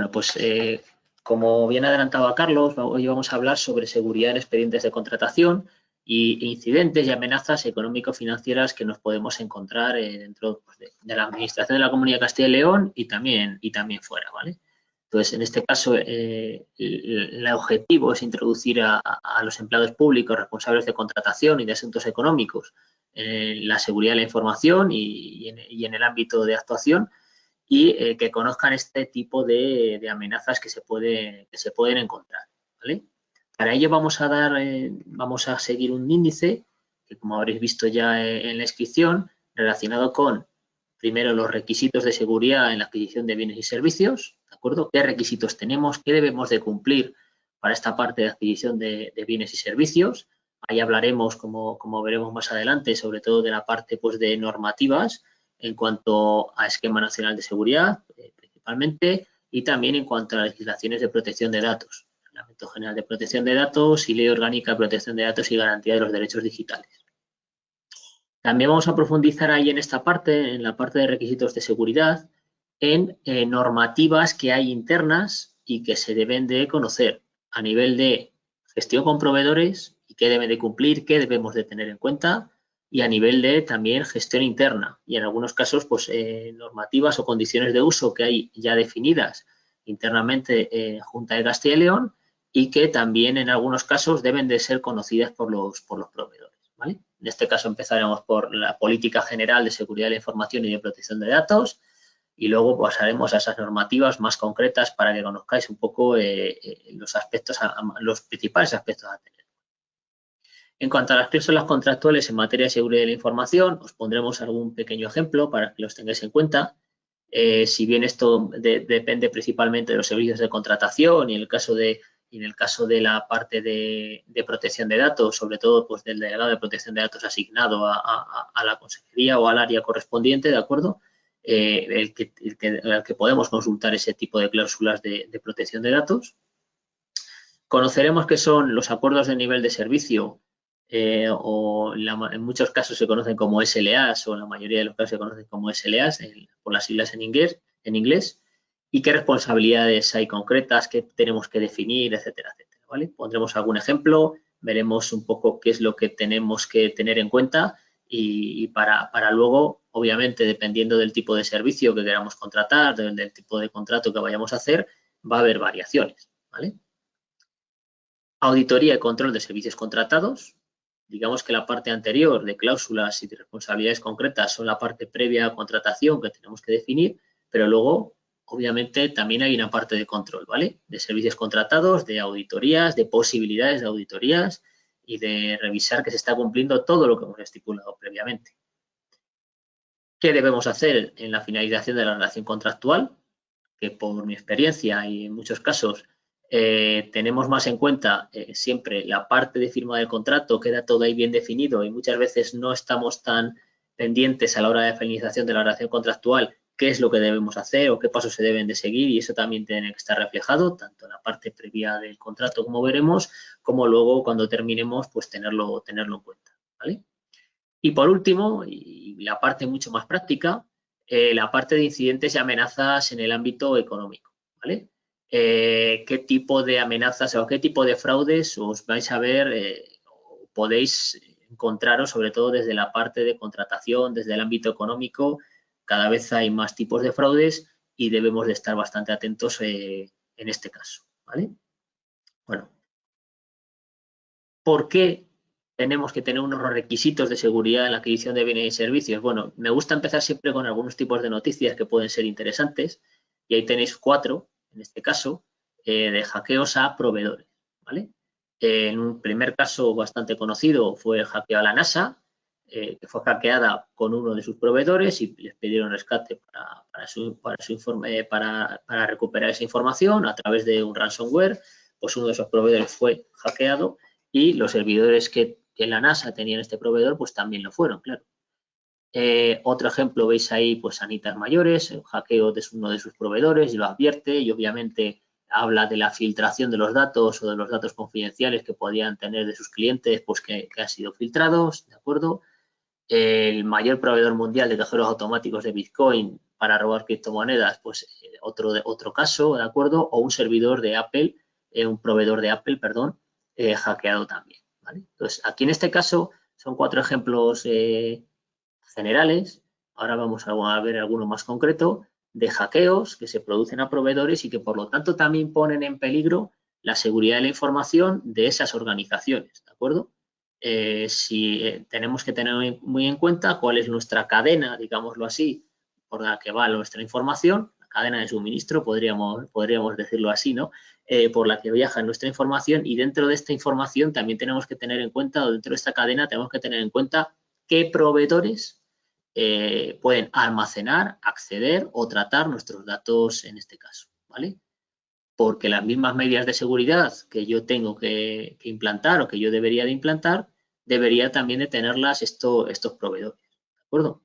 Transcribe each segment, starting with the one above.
Bueno, pues como bien adelantaba Carlos, hoy vamos a hablar sobre seguridad en expedientes de contratación e incidentes y amenazas económico-financieras que nos podemos encontrar dentro pues, de la Administración de la Comunidad de Castilla y León y también fuera, ¿vale? Entonces, en este caso, el objetivo es introducir a los empleados públicos responsables de contratación y de asuntos económicos la seguridad de la información y en el ámbito de actuación y que conozcan este tipo de amenazas que se pueden encontrar, ¿vale? Para ello vamos a seguir un índice que, como habréis visto ya en la inscripción, relacionado con, primero, los requisitos de seguridad en la adquisición de bienes y servicios, ¿de acuerdo? ¿Qué requisitos tenemos? ¿Qué debemos de cumplir para esta parte de adquisición de bienes y servicios? Ahí hablaremos, como veremos más adelante, sobre todo de la parte pues, de normativas en cuanto a Esquema Nacional de Seguridad, principalmente, y también en cuanto a las legislaciones de protección de datos, Reglamento General de Protección de Datos y Ley Orgánica de Protección de Datos y Garantía de los Derechos Digitales. También vamos a profundizar ahí en esta parte, en la parte de requisitos de seguridad, en normativas que hay internas y que se deben de conocer a nivel de gestión con proveedores y qué deben de cumplir, qué debemos de tener en cuenta, y a nivel de también gestión interna y en algunos casos pues normativas o condiciones de uso que hay ya definidas internamente en Junta de Castilla y León y que también en algunos casos deben de ser conocidas por los proveedores, ¿vale? En este caso empezaremos por la Política General de Seguridad de la Información y de Protección de Datos y luego pasaremos a esas normativas más concretas para que conozcáis un poco los principales aspectos a tener. En cuanto a las cláusulas contractuales en materia de seguridad de la información, os pondremos algún pequeño ejemplo para que los tengáis en cuenta. Si bien esto depende principalmente de los servicios de contratación y en el caso de la parte de protección de datos, sobre todo pues del delegado de protección de datos asignado a la consejería o al área correspondiente, ¿de acuerdo? El que podemos consultar ese tipo de cláusulas de protección de datos. Conoceremos qué son los acuerdos de nivel de servicio o en muchos casos se conocen como SLAs o en la mayoría de los casos se conocen como SLAs por las siglas en inglés y qué responsabilidades hay concretas, qué tenemos que definir, etcétera, etcétera, ¿vale? Pondremos algún ejemplo, veremos un poco qué es lo que tenemos que tener en cuenta y para luego, obviamente, dependiendo del tipo de servicio que queramos contratar, del tipo de contrato que vayamos a hacer, va a haber variaciones, ¿vale? Auditoría y control de servicios contratados. Digamos que la parte anterior de cláusulas y de responsabilidades concretas son la parte previa a contratación que tenemos que definir, pero luego, obviamente, también hay una parte de control, ¿vale? De servicios contratados, de auditorías, de posibilidades de auditorías y de revisar que se está cumpliendo todo lo que hemos estipulado previamente. ¿Qué debemos hacer en la finalización de la relación contractual? Que por mi experiencia y en muchos casos tenemos más en cuenta siempre la parte de firma del contrato, queda todo ahí bien definido y muchas veces no estamos tan pendientes a la hora de finalización de la relación contractual qué es lo que debemos hacer o qué pasos se deben de seguir y eso también tiene que estar reflejado tanto en la parte previa del contrato como veremos, como luego cuando terminemos pues tenerlo en cuenta, ¿vale? Y por último, y la parte mucho más práctica, la parte de incidentes y amenazas en el ámbito económico, ¿vale? ¿Qué tipo de amenazas o qué tipo de fraudes os vais a ver o podéis encontraros, sobre todo desde la parte de contratación, desde el ámbito económico? Cada vez hay más tipos de fraudes y debemos de estar bastante atentos en este caso, ¿vale? Bueno, ¿por qué tenemos que tener unos requisitos de seguridad en la adquisición de bienes y servicios? Bueno, me gusta empezar siempre con algunos tipos de noticias que pueden ser interesantes y ahí tenéis 4, en este caso, de hackeos a proveedores, ¿vale? En un primer caso bastante conocido fue el hackeo a la NASA, que fue hackeada con uno de sus proveedores y les pidieron rescate para recuperar esa información a través de un ransomware. Pues uno de esos proveedores fue hackeado y los servidores que la NASA tenía en este proveedor pues también lo fueron, claro. Otro ejemplo, veis ahí pues sanitas mayores, el hackeo de uno de sus proveedores y lo advierte y obviamente habla de la filtración de los datos o de los datos confidenciales que podían tener de sus clientes pues que han sido filtrados, ¿de acuerdo? el mayor proveedor mundial de cajeros automáticos de Bitcoin para robar criptomonedas, pues otro caso, ¿de acuerdo? O un servidor de Apple, un proveedor de Apple, perdón, hackeado también, ¿vale? Entonces, aquí en este caso son 4 ejemplos generales. Ahora vamos a ver alguno más concreto de hackeos que se producen a proveedores y que por lo tanto también ponen en peligro la seguridad de la información de esas organizaciones, ¿de acuerdo? Tenemos que tener muy en cuenta cuál es nuestra cadena, digámoslo así, por la que va nuestra información, la cadena de suministro, podríamos decirlo así, ¿no? Por la que viaja nuestra información, y dentro de esta información también tenemos que tener en cuenta, o dentro de esta cadena tenemos que tener en cuenta qué proveedores pueden almacenar, acceder o tratar nuestros datos en este caso, ¿vale? Porque las mismas medidas de seguridad que yo tengo que implantar o que yo debería de implantar, debería también de tenerlas estos proveedores, ¿de acuerdo?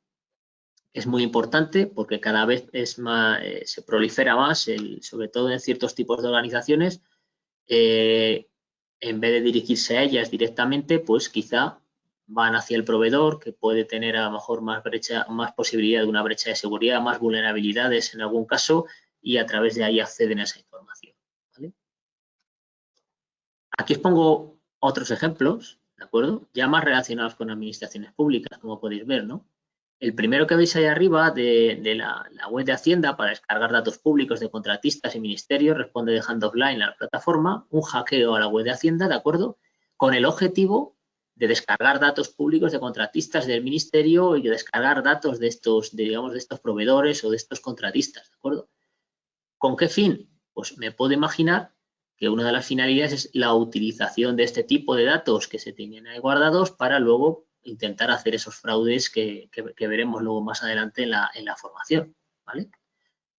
Es muy importante porque cada vez se prolifera más, sobre todo en ciertos tipos de organizaciones, en vez de dirigirse a ellas directamente, pues quizá van hacia el proveedor, que puede tener a lo mejor más posibilidad de una brecha de seguridad, más vulnerabilidades en algún caso, y a través de ahí acceden a esa información, ¿vale? Aquí os pongo otros ejemplos, ¿de acuerdo? Ya más relacionados con administraciones públicas, como podéis ver, ¿no? El primero que veis ahí arriba de la web de Hacienda para descargar datos públicos de contratistas y ministerios responde dejando offline a la plataforma un hackeo a la web de Hacienda, ¿de acuerdo? Con el objetivo de descargar datos públicos de contratistas del ministerio y de descargar datos de estos proveedores o de estos contratistas, ¿de acuerdo? ¿Con qué fin? Pues me puedo imaginar que una de las finalidades es la utilización de este tipo de datos que se tienen ahí guardados para luego intentar hacer esos fraudes que veremos luego más adelante en la formación, ¿vale?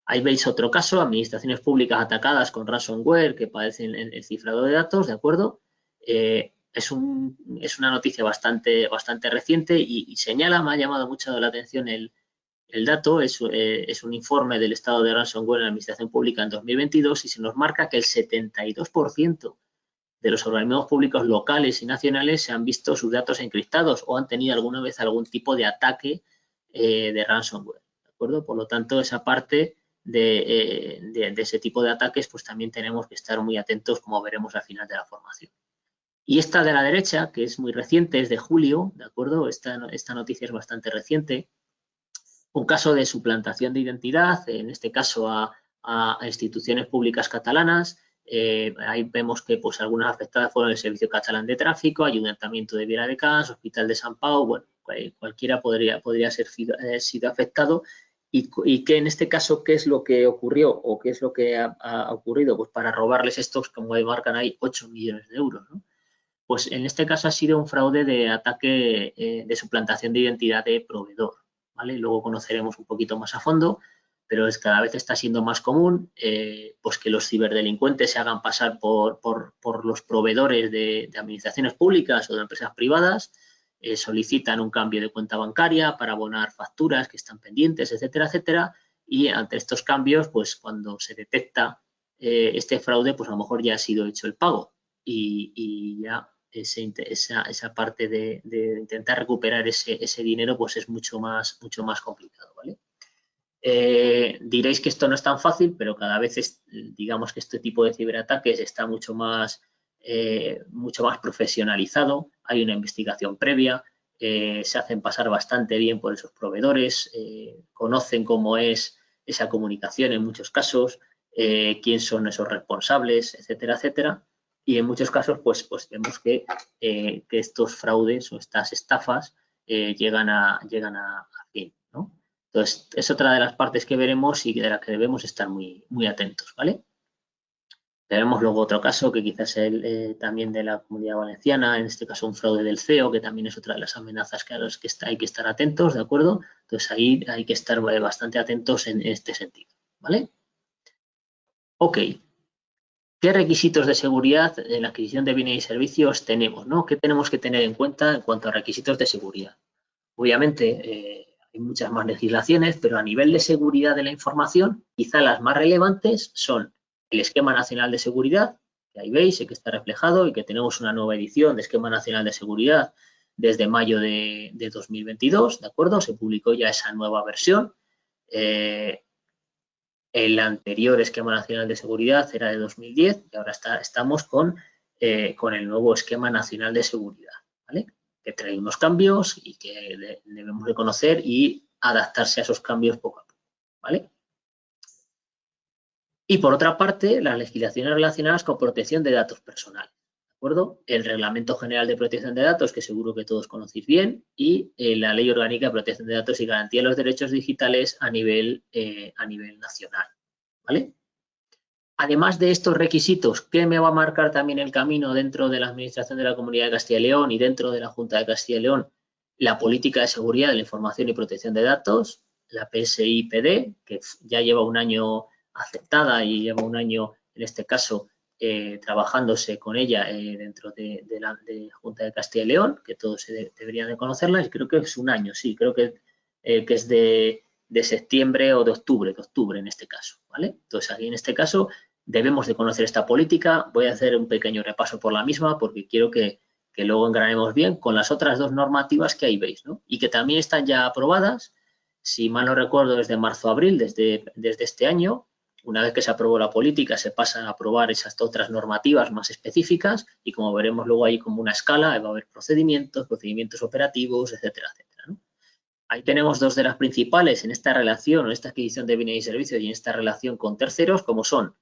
Ahí veis otro caso, administraciones públicas atacadas con ransomware que padecen el cifrado de datos, ¿de acuerdo? Es una noticia bastante reciente y señala, me ha llamado mucho la atención el dato, es un informe del estado de ransomware en la administración pública en 2022 y se nos marca que el 72% de los organismos públicos locales y nacionales se han visto sus datos encriptados o han tenido alguna vez algún tipo de ataque de ransomware, ¿de acuerdo? Por lo tanto, esa parte de ese tipo de ataques, pues también tenemos que estar muy atentos, como veremos al final de la formación. Y esta de la derecha, que es muy reciente, es de julio, ¿de acuerdo? Esta noticia es bastante reciente. Un caso de suplantación de identidad, en este caso a instituciones públicas catalanas. Ahí vemos que pues, algunas afectadas fueron el Servicio Catalán de Tráfico, Ayuntamiento de Viladecans, Hospital de Sant Pau, bueno, cualquiera podría ser sido afectado. Y que en este caso, ¿qué es lo que ocurrió o qué es lo que ha ocurrido? Pues para robarles estos, como marcan ahí, 8 millones de euros, ¿no? Pues en este caso ha sido un fraude de ataque de suplantación de identidad de proveedor, ¿vale? Luego conoceremos un poquito más a fondo, pero cada vez está siendo más común pues que los ciberdelincuentes se hagan pasar por los proveedores de administraciones públicas o de empresas privadas, solicitan un cambio de cuenta bancaria para abonar facturas que están pendientes, etcétera, etcétera, y ante estos cambios, pues cuando se detecta este fraude, pues a lo mejor ya ha sido hecho el pago y ya esa parte de intentar recuperar ese dinero pues es mucho más complicado, ¿vale? Diréis que esto no es tan fácil, pero cada vez digamos que este tipo de ciberataques está mucho más profesionalizado, hay una investigación previa, se hacen pasar bastante bien por esos proveedores, conocen cómo es esa comunicación en muchos casos, quién son esos responsables, etcétera, etcétera. Y en muchos casos, pues vemos que estos fraudes o estas estafas llegan a fin, ¿no? Entonces, es otra de las partes que veremos y de la que debemos estar muy atentos, ¿vale? Veremos luego otro caso que quizás es también de la Comunidad Valenciana, en este caso un fraude del CEO, que también es otra de las amenazas a las que hay que estar atentos, ¿de acuerdo? Entonces, ahí hay que estar bastante atentos en este sentido, ¿vale? Ok. ¿Qué requisitos de seguridad en la adquisición de bienes y servicios tenemos, ¿no? ¿Qué tenemos que tener en cuenta en cuanto a requisitos de seguridad? Obviamente, hay muchas más legislaciones, pero a nivel de seguridad de la información, quizá las más relevantes son el Esquema Nacional de Seguridad, que ahí veis que está reflejado y que tenemos una nueva edición de Esquema Nacional de Seguridad desde mayo de 2022, ¿de acuerdo? Se publicó ya esa nueva versión. El anterior esquema nacional de seguridad era de 2010 y ahora estamos con el nuevo esquema nacional de seguridad, ¿vale? Que trae unos cambios y que debemos de conocer y adaptarse a esos cambios poco a poco, ¿vale? Y por otra parte, las legislaciones relacionadas con protección de datos personales, ¿de acuerdo? El Reglamento General de Protección de Datos, que seguro que todos conocéis bien, y la Ley Orgánica de Protección de Datos y Garantía de los Derechos Digitales a nivel nacional, ¿vale? Además de estos requisitos, ¿qué me va a marcar también el camino dentro de la Administración de la Comunidad de Castilla y León y dentro de la Junta de Castilla y León? La Política de Seguridad de la Información y Protección de Datos, la PSI-PD, que ya lleva un año aceptada y lleva un año, en este caso, trabajándose con ella dentro de la Junta de Castilla y León, que todos deberían de conocerla, y creo que es un año, sí, creo que es de septiembre o de octubre en este caso, ¿vale? Entonces, aquí en este caso debemos de conocer esta política. Voy a hacer un pequeño repaso por la misma porque quiero que luego engranemos bien con las otras dos normativas que ahí veis, ¿no? Y que también están ya aprobadas, si mal no recuerdo, desde marzo-abril, desde este año. Una vez que se aprobó la política, se pasan a aprobar esas otras normativas más específicas y, como veremos luego, ahí como una escala, va a haber procedimientos operativos, etcétera, etcétera, ¿no? Ahí tenemos dos de las principales en esta relación, en esta adquisición de bienes y servicios y en esta relación con terceros, como son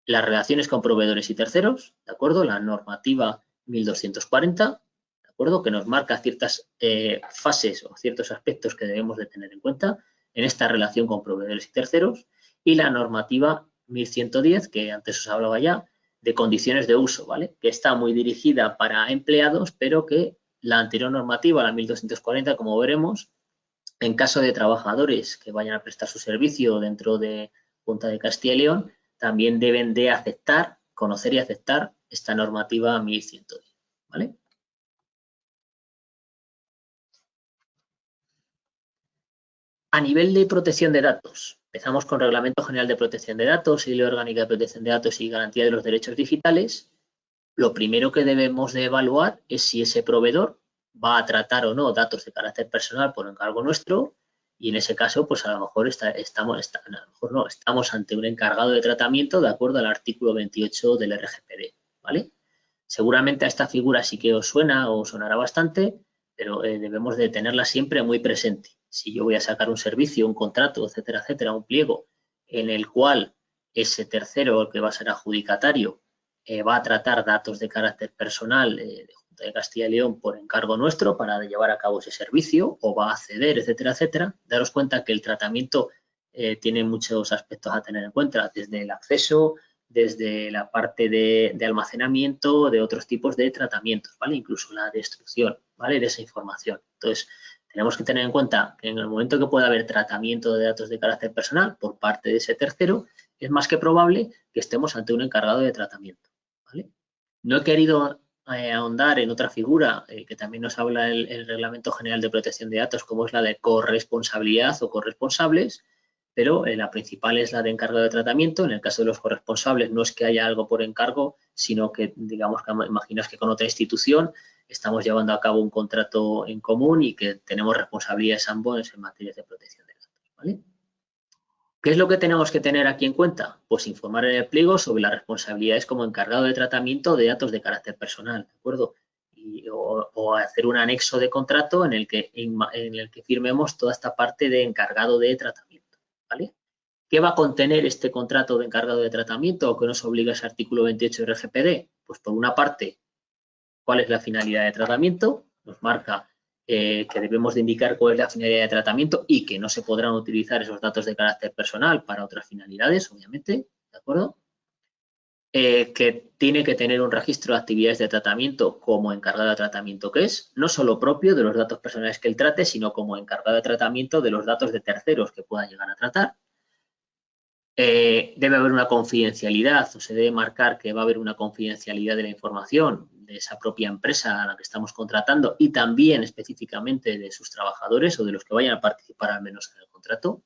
las relaciones con proveedores y terceros, ¿de acuerdo? La normativa 1240, ¿de acuerdo? Que nos marca ciertas fases o ciertos aspectos que debemos de tener en cuenta en esta relación con proveedores y terceros, y la normativa 1110, que antes os hablaba ya, de condiciones de uso, ¿vale? Que está muy dirigida para empleados, pero que la anterior normativa, la 1240, como veremos, en caso de trabajadores que vayan a prestar su servicio dentro de Junta de Castilla y León, también deben de aceptar, conocer y aceptar esta normativa 1110, ¿vale? A nivel de protección de datos, empezamos con Reglamento General de Protección de Datos y Ley Orgánica de Protección de Datos y Garantía de los Derechos Digitales. Lo primero que debemos de evaluar es si ese proveedor va a tratar o no datos de carácter personal por encargo nuestro, y en ese caso, pues a lo mejor estamos ante un encargado de tratamiento de acuerdo al artículo 28 del RGPD, ¿vale? Seguramente a esta figura sí que os suena o sonará bastante, pero debemos de tenerla siempre muy presente. Si yo voy a sacar un servicio, un contrato, etcétera, etcétera, un pliego en el cual ese tercero, el que va a ser adjudicatario, va a tratar datos de carácter personal de Junta de Castilla y León por encargo nuestro para llevar a cabo ese servicio, o va a acceder, etcétera, etcétera. Daros cuenta que el tratamiento tiene muchos aspectos a tener en cuenta, desde el acceso, desde la parte de almacenamiento, de otros tipos de tratamientos, ¿vale? Incluso la destrucción, ¿vale? De esa información. Entonces, tenemos que tener en cuenta que en el momento que pueda haber tratamiento de datos de carácter personal por parte de ese tercero, es más que probable que estemos ante un encargado de tratamiento, ¿vale? No he querido ahondar en otra figura que también nos habla el Reglamento General de Protección de Datos, como es la de corresponsabilidad o corresponsables, pero la principal es la de encargado de tratamiento. En el caso de los corresponsables no es que haya algo por encargo, sino que, digamos, que imaginas que con otra institución estamos llevando a cabo un contrato en común y que tenemos responsabilidades ambos en materia de protección de datos, ¿vale? ¿Qué es lo que tenemos que tener aquí en cuenta? Pues informar en el pliego sobre las responsabilidades como encargado de tratamiento de datos de carácter personal, ¿de acuerdo? O hacer un anexo de contrato en el que firmemos toda esta parte de encargado de tratamiento, ¿vale? ¿Qué va a contener este contrato de encargado de tratamiento o que nos obliga ese artículo 28 de RGPD? Pues por una parte, ¿cuál es la finalidad de tratamiento? Nos marca que debemos de indicar cuál es la finalidad de tratamiento y que no se podrán utilizar esos datos de carácter personal para otras finalidades, obviamente, ¿de acuerdo? Que tiene que tener un registro de actividades de tratamiento como encargado de tratamiento que es, no solo propio de los datos personales que él trate, sino como encargado de tratamiento de los datos de terceros que pueda llegar a tratar. Debe haber una confidencialidad, o se debe marcar que va a haber una confidencialidad de la información de esa propia empresa a la que estamos contratando y también específicamente de sus trabajadores o de los que vayan a participar al menos en el contrato.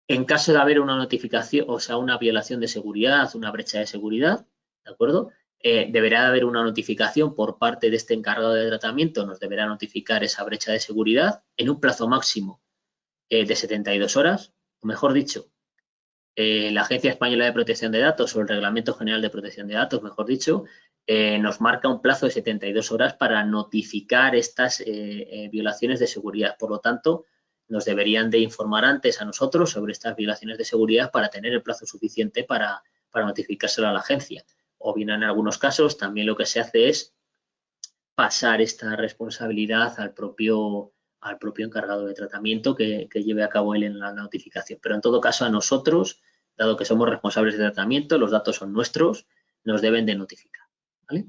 En caso de haber una notificación, o sea, una violación de seguridad, una brecha de seguridad, ¿de acuerdo? deberá haber una notificación por parte de este encargado de tratamiento, nos deberá notificar esa brecha de seguridad en un plazo máximo de 72 horas, o mejor dicho, la Agencia Española de Protección de Datos o el Reglamento General de Protección de Datos, mejor dicho, nos marca un plazo de 72 horas para notificar estas violaciones de seguridad. Por lo tanto, nos deberían de informar antes a nosotros sobre estas violaciones de seguridad para tener el plazo suficiente para notificárselo a la agencia. O bien, en algunos casos, también lo que se hace es pasar esta responsabilidad al propio encargado de tratamiento que lleve a cabo él en la notificación. Pero en todo caso, a nosotros, dado que somos responsables de tratamiento, los datos son nuestros, nos deben de notificar, ¿vale?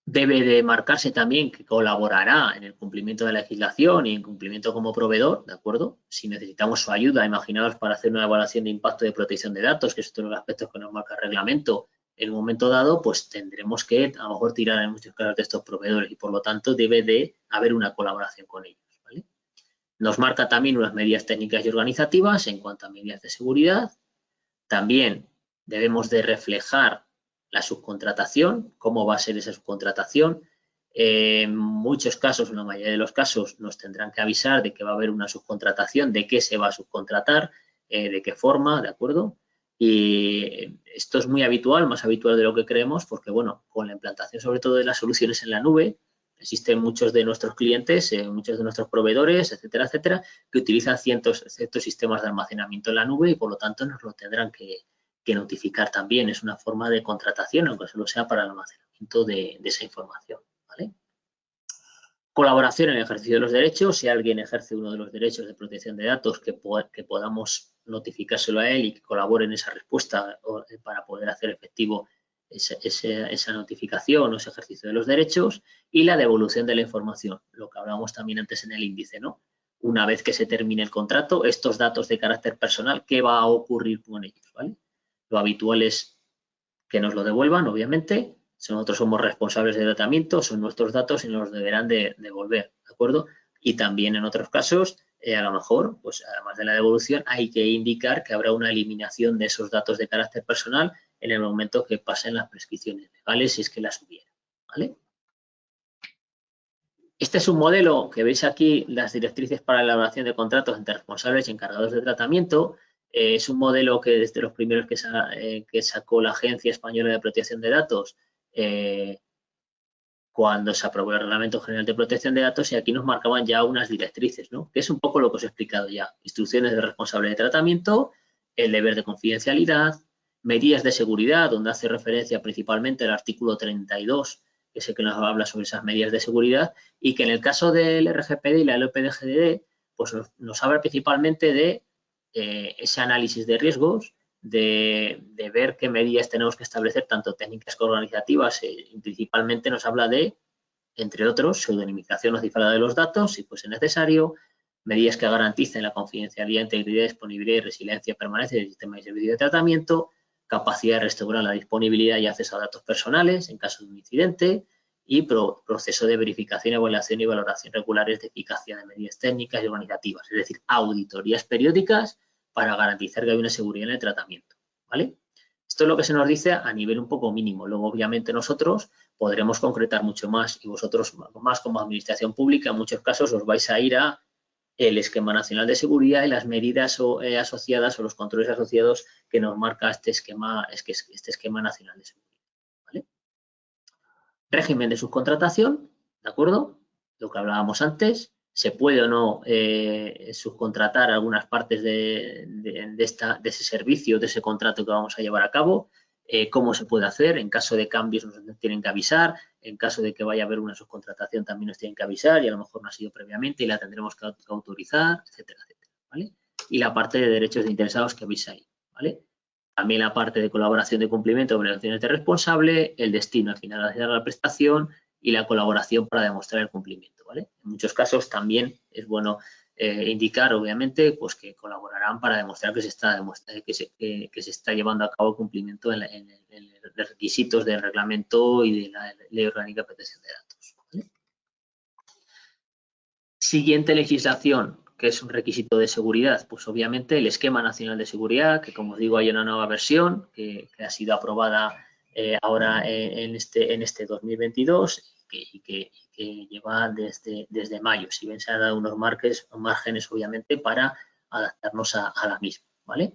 Debe de marcarse también que colaborará en el cumplimiento de la legislación y en cumplimiento como proveedor, ¿de acuerdo? Si necesitamos su ayuda, imaginaos para hacer una evaluación de impacto de protección de datos, que es otro de los aspectos que nos marca el reglamento, en un momento dado, pues tendremos que a lo mejor tirar en muchos casos de estos proveedores y por lo tanto debe de haber una colaboración con ellos, ¿vale? Nos marca también unas medidas técnicas y organizativas en cuanto a medidas de seguridad. También debemos de reflejar la subcontratación, cómo va a ser esa subcontratación. En muchos casos, en la mayoría de los casos, nos tendrán que avisar de que va a haber una subcontratación, de qué se va a subcontratar, de qué forma, ¿de acuerdo? Y esto es muy habitual, más habitual de lo que creemos, porque, bueno, con la implantación sobre todo de las soluciones en la nube, existen muchos de nuestros clientes, muchos de nuestros proveedores, etcétera, etcétera, que utilizan ciertos sistemas de almacenamiento en la nube y, por lo tanto, nos lo tendrán que notificar también. Es una forma de contratación, aunque solo sea para el almacenamiento de esa información, ¿vale? Colaboración en el ejercicio de los derechos. Si alguien ejerce uno de los derechos de protección de datos, que podamos notificárselo a él y que colabore en esa respuesta para poder hacer efectivo esa notificación o ese ejercicio de los derechos. Y la devolución de la información, lo que hablábamos también antes en el índice, ¿no? Una vez que se termine el contrato, estos datos de carácter personal, ¿qué va a ocurrir con ellos, ¿vale? Lo habitual es que nos lo devuelvan, obviamente. Si nosotros somos responsables de tratamiento, son nuestros datos y nos los deberán de devolver, ¿de acuerdo? Y también en otros casos, a lo mejor, pues además de la devolución, hay que indicar que habrá una eliminación de esos datos de carácter personal en el momento que pasen las prescripciones legales, si es que las hubiera, ¿vale? Este es un modelo que veis aquí, las directrices para la elaboración de contratos entre responsables y encargados de tratamiento. Es un modelo que desde los primeros que sacó la Agencia Española de Protección de Datos cuando se aprobó el Reglamento General de Protección de Datos, y aquí nos marcaban ya unas directrices, ¿no? Que es un poco lo que os he explicado ya. Instrucciones del responsable de tratamiento, el deber de confidencialidad, medidas de seguridad, donde hace referencia principalmente al artículo 32, que es el que nos habla sobre esas medidas de seguridad, y que en el caso del RGPD y la LPDGD, pues nos habla principalmente de ese análisis de riesgos, de ver qué medidas tenemos que establecer, tanto técnicas como organizativas, y principalmente nos habla de, entre otros, pseudonimización o cifrado de los datos, si fuese necesario, medidas que garanticen la confidencialidad, integridad, disponibilidad y resiliencia permanente del sistema de servicio de tratamiento, capacidad de restaurar la disponibilidad y acceso a datos personales en caso de un incidente, y proceso de verificación, evaluación y valoración regulares de eficacia de medidas técnicas y organizativas, es decir, auditorías periódicas para garantizar que hay una seguridad en el tratamiento, ¿vale? Esto es lo que se nos dice a nivel un poco mínimo. Luego, obviamente, nosotros podremos concretar mucho más y vosotros, más como administración pública, en muchos casos os vais a ir a el Esquema Nacional de Seguridad y las medidas asociadas o los controles asociados que nos marca este Esquema Nacional de Seguridad, ¿vale? Régimen de subcontratación, ¿de acuerdo? Lo que hablábamos antes. Se puede o no subcontratar algunas partes de ese servicio, de ese contrato que vamos a llevar a cabo, cómo se puede hacer, en caso de cambios nos tienen que avisar, en caso de que vaya a haber una subcontratación también nos tienen que avisar y a lo mejor no ha sido previamente y la tendremos que autorizar, etcétera, etcétera, ¿vale? Y la parte de derechos de interesados que veis ahí, ¿vale? También la parte de colaboración de cumplimiento de obligaciones de responsable, el destino al final de la prestación y la colaboración para demostrar el cumplimiento, ¿vale? En muchos casos también es bueno indicar, obviamente, pues que colaborarán para demostrar que se está llevando a cabo el cumplimiento en los requisitos del reglamento y de la Ley Orgánica de Protección de Datos, ¿vale? Siguiente legislación, que es un requisito de seguridad, pues obviamente el Esquema Nacional de Seguridad, que como os digo hay una nueva versión que ha sido aprobada ahora en este 2022 y que lleva desde mayo. Si bien se han dado unos márgenes obviamente para adaptarnos a la misma, ¿vale?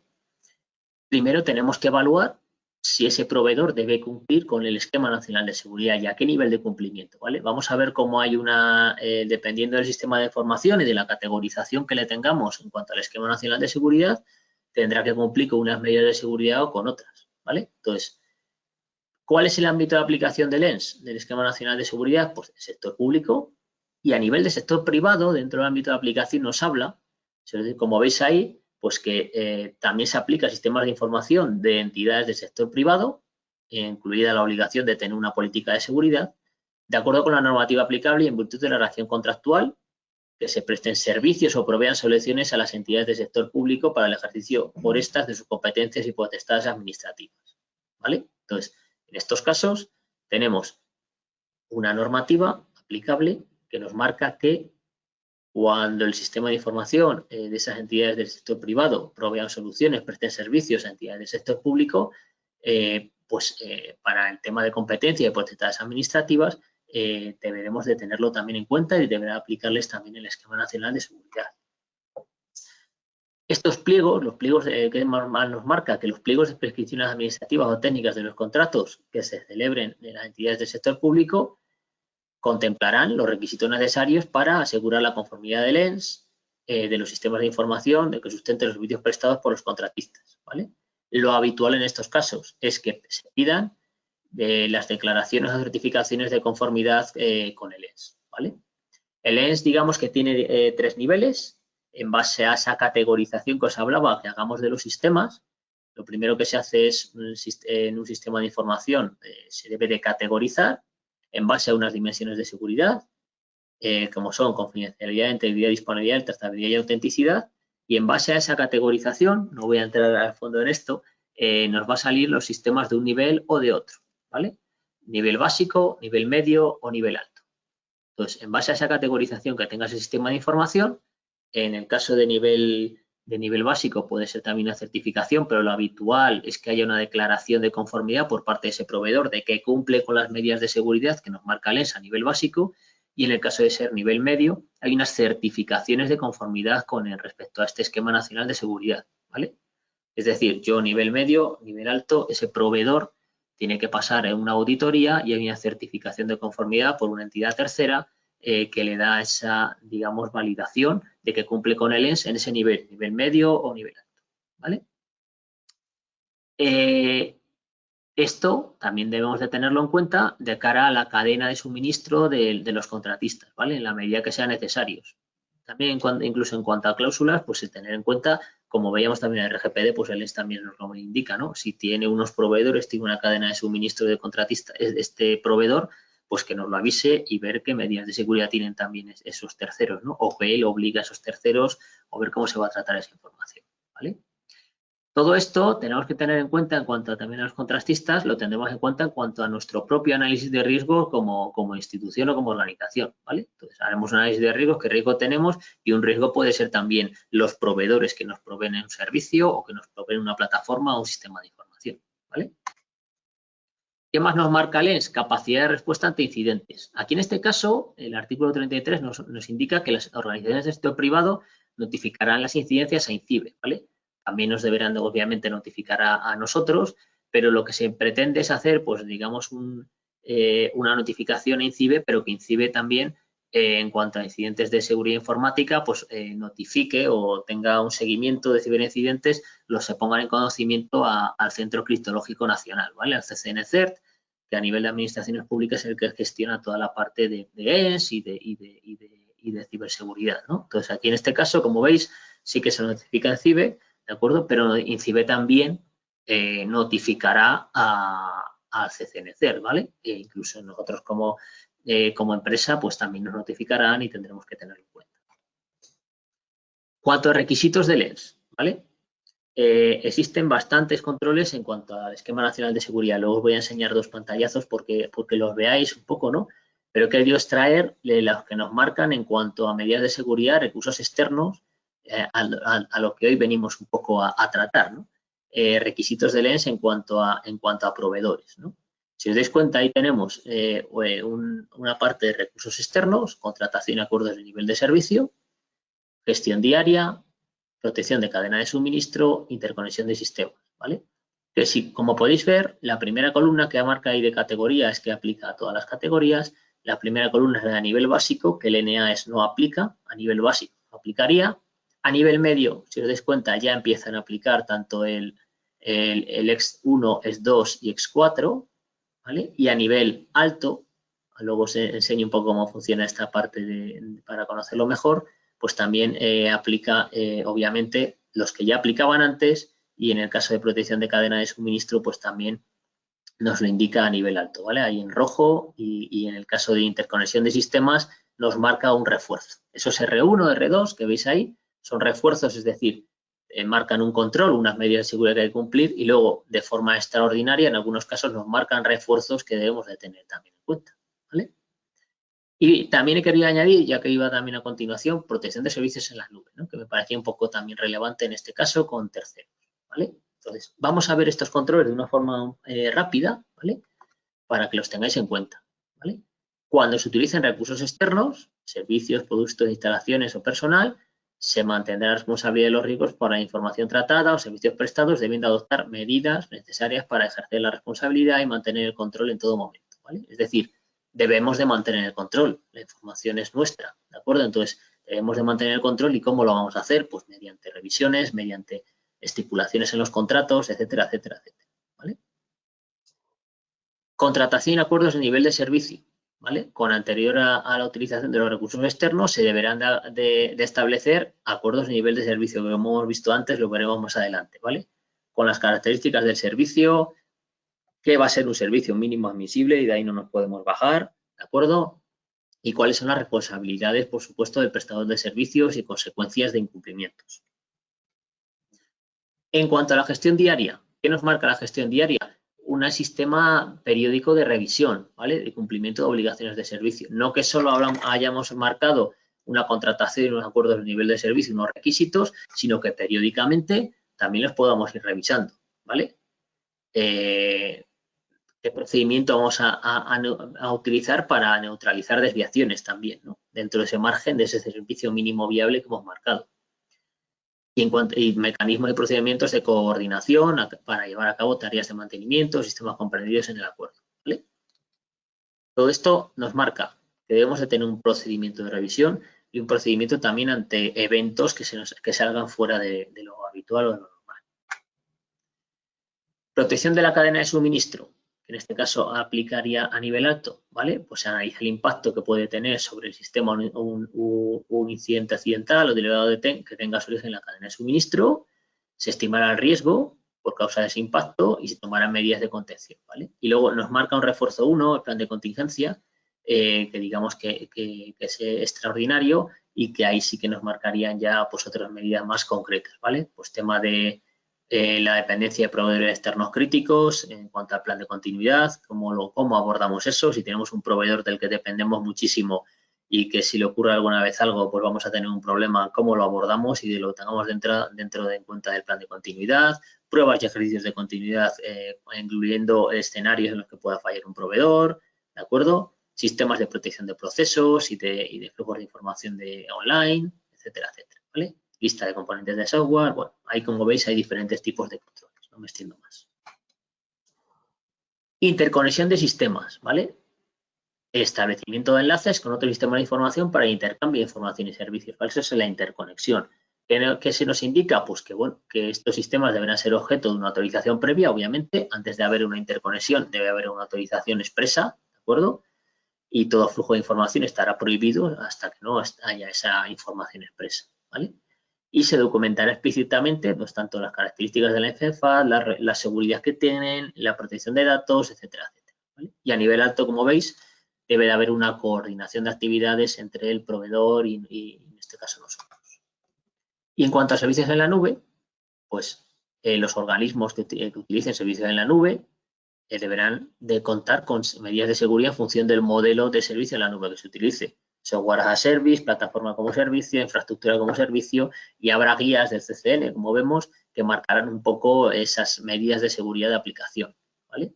Primero tenemos que evaluar si ese proveedor debe cumplir con el Esquema Nacional de Seguridad y a qué nivel de cumplimiento, ¿vale? Vamos a ver cómo hay dependiendo del sistema de información y de la categorización que le tengamos en cuanto al Esquema Nacional de Seguridad, tendrá que cumplir con unas medidas de seguridad o con otras, ¿vale? Entonces, ¿cuál es el ámbito de aplicación del ENS, del Esquema Nacional de Seguridad? Pues el sector público, y a nivel de sector privado, dentro del ámbito de aplicación nos habla, como veis ahí, pues que también se aplica a sistemas de información de entidades del sector privado, incluida la obligación de tener una política de seguridad, de acuerdo con la normativa aplicable y en virtud de la relación contractual, que se presten servicios o provean soluciones a las entidades del sector público para el ejercicio por estas de sus competencias y potestades administrativas, ¿vale? Entonces, en estos casos tenemos una normativa aplicable que nos marca que cuando el sistema de información de esas entidades del sector privado provean soluciones, presten servicios a entidades del sector público, para el tema de competencia y potestades administrativas, deberemos de tenerlo también en cuenta y deberá aplicarles también el Esquema Nacional de Seguridad. Estos pliegos, los pliegos que nos marca que los pliegos de prescripciones administrativas o técnicas de los contratos que se celebren en las entidades del sector público contemplarán los requisitos necesarios para asegurar la conformidad del ENS, de los sistemas de información, de que sustenten los servicios prestados por los contratistas, ¿vale? Lo habitual en estos casos es que se pidan las declaraciones o certificaciones de conformidad con el ENS, ¿vale? El ENS, digamos que tiene 3 niveles. En base a esa categorización que os hablaba, que hagamos de los sistemas, lo primero que se hace es, en un sistema de información, se debe de categorizar en base a unas dimensiones de seguridad, como son confidencialidad, integridad, disponibilidad, trazabilidad y autenticidad, y en base a esa categorización, no voy a entrar al fondo en esto, nos va a salir los sistemas de un nivel o de otro, ¿vale? Nivel básico, nivel medio o nivel alto. Entonces, en base a esa categorización que tenga ese sistema de información, en el caso de nivel básico puede ser también una certificación, pero lo habitual es que haya una declaración de conformidad por parte de ese proveedor de que cumple con las medidas de seguridad que nos marca el ENS a nivel básico, y en el caso de ser nivel medio hay unas certificaciones de conformidad con respecto a este Esquema Nacional de Seguridad, ¿vale? Es decir, yo nivel medio, nivel alto, ese proveedor tiene que pasar en una auditoría y hay una certificación de conformidad por una entidad tercera que le da esa, digamos, validación de que cumple con el ENS en ese nivel medio o nivel alto, ¿vale? Esto también debemos de tenerlo en cuenta de cara a la cadena de suministro de los contratistas, ¿vale? En la medida que sean necesarios. También incluso en cuanto a cláusulas, pues tener en cuenta, como veíamos también en el RGPD, pues el ENS también nos lo indica, ¿no? Si tiene unos proveedores, tiene una cadena de suministro de contratistas, este proveedor, pues que nos lo avise y ver qué medidas de seguridad tienen también esos terceros, ¿no? O que él obliga a esos terceros o ver cómo se va a tratar esa información, ¿vale? Todo esto tenemos que tener en cuenta en cuanto también a los contratistas, lo tendremos en cuenta en cuanto a nuestro propio análisis de riesgo como institución o como organización, ¿vale? Entonces, haremos un análisis de riesgos, qué riesgo tenemos, y un riesgo puede ser también los proveedores que nos proveen un servicio o que nos proveen una plataforma o un sistema de información, ¿vale? ¿Qué más nos marca el ENS? Capacidad de respuesta ante incidentes. Aquí en este caso, el artículo 33 nos indica que las organizaciones del sector privado notificarán las incidencias a INCIBE, ¿vale? También nos deberán, obviamente, notificar a nosotros, pero lo que se pretende es hacer, pues, digamos, una notificación a INCIBE, pero que INCIBE también, en cuanto a incidentes de seguridad informática, pues, notifique o tenga un seguimiento de ciberincidentes, se pongan en conocimiento al Centro Criptológico Nacional, ¿vale? Al CCNCERT, que a nivel de administraciones públicas es el que gestiona toda la parte de ENS y de ciberseguridad, ¿no? Entonces, aquí en este caso, como veis, sí que se notifica en INCIBE, ¿de acuerdo? Pero INCIBE también notificará al CCNCERT, ¿vale? E incluso nosotros como empresa, pues también nos notificarán y tendremos que tenerlo en cuenta. Cuanto a requisitos del ENS, ¿vale? Existen bastantes controles en cuanto al Esquema Nacional de Seguridad. Luego os voy a enseñar 2 pantallazos porque los veáis un poco, ¿no? Pero he querido extraer los que nos marcan en cuanto a medidas de seguridad, recursos externos, a lo que hoy venimos un poco a tratar, ¿no? Requisitos del ENS en cuanto a proveedores, ¿no? Si os dais cuenta, ahí tenemos una parte de recursos externos, contratación y acuerdos de nivel de servicio, gestión diaria, protección de cadena de suministro, interconexión de sistemas, ¿vale? Que si, como podéis ver, la primera columna que marca ahí de categoría es que aplica a todas las categorías. La primera columna es la de nivel básico, que el NA es no aplica, a nivel básico aplicaría. A nivel medio, si os dais cuenta, ya empiezan a aplicar tanto el X1, X2 y X4, ¿vale? Y a nivel alto, luego os enseño un poco cómo funciona esta parte para conocerlo mejor, pues también aplica, obviamente, los que ya aplicaban antes, y en el caso de protección de cadena de suministro, pues también nos lo indica a nivel alto, ¿vale? Ahí en rojo, y en el caso de interconexión de sistemas nos marca un refuerzo. Esos R1, R2 que veis ahí son refuerzos, es decir, marcan un control, unas medidas de seguridad que hay que cumplir, y luego de forma extraordinaria en algunos casos nos marcan refuerzos que debemos de tener también en cuenta, ¿vale? Y también he querido añadir, ya que iba también a continuación, protección de servicios en la nube, ¿no? Que me parecía un poco también relevante en este caso con terceros, ¿vale? Entonces, vamos a ver estos controles de una forma rápida, ¿vale? Para que los tengáis en cuenta, ¿vale? Cuando se utilicen recursos externos, servicios, productos, instalaciones o personal, se mantendrá la responsabilidad de los riesgos por la información tratada o servicios prestados, debiendo adoptar medidas necesarias para ejercer la responsabilidad y mantener el control en todo momento, ¿vale? Es decir, debemos de mantener el control, la información es nuestra, ¿de acuerdo? Entonces, debemos de mantener el control. ¿Y cómo lo vamos a hacer? Pues mediante revisiones, mediante estipulaciones en los contratos, etcétera, etcétera, etcétera, ¿vale? Contratación y acuerdos de nivel de servicio, ¿vale? Con anterior a la utilización de los recursos externos se deberán de establecer acuerdos de nivel de servicio, que como hemos visto antes, lo veremos más adelante, ¿vale? Con las características del servicio, qué va a ser un servicio mínimo admisible y de ahí no nos podemos bajar, ¿de acuerdo? Y cuáles son las responsabilidades, por supuesto, del prestador de servicios y consecuencias de incumplimientos. En cuanto a la gestión diaria, ¿qué nos marca la gestión diaria? Un sistema periódico de revisión, ¿vale? De cumplimiento de obligaciones de servicio. No que solo hayamos marcado una contratación y unos acuerdos de nivel de servicio, unos requisitos, sino que periódicamente también los podamos ir revisando, ¿vale? ¿Qué procedimiento vamos a utilizar para neutralizar desviaciones también, ¿no? Dentro de ese margen, de ese servicio mínimo viable que hemos marcado. Y mecanismos y procedimientos de coordinación para llevar a cabo tareas de mantenimiento, sistemas comprendidos en el acuerdo, ¿vale? Todo esto nos marca que debemos de tener un procedimiento de revisión y un procedimiento también ante eventos que salgan fuera de lo habitual o de lo normal. Protección de la cadena de suministro, que en este caso aplicaría a nivel alto, ¿vale? Pues se analiza el impacto que puede tener sobre el sistema un incidente accidental o derivado que tenga su origen en la cadena de suministro, se estimará el riesgo por causa de ese impacto y se tomarán medidas de contención, ¿vale? Y luego nos marca un refuerzo 1, el plan de contingencia, que digamos que es extraordinario y que ahí sí que nos marcarían ya pues otras medidas más concretas, ¿vale? Pues tema de la dependencia de proveedores externos críticos en cuanto al plan de continuidad, cómo abordamos eso, si tenemos un proveedor del que dependemos muchísimo y que si le ocurre alguna vez algo, pues vamos a tener un problema, cómo lo abordamos y lo tengamos dentro de cuenta del plan de continuidad, pruebas y ejercicios de continuidad, incluyendo escenarios en los que pueda fallar un proveedor, ¿de acuerdo? Sistemas de protección de procesos y de flujos de información online, etcétera, etcétera, ¿vale? Lista de componentes de software, bueno, ahí como veis hay diferentes tipos de controles, no me extiendo más. Interconexión de sistemas, ¿vale? Establecimiento de enlaces con otro sistema de información para intercambio de información y servicios, ¿vale? Eso es la interconexión. ¿Qué se nos indica? Pues que, bueno, que estos sistemas deberán ser objeto de una autorización previa, obviamente, antes de haber una interconexión debe haber una autorización expresa, ¿de acuerdo? Y todo flujo de información estará prohibido hasta que no haya esa información expresa, ¿vale? Y se documentará explícitamente pues, tanto las características de la interfaz, la seguridad que tienen, la protección de datos, etcétera, etcétera, ¿vale? Y a nivel alto, como veis, debe de haber una coordinación de actividades entre el proveedor y en este caso nosotros. Y en cuanto a servicios en la nube, pues los organismos que utilicen servicios en la nube deberán de contar con medidas de seguridad en función del modelo de servicio en la nube que se utilice. Software as a service, plataforma como servicio, infraestructura como servicio, y habrá guías del CCN, como vemos, que marcarán un poco esas medidas de seguridad de aplicación, ¿vale?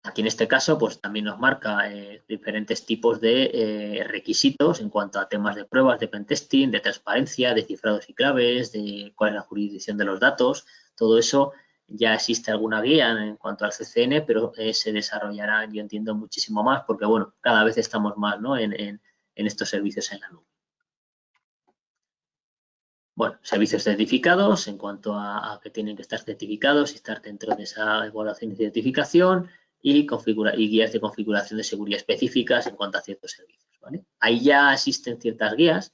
Aquí en este caso, pues también nos marca diferentes tipos de requisitos en cuanto a temas de pruebas de pentesting, de transparencia, de cifrados y claves, de cuál es la jurisdicción de los datos. Todo eso ya existe alguna guía en cuanto al CCN, pero se desarrollará, yo entiendo, muchísimo más porque, bueno, cada vez estamos más, ¿no?, en estos servicios en la nube. Bueno, servicios certificados en cuanto a que tienen que estar certificados y estar dentro de esa evaluación y certificación y guías de configuración de seguridad específicas en cuanto a ciertos servicios, ¿vale? Ahí ya existen ciertas guías.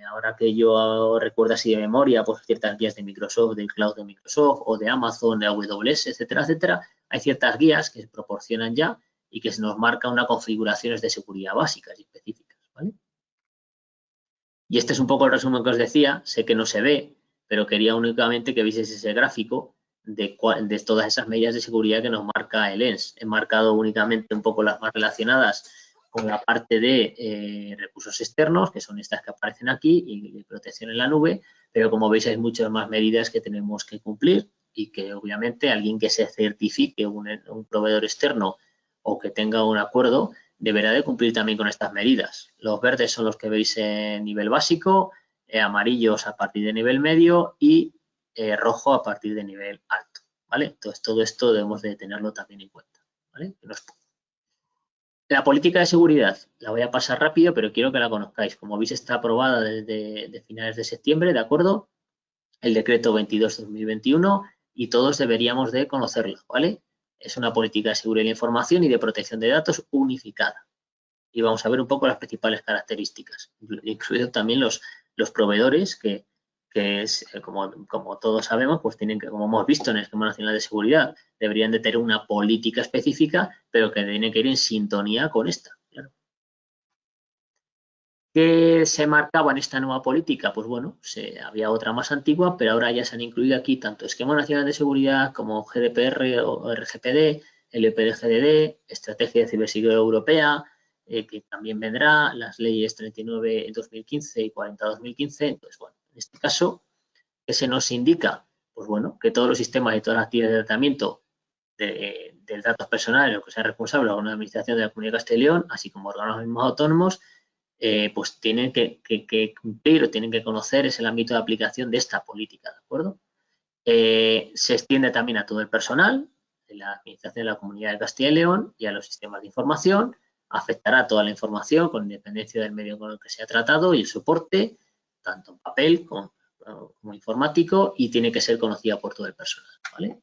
Ahora que yo recuerdo así de memoria, pues ciertas guías de Microsoft, del cloud de Microsoft o de Amazon, de AWS, etcétera, etcétera. Hay ciertas guías que se proporcionan ya y que se nos marca unas configuraciones de seguridad básicas y específicas, ¿vale? Y este es un poco el resumen que os decía. Sé que no se ve, pero quería únicamente que vieseis ese gráfico de todas esas medidas de seguridad que nos marca el ENS. He marcado únicamente un poco las más relacionadas con la parte de recursos externos, que son estas que aparecen aquí, y de protección en la nube, pero como veis hay muchas más medidas que tenemos que cumplir y que obviamente alguien que se certifique, un proveedor externo o que tenga un acuerdo, deberá de cumplir también con estas medidas. Los verdes son los que veis en nivel básico, amarillos a partir de nivel medio y rojo a partir de nivel alto, ¿vale? Entonces, todo esto debemos de tenerlo también en cuenta, ¿vale? La política de seguridad la voy a pasar rápido, pero quiero que la conozcáis. Como veis, está aprobada desde finales de septiembre, ¿de acuerdo? El decreto 22/2021 y todos deberíamos de conocerla, ¿vale? Es una política de seguridad de la información y de protección de datos unificada. Y vamos a ver un poco las principales características, incluidos también los proveedores que es, como todos sabemos, pues tienen que, como hemos visto en el Esquema Nacional de Seguridad, deberían de tener una política específica, pero que tiene que ir en sintonía con esta. Claro. ¿Qué se marcaba en esta nueva política? Pues bueno, había otra más antigua, pero ahora ya se han incluido aquí tanto Esquema Nacional de Seguridad como GDPR o RGPD, LPD-GDD, Estrategia de Ciberseguridad Europea, que también vendrá, las leyes 39 en 2015 y 40 2015. Entonces, bueno, en este caso, ¿qué se nos indica? Pues bueno, que todos los sistemas y todas las actividades de tratamiento de datos personales, lo que sea responsable de la Administración de la Comunidad de Castilla y León, así como organismos autónomos, pues tienen que cumplir o tienen que conocer es el ámbito de aplicación de esta política, ¿de acuerdo? Se extiende también a todo el personal de la Administración de la Comunidad de Castilla y León y a los sistemas de información, afectará a toda la información con independencia del medio con el que se ha tratado y el soporte, tanto en papel como informático, y tiene que ser conocida por todo el personal, ¿vale?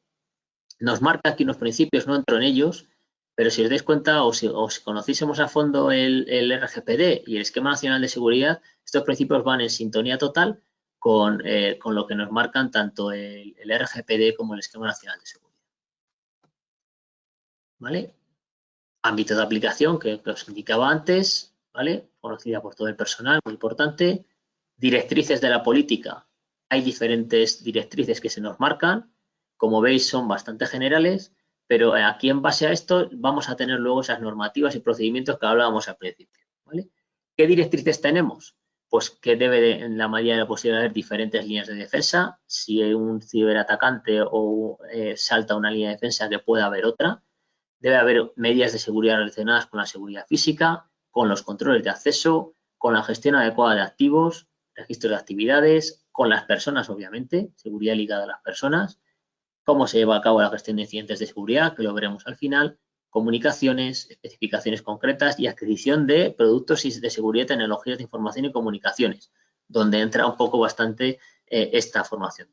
Nos marca aquí unos principios, no entro en ellos, pero si os dais cuenta o si conociésemos a fondo el RGPD y el Esquema Nacional de Seguridad, estos principios van en sintonía total con lo que nos marcan tanto el RGPD como el Esquema Nacional de Seguridad. ¿Vale? Ámbito de aplicación que os indicaba antes, ¿vale? Conocida por todo el personal, muy importante. Directrices de la política. Hay diferentes directrices que se nos marcan. Como veis, son bastante generales, pero aquí en base a esto vamos a tener luego esas normativas y procedimientos que hablábamos al principio, ¿vale? ¿Qué directrices tenemos? Pues que debe, en la medida de la posibilidad, haber diferentes líneas de defensa. Si hay un ciberatacante o salta una línea de defensa, que pueda haber otra. Debe haber medidas de seguridad relacionadas con la seguridad física, con los controles de acceso, con la gestión adecuada de activos, registros de actividades, con las personas, obviamente, seguridad ligada a las personas, cómo se lleva a cabo la gestión de incidentes de seguridad, que lo veremos al final, comunicaciones, especificaciones concretas y adquisición de productos de seguridad, tecnologías de información y comunicaciones, donde entra un poco bastante esta formación.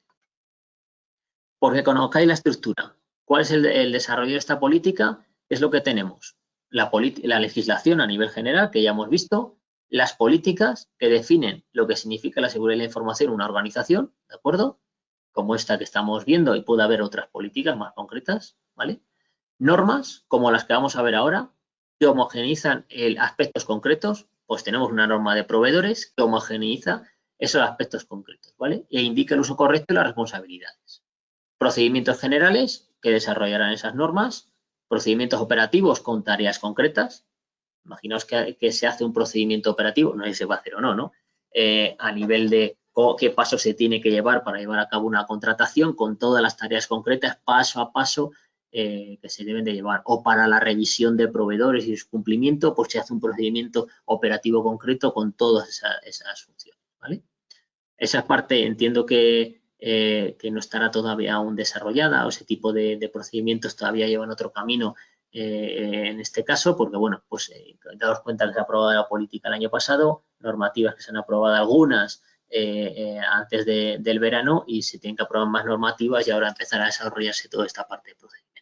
Porque conozcáis la estructura. ¿Cuál es el desarrollo de esta política? Es lo que tenemos. La legislación a nivel general, que ya hemos visto, las políticas que definen lo que significa la seguridad de la información en una organización, ¿de acuerdo? Como esta que estamos viendo, y puede haber otras políticas más concretas, ¿vale? Normas, como las que vamos a ver ahora, que homogeneizan aspectos concretos, pues tenemos una norma de proveedores que homogeneiza esos aspectos concretos, ¿vale? E indica el uso correcto y las responsabilidades. Procedimientos generales que desarrollarán esas normas, procedimientos operativos con tareas concretas. Imaginaos que se hace un procedimiento operativo, no sé si se va a hacer o no, ¿no? A nivel de qué pasos se tiene que llevar para llevar a cabo una contratación con todas las tareas concretas, paso a paso, que se deben de llevar. O para la revisión de proveedores y su cumplimiento, pues se hace un procedimiento operativo concreto con todas esas funciones, ¿vale? Esa parte entiendo que no estará todavía aún desarrollada, o ese tipo de procedimientos todavía llevan otro camino en este caso, porque bueno, pues daos cuenta que se ha aprobado la política el año pasado, normativas que se han aprobado algunas antes del verano y se tienen que aprobar más normativas y ahora empezará a desarrollarse toda esta parte de procedimiento.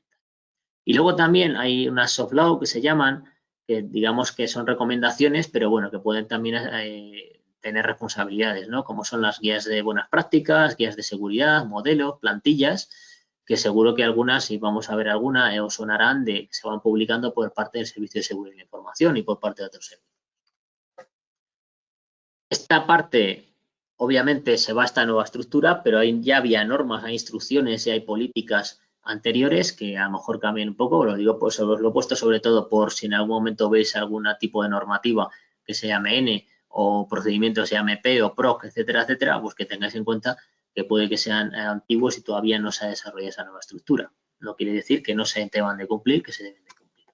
Y luego también hay unas soft law que se llaman, que digamos que son recomendaciones, pero bueno, que pueden también tener responsabilidades, ¿no? Como son las guías de buenas prácticas, guías de seguridad, modelos, plantillas, que seguro que algunas, si vamos a ver alguna, os sonarán de que se van publicando por parte del Servicio de Seguridad de la Información y por parte de otros servicios. Esta parte, obviamente, se va a esta nueva estructura, pero ya había normas, hay instrucciones y hay políticas anteriores que a lo mejor cambian un poco, lo digo, pues os lo he puesto sobre todo por si en algún momento veis algún tipo de normativa que se llame N o procedimiento se llame P o PROC, etcétera, etcétera, pues que tengáis en cuenta que puede que sean antiguos y todavía no se ha desarrollado esa nueva estructura. No quiere decir que no se deban de cumplir, que se deben de cumplir.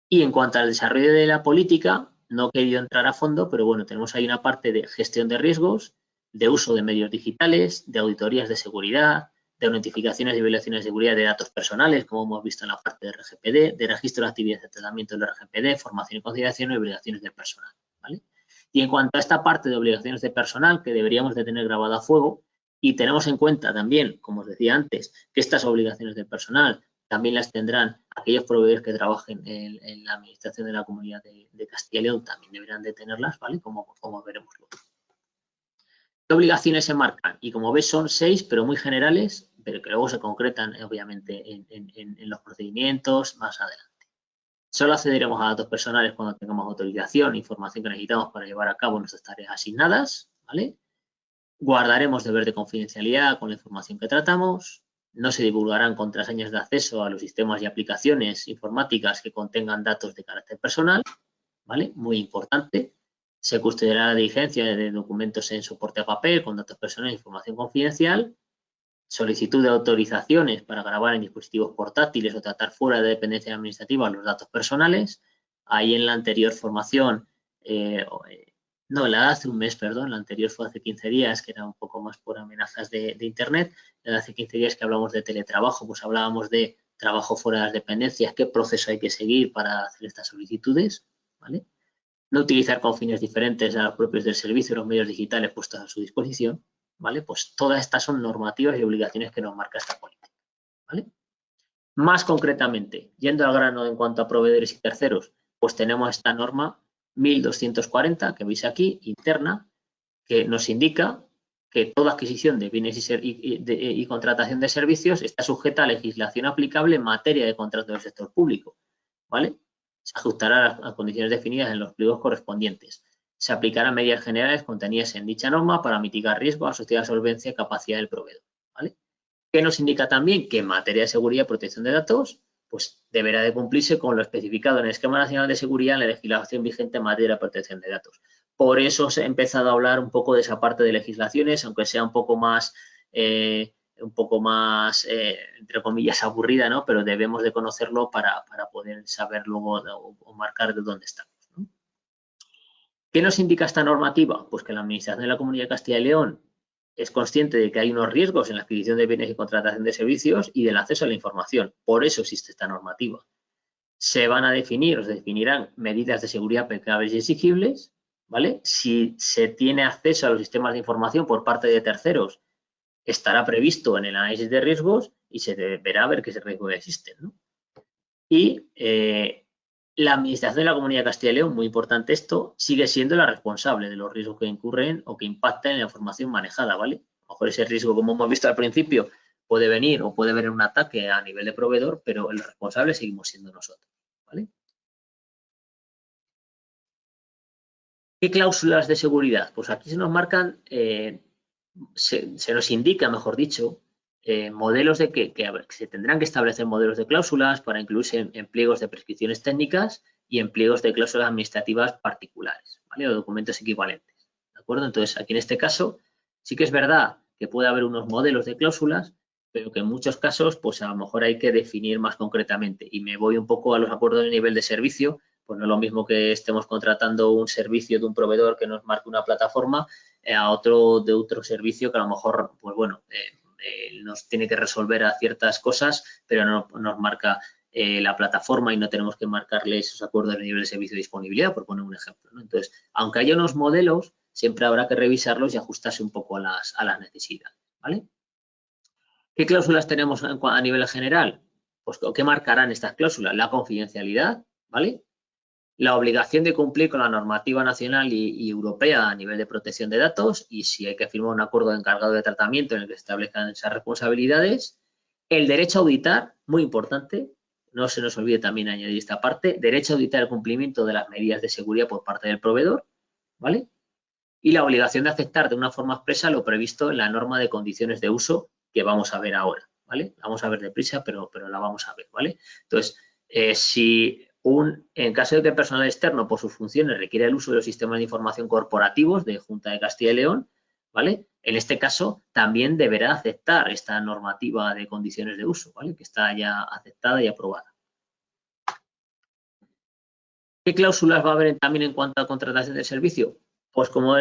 Y en cuanto al desarrollo de la política, no he querido entrar a fondo, pero bueno, tenemos ahí una parte de gestión de riesgos, de uso de medios digitales, de auditorías de seguridad, de notificaciones de violaciones de seguridad de datos personales, como hemos visto en la parte de RGPD, de registro de actividades de tratamiento del RGPD, formación y conciliación y obligaciones de personal, ¿vale? Y en cuanto a esta parte de obligaciones de personal, que deberíamos de tener grabada a fuego, y tenemos en cuenta también, como os decía antes, que estas obligaciones de personal también las tendrán aquellos proveedores que trabajen en la administración de la Comunidad de Castilla y León, también deberán de tenerlas, ¿vale? Como veremos luego. ¿Qué obligaciones se marcan? Y como ves son 6, pero muy generales, pero que luego se concretan, obviamente, en los procedimientos más adelante. Solo accederemos a datos personales cuando tengamos autorización, información que necesitamos para llevar a cabo nuestras tareas asignadas, ¿vale? Guardaremos deber de confidencialidad con la información que tratamos. No se divulgarán contraseñas de acceso a los sistemas y aplicaciones informáticas que contengan datos de carácter personal, ¿vale? Muy importante. Se custodiará la diligencia de documentos en soporte a papel con datos personales e información confidencial. Solicitud de autorizaciones para grabar en dispositivos portátiles o tratar fuera de dependencia administrativa los datos personales. Ahí en la anterior formación, no, la de hace un mes, perdón, la anterior fue hace 15 días, que era un poco más por amenazas de Internet. La de hace 15 días que hablamos de teletrabajo, pues hablábamos de trabajo fuera de las dependencias, qué proceso hay que seguir para hacer estas solicitudes, ¿vale? No utilizar con fines diferentes a los propios del servicio los medios digitales puestos a su disposición, ¿vale? Pues todas estas son normativas y obligaciones que nos marca esta política, ¿vale? Más concretamente, yendo al grano en cuanto a proveedores y terceros, pues tenemos esta norma 1240 que veis aquí, interna, que nos indica que toda adquisición de bienes y contratación de servicios está sujeta a legislación aplicable en materia de contrato del sector público, ¿vale? Se ajustará a condiciones definidas en los pliegos correspondientes. Se aplicarán medidas generales contenidas en dicha norma para mitigar riesgos asociados a solvencia y capacidad del proveedor, ¿vale? ¿Qué nos indica también? Que en materia de seguridad y protección de datos, pues deberá de cumplirse con lo especificado en el Esquema Nacional de Seguridad en la legislación vigente en materia de protección de datos. Por eso se ha empezado a hablar un poco de esa parte de legislaciones, aunque sea un poco más, entre comillas, aburrida, ¿no? Pero debemos de conocerlo para poder saber luego o marcar de dónde estamos, ¿no? ¿Qué nos indica esta normativa? Pues que la Administración de la Comunidad de Castilla y León es consciente de que hay unos riesgos en la adquisición de bienes y contratación de servicios y del acceso a la información. Por eso existe esta normativa. Se van a definir o se definirán medidas de seguridad aplicables y exigibles, ¿vale? Si se tiene acceso a los sistemas de información por parte de terceros, estará previsto en el análisis de riesgos y se deberá ver que ese riesgo existe, ¿no? Y la Administración de la Comunidad de Castilla y León, muy importante esto, sigue siendo la responsable de los riesgos que incurren o que impactan en la información manejada, ¿vale? A lo mejor ese riesgo, como hemos visto al principio, puede venir o puede venir un ataque a nivel de proveedor, pero el responsable seguimos siendo nosotros, ¿vale? ¿Qué cláusulas de seguridad? Pues aquí se nos marcan, se nos indica, mejor dicho, modelos de que se tendrán que establecer modelos de cláusulas para incluirse en pliegos de prescripciones técnicas y en pliegos de cláusulas administrativas particulares, ¿vale? O documentos equivalentes, ¿de acuerdo? Entonces, aquí en este caso, sí que es verdad que puede haber unos modelos de cláusulas, pero que en muchos casos, pues a lo mejor hay que definir más concretamente. Y me voy un poco a los acuerdos de nivel de servicio, pues no es lo mismo que estemos contratando un servicio de un proveedor que nos marque una plataforma a otro de otro servicio que a lo mejor, pues bueno, nos tiene que resolver a ciertas cosas, pero no nos marca la plataforma y no tenemos que marcarle esos acuerdos de nivel de servicio de disponibilidad, por poner un ejemplo, ¿no? Entonces, aunque haya unos modelos, siempre habrá que revisarlos y ajustarse un poco a las necesidades, ¿vale? ¿Qué cláusulas tenemos a nivel general? Pues, ¿qué marcarán estas cláusulas? La confidencialidad, ¿vale? La obligación de cumplir con la normativa nacional y europea a nivel de protección de datos, y si hay que firmar un acuerdo de encargado de tratamiento en el que se establezcan esas responsabilidades. El derecho a auditar, muy importante, no se nos olvide también añadir esta parte, derecho a auditar el cumplimiento de las medidas de seguridad por parte del proveedor, ¿vale? Y la obligación de aceptar de una forma expresa lo previsto en la norma de condiciones de uso que vamos a ver ahora, ¿vale? La vamos a ver deprisa, pero la vamos a ver, ¿vale? Entonces, en caso de que el personal externo por sus funciones requiera el uso de los sistemas de información corporativos de Junta de Castilla y León, ¿vale? En este caso, también deberá aceptar esta normativa de condiciones de uso, ¿vale? Que está ya aceptada y aprobada. ¿Qué cláusulas va a haber también en cuanto a contratación de servicio? Pues como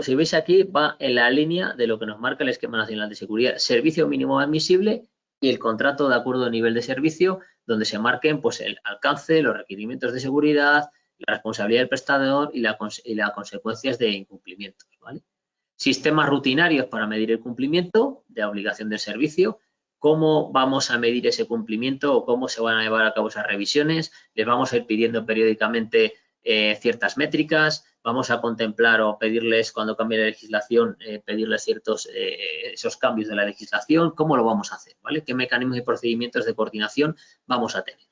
si veis aquí, va en la línea de lo que nos marca el Esquema Nacional de Seguridad. Servicio mínimo admisible y el contrato de acuerdo de nivel de servicio, donde se marquen pues, el alcance, los requerimientos de seguridad, la responsabilidad del prestador y las consecuencias de incumplimientos, ¿vale? Sistemas rutinarios para medir el cumplimiento de obligación del servicio. ¿Cómo vamos a medir ese cumplimiento o cómo se van a llevar a cabo esas revisiones? Les vamos a ir pidiendo periódicamente ciertas métricas, vamos a contemplar o pedirles cuando cambie la legislación, pedirles ciertos esos cambios de la legislación, ¿cómo lo vamos a hacer? ¿Vale? ¿Qué mecanismos y procedimientos de coordinación vamos a tener?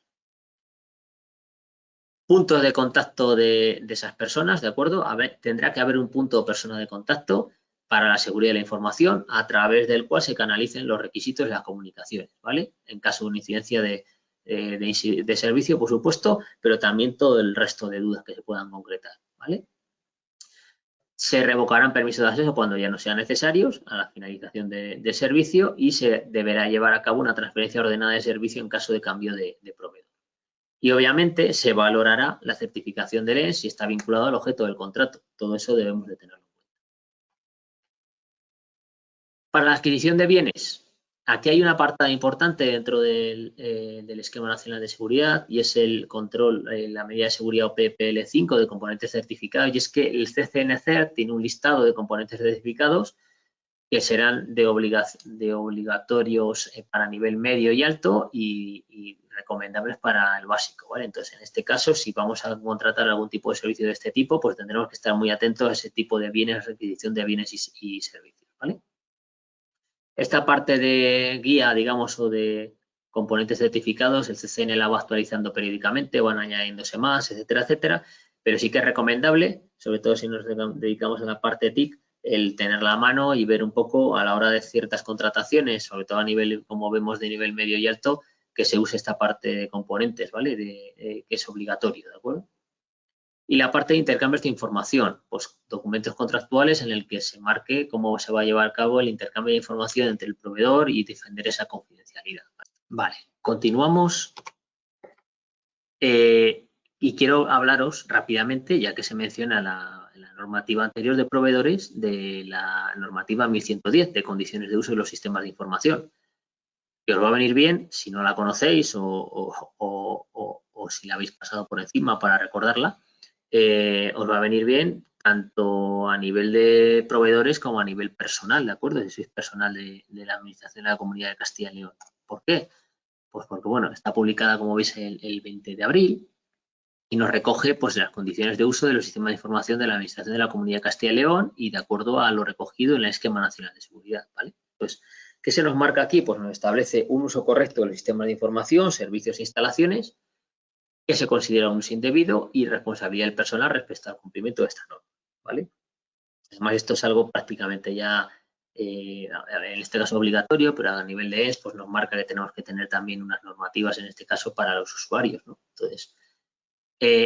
Puntos de contacto de esas personas, ¿de acuerdo? Tendrá que haber un punto o persona de contacto para la seguridad de la información a través del cual se canalicen los requisitos de las comunicaciones, ¿vale? En caso de una incidencia de servicio, por supuesto, pero también todo el resto de dudas que se puedan concretar, ¿vale? Se revocarán permisos de acceso cuando ya no sean necesarios a la finalización del servicio y se deberá llevar a cabo una transferencia ordenada de servicio en caso de cambio de proveedor. Y obviamente se valorará la certificación del ENS si está vinculado al objeto del contrato. Todo eso debemos de tenerlo en cuenta. Para la adquisición de bienes, aquí hay un apartado importante dentro del Esquema Nacional de Seguridad y es el control, la medida de seguridad OPPL5 de componentes certificados, y es que el CCNCERT tiene un listado de componentes certificados que serán de obligatorios para nivel medio y alto y recomendables para el básico, ¿vale? Entonces, en este caso, si vamos a contratar algún tipo de servicio de este tipo, pues tendremos que estar muy atentos a ese tipo de bienes, adquisición de bienes y servicios, ¿vale? Esta parte de guía, digamos, o de componentes certificados, el CCN la va actualizando periódicamente, van añadiéndose más, etcétera, etcétera, pero sí que es recomendable, sobre todo si nos dedicamos a la parte TIC, el tenerla a mano y ver un poco a la hora de ciertas contrataciones, sobre todo a nivel, como vemos, de nivel medio y alto, que se use esta parte de componentes, ¿vale? Que es obligatorio, ¿de acuerdo? Y la parte de intercambios de información, pues documentos contractuales en el que se marque cómo se va a llevar a cabo el intercambio de información entre el proveedor y defender esa confidencialidad. Vale, continuamos. Y quiero hablaros rápidamente, ya que se menciona la normativa anterior de proveedores, de la normativa 1110 de condiciones de uso de los sistemas de información. Que os va a venir bien si no la conocéis o si la habéis pasado por encima para recordarla. Os va a venir bien tanto a nivel de proveedores como a nivel personal, ¿de acuerdo? Si sois personal de la Administración de la Comunidad de Castilla y León. ¿Por qué? Pues porque, bueno, está publicada, como veis, el 20 de abril y nos recoge pues las condiciones de uso de los sistemas de información de la Administración de la Comunidad de Castilla y León y de acuerdo a lo recogido en el Esquema Nacional de Seguridad, ¿vale? Pues, ¿qué se nos marca aquí? Pues nos establece un uso correcto de los sistemas de información, servicios e instalaciones, que se considera un uso indebido y responsabilidad del personal respecto al cumplimiento de esta norma, ¿vale? Además, esto es algo prácticamente ya, en este caso obligatorio, pero a nivel de ES, pues nos marca que tenemos que tener también unas normativas, en este caso, para los usuarios, ¿no? Entonces,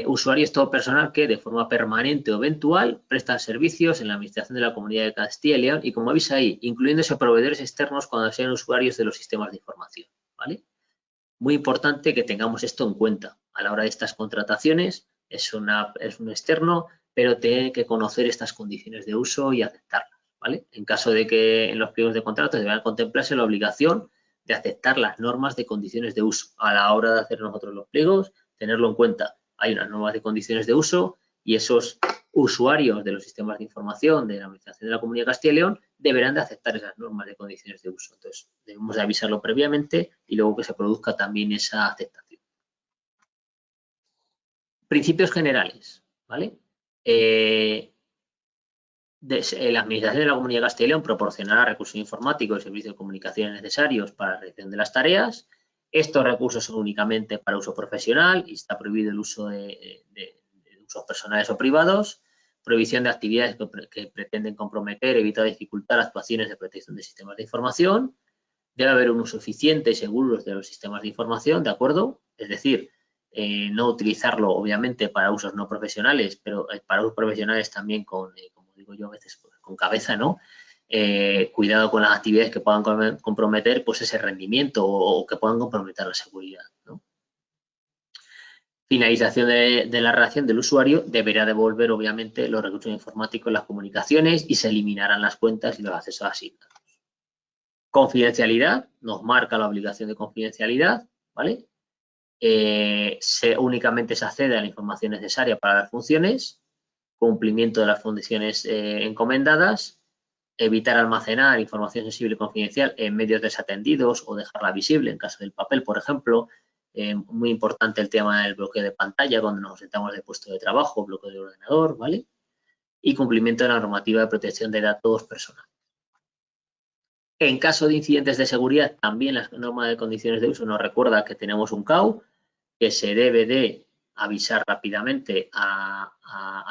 Usuario es todo personal que de forma permanente o eventual presta servicios en la administración de la Comunidad de Castilla y León y, como veis ahí, incluyéndose proveedores externos cuando sean usuarios de los sistemas de información, ¿vale? Muy importante que tengamos esto en cuenta a la hora de estas contrataciones. Es un externo, pero tiene que conocer estas condiciones de uso y aceptarlas, ¿vale? En caso de que en los pliegos de contrato deberá contemplarse la obligación de aceptar las normas de condiciones de uso. A la hora de hacer nosotros los pliegos, tenerlo en cuenta. Hay unas normas de condiciones de uso y esos usuarios de los sistemas de información de la Administración de la Comunidad de Castilla y León deberán de aceptar esas normas de condiciones de uso. Entonces, debemos de avisarlo previamente y luego que se produzca también esa aceptación. Principios generales, ¿vale? La Administración de la Comunidad de Castilla y León proporcionará recursos informáticos y servicios de comunicación necesarios para la realización de las tareas. Estos recursos son únicamente para uso profesional y está prohibido el uso de usos personales o privados. Prohibición de actividades que pretenden comprometer, evitar o dificultar actuaciones de protección de sistemas de información. Debe haber un uso eficiente y seguro de los sistemas de información, ¿de acuerdo? Es decir, no utilizarlo obviamente para usos no profesionales, pero para usos profesionales también con, como digo yo a veces, pues, con cabeza, ¿no? Cuidado con las actividades que puedan comprometer pues ese rendimiento o que puedan comprometer la seguridad, ¿no? Finalización de la relación del usuario, deberá devolver obviamente los recursos informáticos en las comunicaciones y se eliminarán las cuentas y los accesos asignados. Confidencialidad, nos marca la obligación de confidencialidad, ¿vale? Únicamente se accede a la información necesaria para las funciones, cumplimiento de las funciones encomendadas, evitar almacenar información sensible y confidencial en medios desatendidos o dejarla visible en caso del papel, por ejemplo. Muy importante el tema del bloqueo de pantalla cuando nos sentamos de puesto de trabajo, bloqueo del ordenador, ¿vale? Y cumplimiento de la normativa de protección de datos personales. En caso de incidentes de seguridad, también la norma de condiciones de uso nos recuerda que tenemos un CAU, que se debe de avisar rápidamente a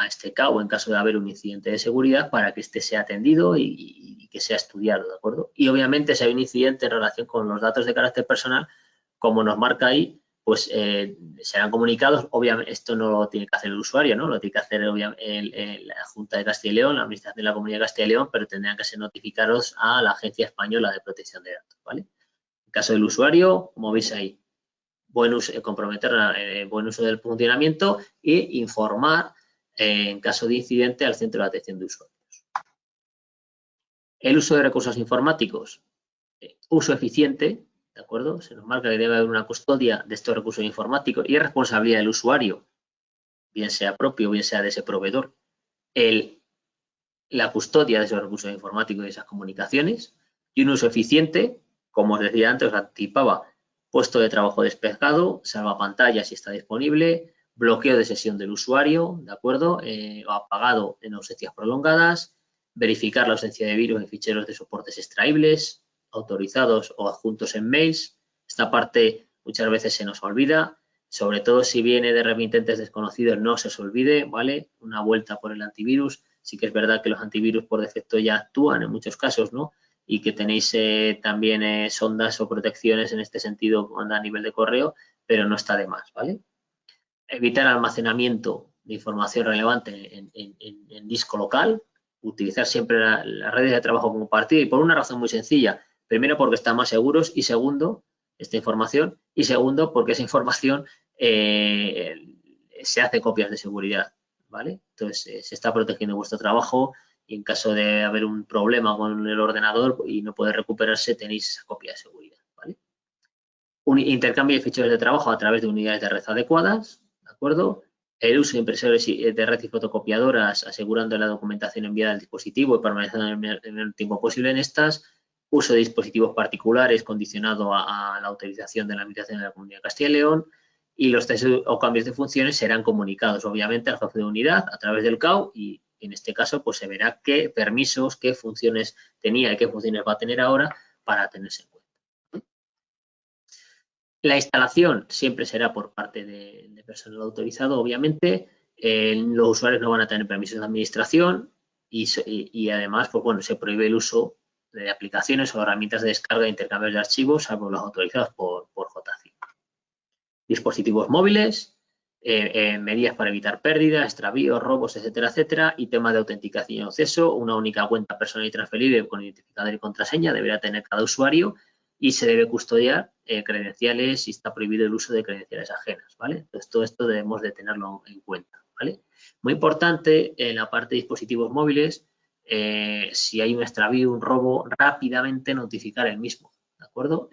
este CAU en caso de haber un incidente de seguridad para que este sea atendido y que sea estudiado, ¿de acuerdo? Y obviamente si hay un incidente en relación con los datos de carácter personal, como nos marca ahí, pues serán comunicados. Obviamente esto no lo tiene que hacer el usuario, ¿no? Lo tiene que hacer la Junta de Castilla y León, la Administración de la Comunidad de Castilla y León, pero tendrán que ser notificados a la Agencia Española de Protección de Datos, ¿vale? En caso del usuario, como veis ahí, comprometer buen uso del funcionamiento e informar en caso de incidente al Centro de Atención de Usuarios. El uso de recursos informáticos, uso eficiente, ¿de acuerdo? Se nos marca que debe haber una custodia de estos recursos informáticos y es responsabilidad del usuario, bien sea propio, bien sea de ese proveedor, la custodia de esos recursos informáticos y de esas comunicaciones, y un uso eficiente, como os decía antes, os anticipaba, puesto de trabajo despejado, salvapantalla si está disponible, bloqueo de sesión del usuario, ¿de acuerdo? O apagado en ausencias prolongadas, verificar la ausencia de virus en ficheros de soportes extraíbles, autorizados o adjuntos en mails. Esta parte muchas veces se nos olvida, sobre todo si viene de remitentes desconocidos, no se os olvide, ¿vale? Una vuelta por el antivirus. Sí que es verdad que los antivirus por defecto ya actúan en muchos casos, ¿no? Y que tenéis también sondas o protecciones en este sentido a nivel de correo, pero no está de más, ¿vale? Evitar almacenamiento de información relevante en disco local, utilizar siempre las redes de trabajo compartido y por una razón muy sencilla. Primero, porque están más seguros y segundo, esta información, y segundo, porque esa información se hace copias de seguridad, ¿vale? Entonces, se está protegiendo vuestro trabajo y en caso de haber un problema con el ordenador y no poder recuperarse, tenéis esa copia de seguridad, ¿vale? Un intercambio de ficheros de trabajo a través de unidades de red adecuadas, ¿de acuerdo? El uso de impresores de red y fotocopiadoras, asegurando la documentación enviada al dispositivo y permaneciendo en el tiempo posible en estas. Uso de dispositivos particulares condicionado a la autorización de la Administración de la Comunidad de Castilla y León. Y los testos o cambios de funciones serán comunicados, obviamente, al jefe de unidad a través del CAU y, en este caso, pues se verá qué permisos, qué funciones tenía y qué funciones va a tener ahora para tenerse en cuenta. La instalación siempre será por parte de personal autorizado, obviamente. Los usuarios no van a tener permisos de administración y además, pues bueno, se prohíbe el uso de aplicaciones o herramientas de descarga e intercambios de archivos, salvo los autorizados por J5. Dispositivos móviles. medidas para evitar pérdidas, extravíos, robos, etcétera, etcétera, y temas de autenticación y acceso. Una única cuenta personal y transferible con identificador y contraseña deberá tener cada usuario y se debe custodiar credenciales y está prohibido el uso de credenciales ajenas, ¿vale? Entonces, todo esto debemos de tenerlo en cuenta, ¿vale? Muy importante, en la parte de dispositivos móviles, si hay un extravío, un robo, rápidamente notificar el mismo, ¿de acuerdo?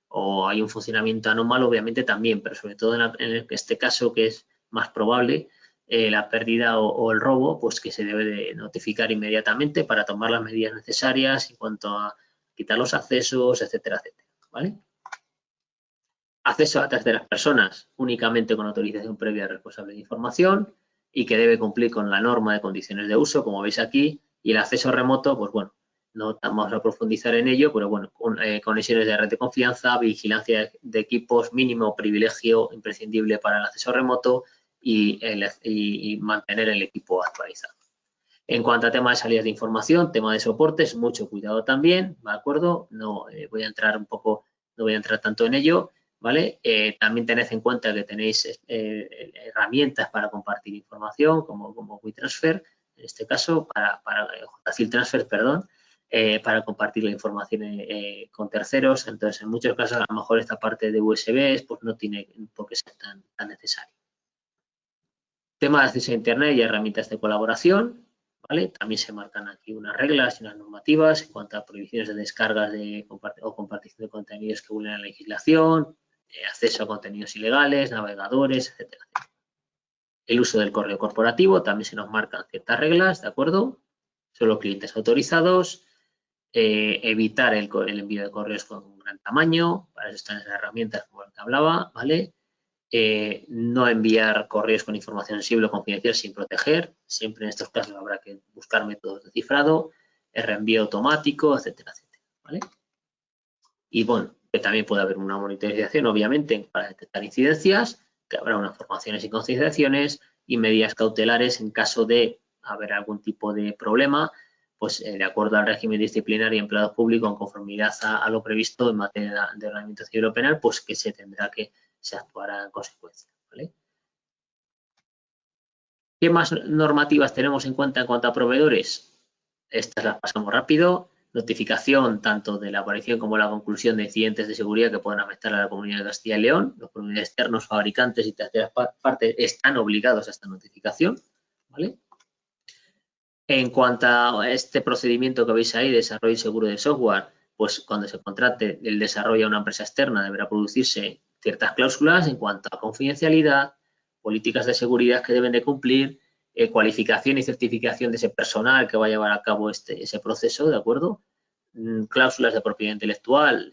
O hay un funcionamiento anómalo, obviamente también, pero sobre todo en este caso que es más probable, la pérdida o el robo, pues que se debe de notificar inmediatamente para tomar las medidas necesarias en cuanto a quitar los accesos, etcétera, etcétera, ¿vale? Acceso a terceras personas únicamente con autorización previa del responsable de información y que debe cumplir con la norma de condiciones de uso, como veis aquí, y el acceso remoto, pues bueno, no vamos a profundizar en ello, pero bueno, conexiones de red de confianza, vigilancia de equipos, mínimo privilegio imprescindible para el acceso remoto y mantener el equipo actualizado. En cuanto a temas de salidas de información, tema de soportes, mucho cuidado también, ¿de acuerdo? No voy a entrar no voy a entrar tanto en ello, ¿vale? También tened en cuenta que tenéis herramientas para compartir información, como WeTransfer, en este caso, para JFile Transfer, perdón, para compartir la información con terceros. Entonces, en muchos casos, a lo mejor esta parte de USB pues no tiene por qué ser tan necesario. Tema de acceso a Internet y herramientas de colaboración, ¿vale? También se marcan aquí unas reglas y unas normativas en cuanto a prohibiciones de descargas o compartición de contenidos que vulneran la legislación, acceso a contenidos ilegales, navegadores, etcétera, etcétera. El uso del correo corporativo, también se nos marcan ciertas reglas, ¿de acuerdo? Solo clientes autorizados, evitar el envío de correos con un gran tamaño, para eso están esas herramientas como las que hablaba, ¿vale? No enviar correos con información sensible o confidencial sin proteger. Siempre en estos casos habrá que buscar métodos de cifrado, el reenvío automático, etcétera, etcétera, ¿vale? Y bueno, que también puede haber una monitorización, obviamente, para detectar incidencias, que habrá unas formaciones y concienciaciones y medidas cautelares en caso de haber algún tipo de problema, pues de acuerdo al régimen disciplinario y empleado público en conformidad a lo previsto en materia de ordenamiento civil o penal, pues que se actuará en consecuencia, ¿vale? ¿Qué más normativas tenemos en cuenta en cuanto a proveedores? Estas las pasamos rápido. Notificación tanto de la aparición como la conclusión de incidentes de seguridad que puedan afectar a la comunidad de Castilla y León. Los proveedores externos, fabricantes y terceras partes están obligados a esta notificación, ¿vale? En cuanto a este procedimiento que veis ahí, desarrollo y seguro de software, pues cuando se contrate el desarrollo a una empresa externa deberá producirse ciertas cláusulas en cuanto a confidencialidad, políticas de seguridad que deben de cumplir, cualificación y certificación de ese personal que va a llevar a cabo ese proceso, ¿de acuerdo? Cláusulas de propiedad intelectual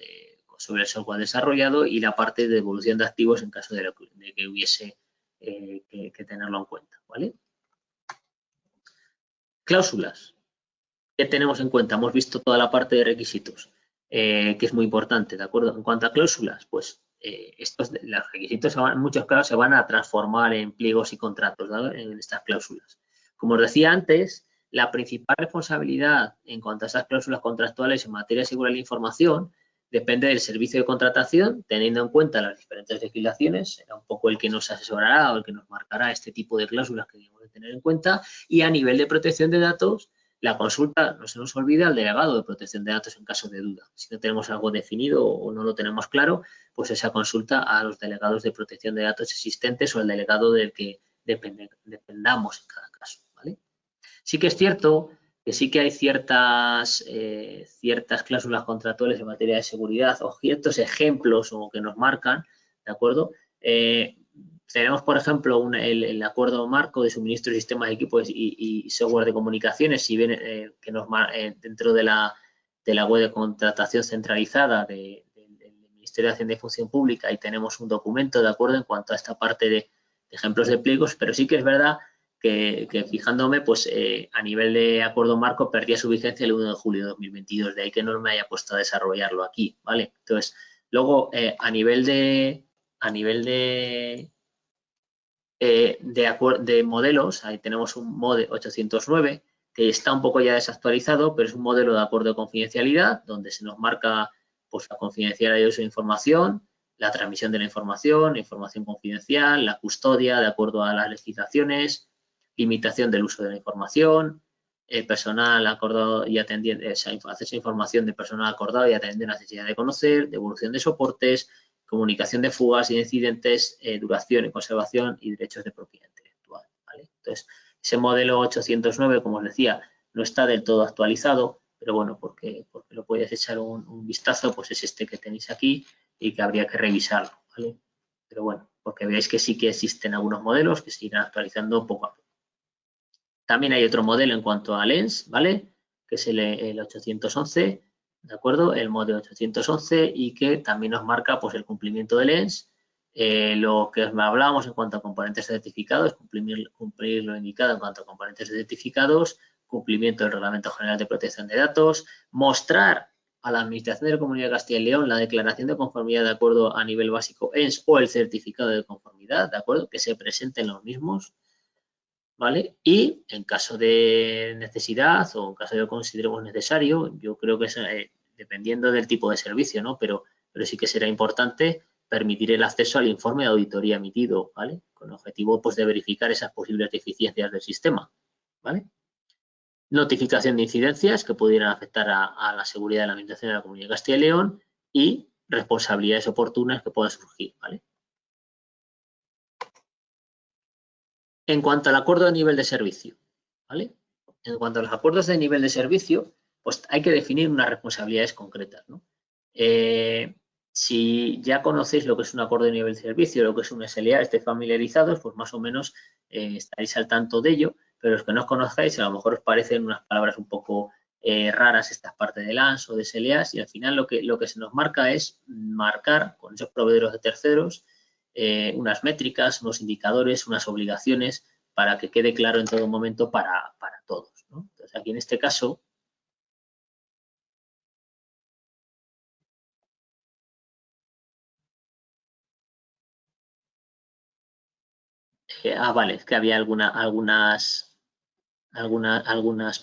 sobre el software desarrollado y la parte de devolución de activos en caso de que hubiese que tenerlo en cuenta, ¿vale? Cláusulas. ¿Qué tenemos en cuenta? Hemos visto toda la parte de requisitos, que es muy importante, ¿de acuerdo? En cuanto a cláusulas, pues los requisitos en muchos casos se van a transformar en pliegos y contratos, ¿no? En estas cláusulas. Como os decía antes, la principal responsabilidad en cuanto a esas cláusulas contractuales en materia de seguridad de la información depende del servicio de contratación, teniendo en cuenta las diferentes legislaciones, será un poco el que nos asesorará o el que nos marcará este tipo de cláusulas que debemos de tener en cuenta, y a nivel de protección de datos, la consulta, no se nos olvida, al delegado de protección de datos en caso de duda. Si no tenemos algo definido o no lo tenemos claro, pues esa consulta a los delegados de protección de datos existentes o al delegado del que dependamos en cada caso, ¿vale? Sí que es cierto que sí que hay ciertas cláusulas contractuales en materia de seguridad o ciertos ejemplos o que nos marcan, ¿de acuerdo? Tenemos, por ejemplo, el acuerdo marco de suministro de sistemas, equipos y software de comunicaciones, si bien que nos dentro de la web de contratación centralizada del Ministerio de Hacienda y Función Pública, y tenemos un documento, de acuerdo, en cuanto a esta parte de ejemplos de pliegos, pero sí que es verdad que fijándome, pues a nivel de acuerdo marco perdía su vigencia el 1 de julio de 2022, de ahí que no me haya puesto a desarrollarlo aquí, ¿vale? Entonces, luego a nivel de modelos, ahí tenemos un MODE 809 que está un poco ya desactualizado, pero es un modelo de acuerdo de confidencialidad donde se nos marca pues la confidencialidad de su información, la transmisión de la información confidencial, la custodia de acuerdo a las legislaciones, limitación del uso de la información, personal acordado y atendiente, acceso a información de personal acordado y atendiente a necesidad de conocer, devolución de soportes, comunicación de fugas y de incidentes, duración y conservación y derechos de propiedad intelectual, ¿vale? Entonces, ese modelo 809, como os decía, no está del todo actualizado, pero bueno, porque lo podéis echar un vistazo, pues es este que tenéis aquí y que habría que revisarlo, ¿vale? Pero bueno, porque veáis que sí que existen algunos modelos que se irán actualizando poco a poco. También hay otro modelo en cuanto a lens, ¿vale? Que es el 811, ¿de acuerdo? El modelo 811 y que también nos marca pues el cumplimiento de lens, lo que hablábamos en cuanto a componentes certificados, cumplir lo indicado en cuanto a componentes certificados, cumplimiento del Reglamento General de Protección de Datos, mostrar a la Administración de la Comunidad de Castilla y León la declaración de conformidad de acuerdo a nivel básico ENS o el certificado de conformidad, ¿de acuerdo? Que se presenten los mismos, ¿vale? Y en caso de necesidad o en caso de que lo consideremos necesario, yo creo que es dependiendo del tipo de servicio, ¿no? Pero sí que será importante permitir el acceso al informe de auditoría emitido, ¿vale? Con el objetivo pues, de verificar esas posibles deficiencias del sistema, ¿vale? Notificación de incidencias que pudieran afectar a la seguridad de la Administración de la Comunidad de Castilla y León y responsabilidades oportunas que puedan surgir, ¿vale? En cuanto al acuerdo de nivel de servicio, ¿vale? En cuanto a los acuerdos de nivel de servicio, pues hay que definir unas responsabilidades concretas, ¿no? Si ya conocéis lo que es un acuerdo de nivel de servicio, lo que es un SLA, estéis familiarizados, pues más o menos estaréis al tanto de ello, pero los que no os conozcáis, a lo mejor os parecen unas palabras un poco raras estas partes de LANS o de SLAs y al final lo que se nos marca es marcar con esos proveedores de terceros unas métricas, unos indicadores, unas obligaciones para que quede claro en todo momento para todos, ¿no? Entonces, aquí en este caso, vale, es que había algunas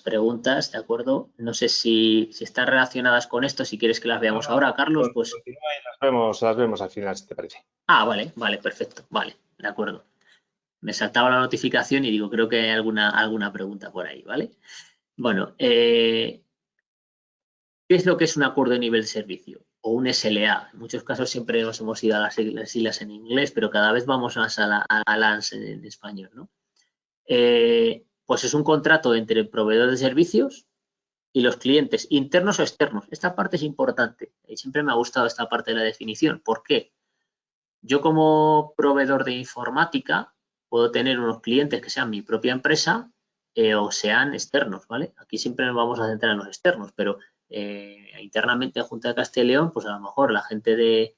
preguntas, ¿de acuerdo? No sé si están relacionadas con esto, si quieres que las veamos ahora, Carlos, pues... Las vemos al final, si te parece. Vale, perfecto, vale, de acuerdo. Me saltaba la notificación y digo, creo que hay alguna pregunta por ahí, ¿vale? Bueno, ¿qué es lo que es un acuerdo de nivel de servicio? O un SLA. En muchos casos siempre nos hemos ido a las siglas en inglés, pero cada vez vamos más a la ANS en español, ¿no? Pues es un contrato entre el proveedor de servicios y los clientes, internos o externos. Esta parte es importante y siempre me ha gustado esta parte de la definición. ¿Por qué? Yo como proveedor de informática puedo tener unos clientes que sean mi propia empresa o sean externos, ¿vale? Aquí siempre nos vamos a centrar en los externos, pero internamente en Junta de Castilla y León, pues a lo mejor la gente de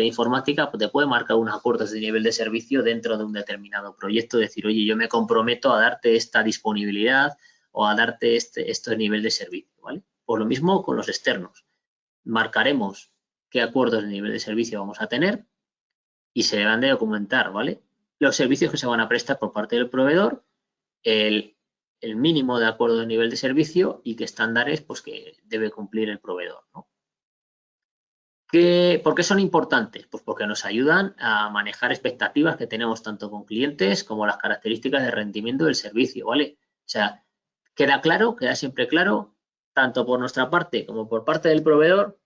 informática pues te puede marcar unos acuerdos de nivel de servicio dentro de un determinado proyecto, decir, oye, yo me comprometo a darte esta disponibilidad o a darte este nivel de servicio, ¿vale? Por lo mismo con los externos. Marcaremos qué acuerdos de nivel de servicio vamos a tener y se van de documentar, ¿vale? Los servicios que se van a prestar por parte del proveedor, el mínimo de acuerdo de nivel de servicio y qué estándares pues, que debe cumplir el proveedor, ¿no? ¿Por qué son importantes? Pues porque nos ayudan a manejar expectativas que tenemos tanto con clientes como las características de rendimiento del servicio, ¿vale? O sea, queda siempre claro, tanto por nuestra parte como por parte del proveedor,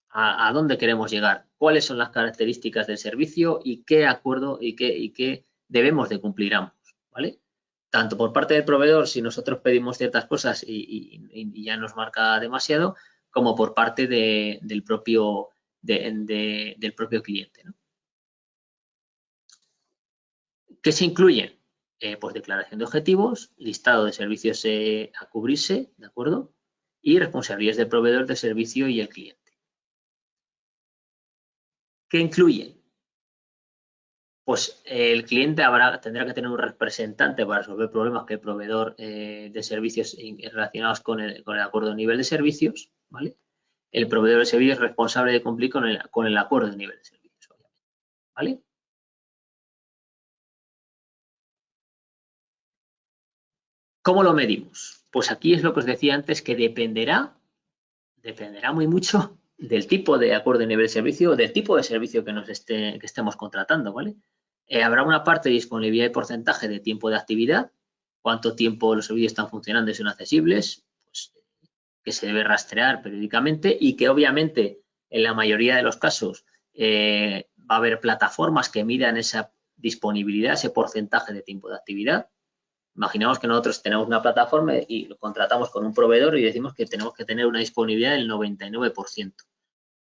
a dónde queremos llegar, cuáles son las características del servicio y qué acuerdo y qué debemos de cumplir ambos, ¿vale? Tanto por parte del proveedor, si nosotros pedimos ciertas cosas y ya nos marca demasiado, como por parte del propio cliente, ¿no? ¿Qué se incluyen? Pues declaración de objetivos, listado de servicios a cubrirse, ¿de acuerdo? Y responsabilidades del proveedor de servicio y el cliente. ¿Qué incluyen? Pues el cliente tendrá que tener un representante para resolver problemas que el proveedor de servicios relacionados con el acuerdo de nivel de servicios, ¿vale? El proveedor de servicios es responsable de cumplir con el acuerdo de nivel de servicios, ¿vale? ¿Cómo lo medimos? Pues aquí es lo que os decía antes, que dependerá muy mucho del tipo de acuerdo de nivel de servicio o del tipo de servicio que que estemos contratando, ¿vale? Habrá una parte de disponibilidad y porcentaje de tiempo de actividad, cuánto tiempo los servicios están funcionando y son accesibles, pues, que se debe rastrear periódicamente y que obviamente en la mayoría de los casos va a haber plataformas que midan esa disponibilidad, ese porcentaje de tiempo de actividad. Imaginamos que nosotros tenemos una plataforma y lo contratamos con un proveedor y decimos que tenemos que tener una disponibilidad del 99%.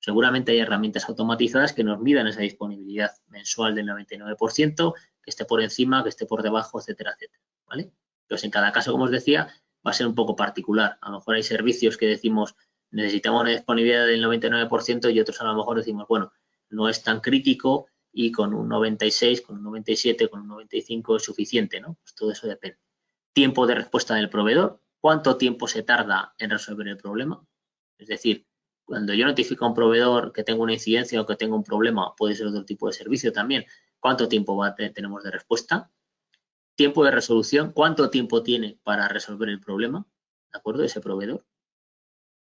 Seguramente hay herramientas automatizadas que nos midan esa disponibilidad mensual del 99%, que esté por encima, que esté por debajo, etcétera, etcétera, ¿vale? Pues en cada caso, como os decía, va a ser un poco particular. A lo mejor hay servicios que decimos necesitamos una disponibilidad del 99% y otros a lo mejor decimos, bueno, no es tan crítico y con un 96, con un 97, con un 95 es suficiente, ¿no? Pues todo eso depende. Tiempo de respuesta del proveedor, cuánto tiempo se tarda en resolver el problema. Es decir, cuando yo notifico a un proveedor que tengo una incidencia o que tengo un problema, puede ser otro tipo de servicio también, ¿cuánto tiempo tenemos de respuesta? Tiempo de resolución, ¿cuánto tiempo tiene para resolver el problema? ¿De acuerdo? Ese proveedor.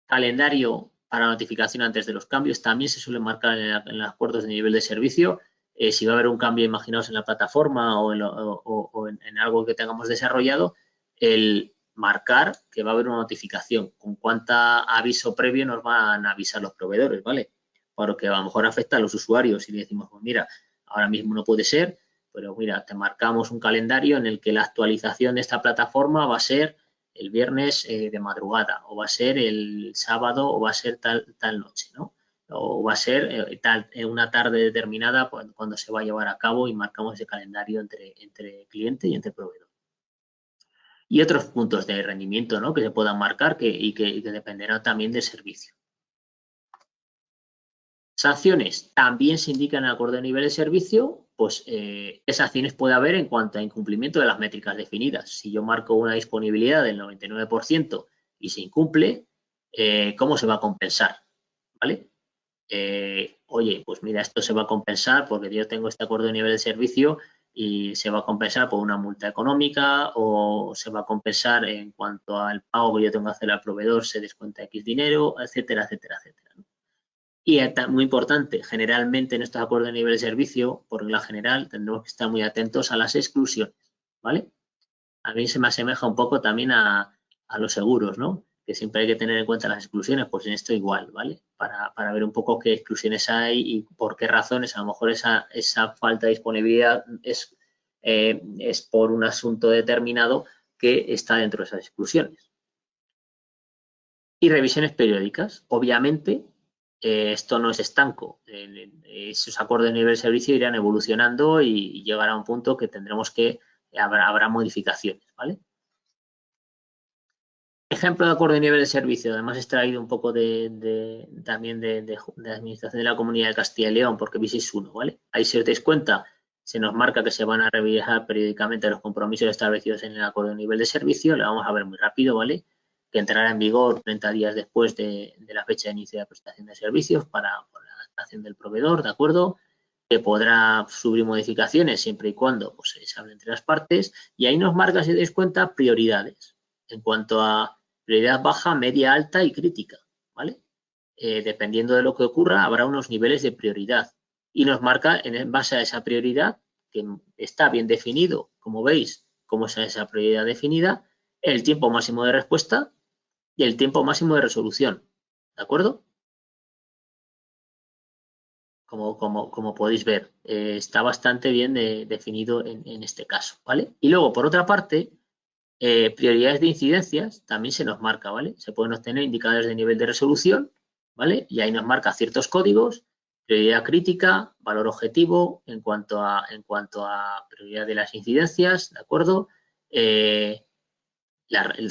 Calendario para notificación antes de los cambios, también se suele marcar en los acuerdos de nivel de servicio. Si va a haber un cambio, imaginaos, en la plataforma o en algo que tengamos desarrollado, el marcar que va a haber una notificación, con cuánta aviso previo nos van a avisar los proveedores, ¿vale? Porque a lo mejor afecta a los usuarios y le decimos, pues mira, ahora mismo no puede ser, pero mira, te marcamos un calendario en el que la actualización de esta plataforma va a ser el viernes de madrugada, o va a ser el sábado, o va a ser tal noche, ¿no? O va a ser una tarde determinada cuando se va a llevar a cabo y marcamos ese calendario entre cliente y entre proveedor. Y otros puntos de rendimiento, ¿no? Que se puedan marcar y que dependerán también del servicio. Sanciones. También se indican en el acuerdo de nivel de servicio, pues qué sanciones puede haber en cuanto a incumplimiento de las métricas definidas. Si yo marco una disponibilidad del 99% y se incumple, ¿cómo se va a compensar? ¿Vale? Oye, pues mira, esto se va a compensar porque yo tengo este acuerdo de nivel de servicio y se va a compensar por una multa económica o se va a compensar en cuanto al pago que yo tengo que hacer al proveedor, se descuenta X dinero, etcétera, etcétera, etcétera, ¿no? Y muy importante, generalmente en estos acuerdos de nivel de servicio, por regla general, tendremos que estar muy atentos a las exclusiones, ¿vale? A mí se me asemeja un poco también a los seguros, ¿no? Que siempre hay que tener en cuenta las exclusiones, pues en esto igual, ¿vale? Para ver un poco qué exclusiones hay y por qué razones, a lo mejor esa falta de disponibilidad es por un asunto determinado que está dentro de esas exclusiones. Y revisiones periódicas, obviamente. Esto no es estanco. Esos acuerdos de nivel de servicio irán evolucionando y llegará a un punto que tendremos que habrá modificaciones, ¿vale? Ejemplo de acuerdo de nivel de servicio, además extraído un poco también de Administración de la Comunidad de Castilla y León, porque visis 1, ¿vale? Ahí si os dais cuenta, se nos marca que se van a revisar periódicamente los compromisos establecidos en el acuerdo de nivel de servicio, lo vamos a ver muy rápido, ¿vale? Que entrará en vigor 30 días después de la fecha de inicio de la prestación de servicios por la adaptación del proveedor, ¿de acuerdo? Que podrá sufrir modificaciones siempre y cuando pues, se hable entre las partes, y ahí nos marca, si os dais cuenta, prioridades en cuanto a prioridad baja, media, alta y crítica, ¿vale? Dependiendo de lo que ocurra, habrá unos niveles de prioridad y nos marca en base a esa prioridad, que está bien definido, como veis, cómo es esa prioridad definida, el tiempo máximo de respuesta y el tiempo máximo de resolución, ¿de acuerdo? Como podéis ver, está bastante bien definido en este caso, ¿vale? Y luego, por otra parte, prioridades de incidencias también se nos marca, ¿vale? Se pueden obtener indicadores de nivel de resolución, ¿vale? Y ahí nos marca ciertos códigos, prioridad crítica, valor objetivo en cuanto a prioridad de las incidencias, ¿de acuerdo?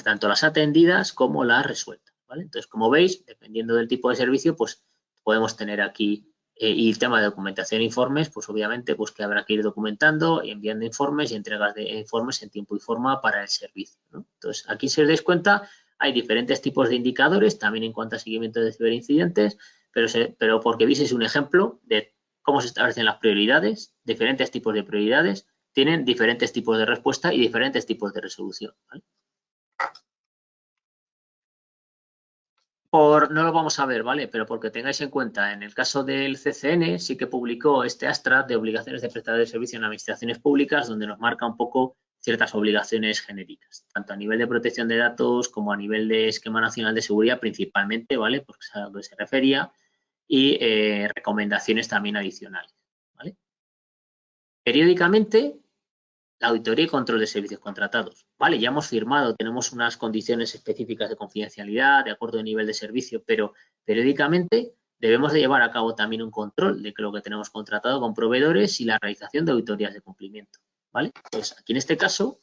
Tanto las atendidas como las resueltas, ¿vale? Entonces, como veis, dependiendo del tipo de servicio, pues podemos tener aquí y el tema de documentación e informes, pues obviamente pues que habrá que ir documentando y enviando informes y entregas de informes en tiempo y forma para el servicio, ¿no? Entonces, aquí si os dais cuenta, hay diferentes tipos de indicadores, también en cuanto a seguimiento de ciberincidentes, pero porque veis es un ejemplo de cómo se establecen las prioridades, diferentes tipos de prioridades, tienen diferentes tipos de respuesta y diferentes tipos de resolución, ¿vale? No lo vamos a ver, ¿vale? Pero porque tengáis en cuenta, en el caso del CCN sí que publicó este Astra de obligaciones de prestador de servicio en administraciones públicas, donde nos marca un poco ciertas obligaciones genéricas, tanto a nivel de protección de datos como a nivel de esquema nacional de seguridad principalmente, ¿vale? Porque es a lo que se refería, y recomendaciones también adicionales, ¿vale? Periódicamente, la auditoría y control de servicios contratados. Vale, ya hemos firmado, tenemos unas condiciones específicas de confidencialidad, de acuerdo de nivel de servicio, pero periódicamente debemos de llevar a cabo también un control de que lo que tenemos contratado con proveedores y la realización de auditorías de cumplimiento. ¿Vale? Pues aquí en este caso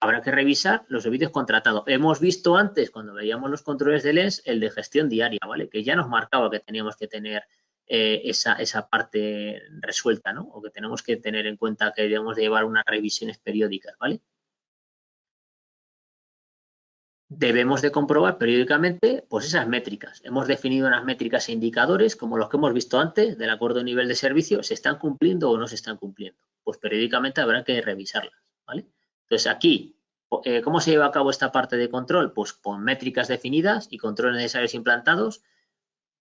habrá que revisar los servicios contratados. Hemos visto antes, cuando veíamos los controles del ENS, el de gestión diaria, ¿vale? Que ya nos marcaba que teníamos que tener esa parte resuelta, ¿no? O que tenemos que tener en cuenta que debemos de llevar unas revisiones periódicas, ¿vale? Debemos de comprobar periódicamente pues esas métricas. Hemos definido unas métricas e indicadores como los que hemos visto antes del acuerdo de nivel de servicio, ¿se están cumpliendo o no se están cumpliendo? Pues periódicamente habrá que revisarlas, ¿vale? Entonces aquí, ¿cómo se lleva a cabo esta parte de control? Pues con métricas definidas y controles necesarios implantados.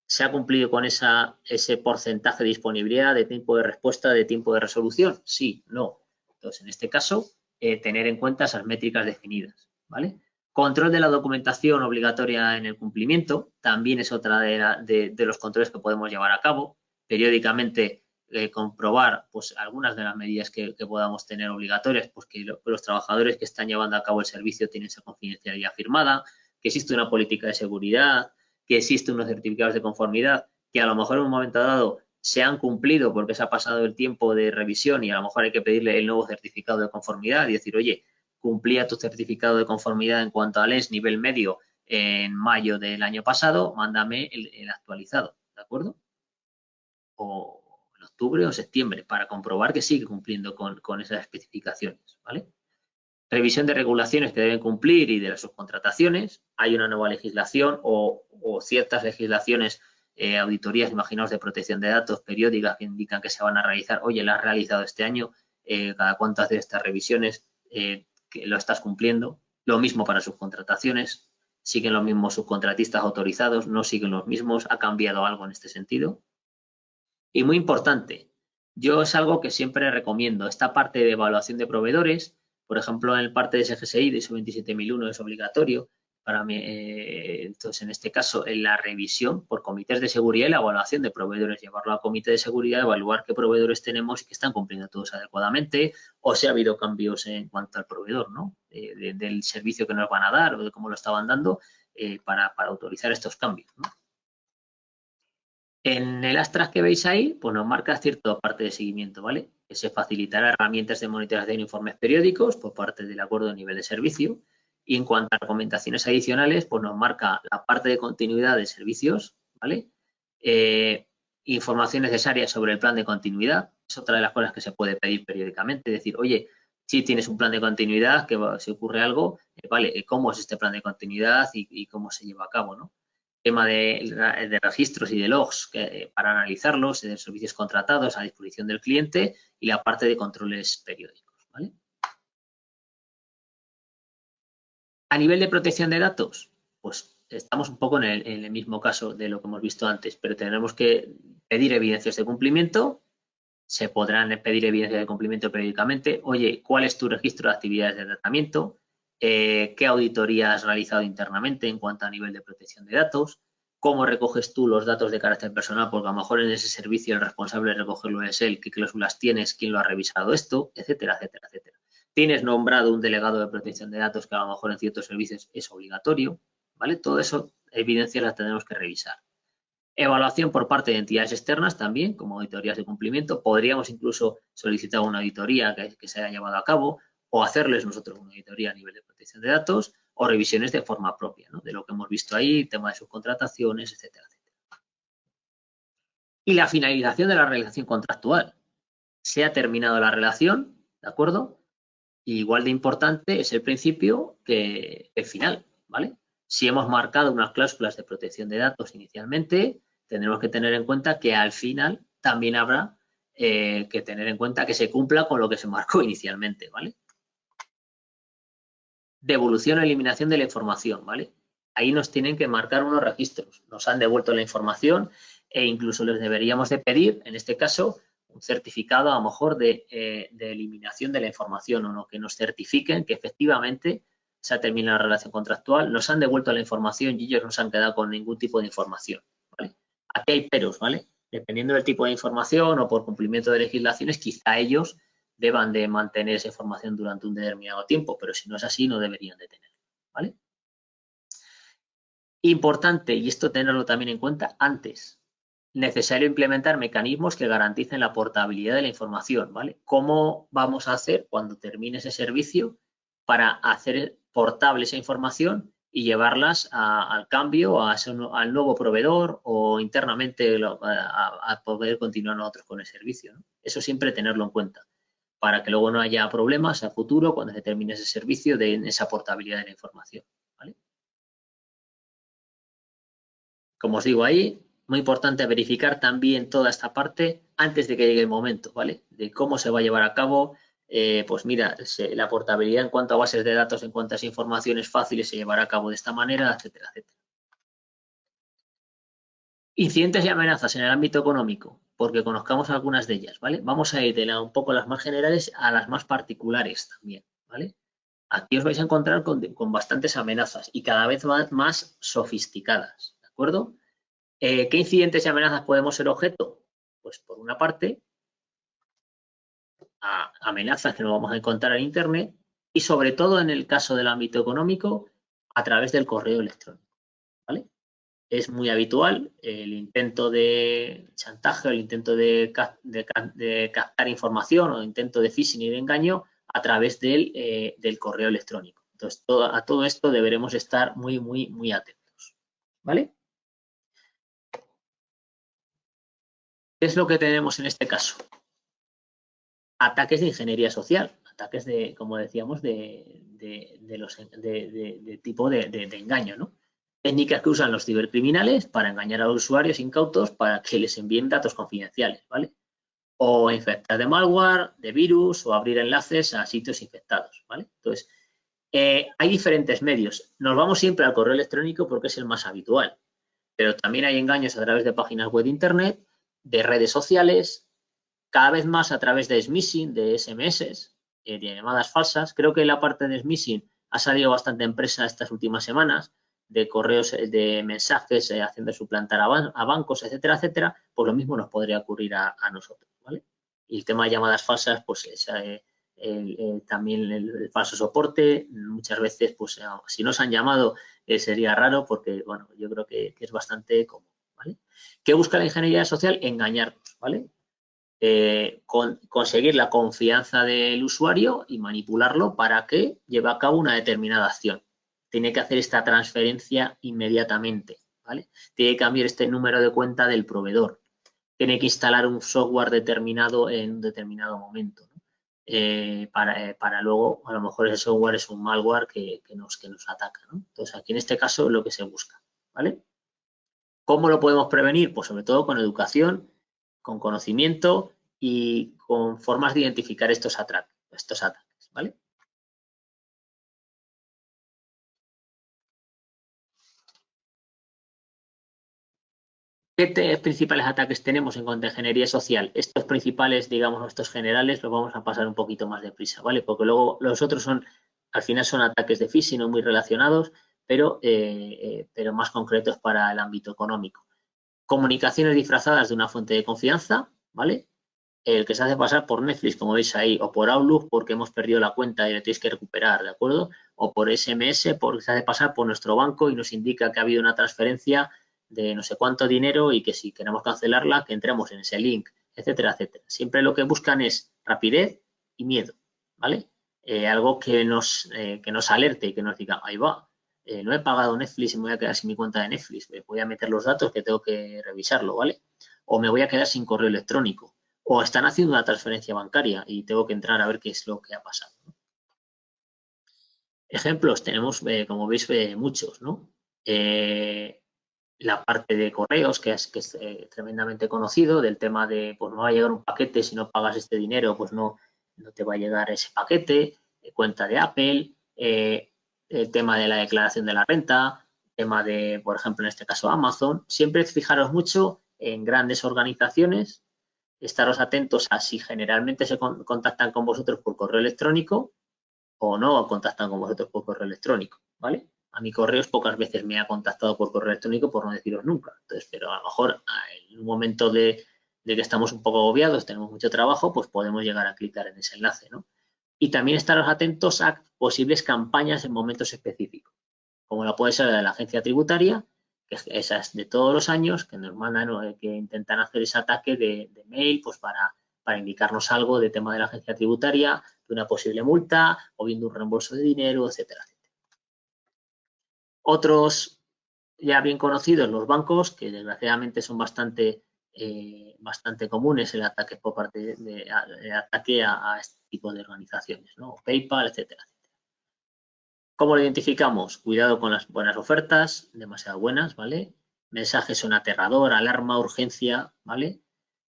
¿Se ha cumplido con ese porcentaje de disponibilidad, de tiempo de respuesta, de tiempo de resolución? Sí, no. Entonces, en este caso, tener en cuenta esas métricas definidas, ¿vale? Control de la documentación obligatoria en el cumplimiento, también es otra de los controles que podemos llevar a cabo. Periódicamente comprobar pues, algunas de las medidas que podamos tener obligatorias, pues que los trabajadores que están llevando a cabo el servicio tienen esa confidencialidad firmada, que existe una política de seguridad, que existen unos certificados de conformidad que a lo mejor en un momento dado se han cumplido porque se ha pasado el tiempo de revisión y a lo mejor hay que pedirle el nuevo certificado de conformidad y decir, oye, cumplía tu certificado de conformidad en cuanto al ENS nivel medio en mayo del año pasado, mándame el actualizado, ¿de acuerdo? O en octubre o septiembre para comprobar que sigue cumpliendo con esas especificaciones, ¿vale? Revisión de regulaciones que deben cumplir y de las subcontrataciones. Hay una nueva legislación o ciertas legislaciones, auditorías, imaginaos, de protección de datos periódicas que indican que se van a realizar. Oye, la has realizado este año, cada cuánto haces estas revisiones, que lo estás cumpliendo. Lo mismo para subcontrataciones. Siguen los mismos subcontratistas autorizados, no siguen los mismos. ¿Ha cambiado algo en este sentido? Y muy importante, yo es algo que siempre recomiendo. Esta parte de evaluación de proveedores, por ejemplo, en el parte de SGSI, de ISO 27001 es obligatorio. Para mí, entonces, en este caso, en la revisión por comités de seguridad y la evaluación de proveedores, llevarlo a comité de seguridad, evaluar qué proveedores tenemos y que están cumpliendo todos adecuadamente, o si ha habido cambios en cuanto al proveedor, ¿no? Del servicio que nos van a dar o de cómo lo estaban dando para autorizar estos cambios, ¿no? En el abstract que veis ahí, pues nos marca cierta parte de seguimiento, ¿vale? Que se facilitará herramientas de monitorización e informes periódicos por parte del acuerdo de nivel de servicio. Y en cuanto a recomendaciones adicionales, pues nos marca la parte de continuidad de servicios, ¿vale? Información necesaria sobre el plan de continuidad. Es otra de las cosas que se puede pedir periódicamente. Decir, oye, si tienes un plan de continuidad, que si ocurre algo, ¿vale? ¿Cómo es este plan de continuidad y cómo se lleva a cabo, ¿no? Tema de registros y de logs para analizarlos, de servicios contratados a disposición del cliente y la parte de controles periódicos, ¿vale? A nivel de protección de datos, pues estamos un poco en el mismo caso de lo que hemos visto antes, pero tenemos que pedir evidencias de cumplimiento. Se podrán pedir evidencias de cumplimiento periódicamente. Oye, ¿cuál es tu registro de actividades de tratamiento? ¿Qué auditoría has realizado internamente en cuanto a nivel de protección de datos? ¿Cómo recoges tú los datos de carácter personal? Porque a lo mejor en ese servicio el responsable de recogerlo es él. ¿Qué cláusulas tienes? ¿Quién lo ha revisado esto? Etcétera, etcétera, etcétera. Tienes nombrado un delegado de protección de datos que a lo mejor en ciertos servicios es obligatorio, ¿vale? Todo eso, evidencias las tenemos que revisar. Evaluación por parte de entidades externas también, como auditorías de cumplimiento. Podríamos incluso solicitar una auditoría que se haya llevado a cabo o hacerles nosotros una auditoría a nivel de protección de datos o revisiones de forma propia, ¿no? De lo que hemos visto ahí, tema de subcontrataciones, etcétera, etcétera. Y la finalización de la relación contractual. Se ha terminado la relación, ¿de acuerdo? Y igual de importante es el principio que el final, ¿vale? Si hemos marcado unas cláusulas de protección de datos inicialmente, tendremos que tener en cuenta que al final también habrá que tener en cuenta que se cumpla con lo que se marcó inicialmente, ¿vale? Devolución o eliminación de la información, ¿vale? ahí nos tienen que marcar unos registros. Nos han devuelto la información e incluso les deberíamos de pedir, en este caso, un certificado a lo mejor de eliminación de la información, o no, que nos certifiquen que efectivamente se ha terminado la relación contractual, nos han devuelto la información y ellos no se han quedado con ningún tipo de información, ¿vale? Aquí hay peros, ¿vale? Dependiendo del tipo de información o por cumplimiento de legislaciones, quizá ellos deban de mantener esa información durante un determinado tiempo, pero si no es así, no deberían de tenerlo, ¿vale? Importante, y esto tenerlo también en cuenta antes, necesario implementar mecanismos que garanticen la portabilidad de la información, ¿vale? ¿Cómo vamos a hacer cuando termine ese servicio para hacer portable esa información y llevarlas al cambio, al nuevo proveedor o internamente a poder continuar nosotros con el servicio, ¿no? Eso siempre tenerlo en cuenta para que luego no haya problemas a futuro cuando se termine ese servicio de esa portabilidad de la información, ¿vale? Como os digo ahí, muy importante verificar también toda esta parte antes de que llegue el momento, ¿vale? De cómo se va a llevar a cabo, pues mira, la portabilidad en cuanto a bases de datos, en cuantas informaciones fáciles se llevará a cabo de esta manera, etcétera, etcétera. Incidentes y amenazas en el ámbito económico, porque conozcamos algunas de ellas, ¿vale? Vamos a ir de un poco las más generales a las más particulares también, ¿vale? Aquí os vais a encontrar con bastantes amenazas y cada vez más sofisticadas, ¿de acuerdo? ¿Qué incidentes y amenazas podemos ser objeto? Pues por una parte, a amenazas que nos vamos a encontrar en Internet y sobre todo en el caso del ámbito económico, a través del correo electrónico, ¿vale? Es muy habitual el intento de chantaje, el intento de captar información o intento de phishing y de engaño a través del correo electrónico. Entonces, a todo esto deberemos estar muy atentos, ¿vale? ¿Qué es lo que tenemos en este caso? Ataques de ingeniería social, ataques de, como decíamos, de tipo de engaño, ¿no? Técnicas que usan los cibercriminales para engañar a los usuarios incautos para que les envíen datos confidenciales, ¿vale? O infectar de malware, de virus o abrir enlaces a sitios infectados, ¿vale? Entonces, hay diferentes medios. Nos vamos siempre al correo electrónico porque es el más habitual, pero también hay engaños a través de páginas web de internet, de redes sociales, cada vez más a través de smishing, de SMS, de llamadas falsas. Creo que la parte de smishing ha salido bastante en prensa estas últimas semanas, de correos, de mensajes haciendo suplantar a bancos, etcétera, etcétera. Pues lo mismo nos podría ocurrir a nosotros, ¿vale? Y el tema de llamadas falsas, pues también el falso soporte, muchas veces, pues si nos han llamado sería raro porque, bueno, yo creo que es bastante común, ¿vale? ¿Qué busca la ingeniería social? Engañarnos, ¿vale? Conseguir la confianza del usuario y manipularlo para que lleve a cabo una determinada acción. Tiene que hacer esta transferencia inmediatamente, ¿vale? Tiene que cambiar este número de cuenta del proveedor. Tiene que instalar un software determinado en un determinado momento, ¿no? Para luego, a lo mejor ese software es un malware que nos ataca, ¿no? Entonces, aquí en este caso es lo que se busca, ¿vale? ¿Cómo lo podemos prevenir? Pues sobre todo con educación, con conocimiento y con formas de identificar estos ataques, ¿vale? ¿Qué principales ataques tenemos en cuanto a ingeniería social? Estos principales, digamos, estos generales, los vamos a pasar un poquito más deprisa, ¿vale? Porque luego los otros al final son ataques de phishing, no muy relacionados, pero más concretos para el ámbito económico. Comunicaciones disfrazadas de una fuente de confianza, ¿vale? El que se hace pasar por Netflix, como veis ahí, o por Outlook porque hemos perdido la cuenta y la tenéis que recuperar, ¿de acuerdo? O por SMS porque se hace pasar por nuestro banco y nos indica que ha habido una transferencia de no sé cuánto dinero y que si queremos cancelarla, que entremos en ese link, etcétera, etcétera. Siempre lo que buscan es rapidez y miedo, ¿vale? Algo que nos alerte y que nos diga, ahí va, no he pagado Netflix y me voy a quedar sin mi cuenta de Netflix, voy a meter los datos que tengo que revisarlo, ¿vale? O me voy a quedar sin correo electrónico. O están haciendo una transferencia bancaria y tengo que entrar a ver qué es lo que ha pasado, ¿no? Ejemplos tenemos, como veis, muchos, ¿no? La parte de correos, que es tremendamente conocido, del tema de, pues no va a llegar un paquete, si no pagas este dinero, pues no te va a llegar ese paquete, cuenta de Apple, el tema de la declaración de la renta, tema de, por ejemplo, en este caso Amazon, siempre fijaros mucho en grandes organizaciones, estaros atentos a si generalmente se contactan con vosotros por correo electrónico o no contactan con vosotros por correo electrónico, ¿vale? A mi correos pocas veces me ha contactado por correo electrónico, por no deciros nunca. Entonces, pero a lo mejor en un momento de que estamos un poco agobiados, tenemos mucho trabajo, pues podemos llegar a clicar en ese enlace, ¿no? Y también estaros atentos a posibles campañas en momentos específicos, como la puede ser la de la agencia tributaria, que esas de todos los años, que nos mandan, que intentan hacer ese ataque de mail, pues para indicarnos algo de tema de la agencia tributaria, de una posible multa o bien de un reembolso de dinero, etcétera, etcétera. Otros ya bien conocidos, los bancos, que desgraciadamente son bastante comunes el ataque por parte de ataque a este tipo de organizaciones, ¿no? PayPal, etcétera. ¿Cómo lo identificamos? Cuidado con las buenas ofertas, demasiado buenas, ¿vale? Mensajes son aterrador, alarma, urgencia, ¿vale?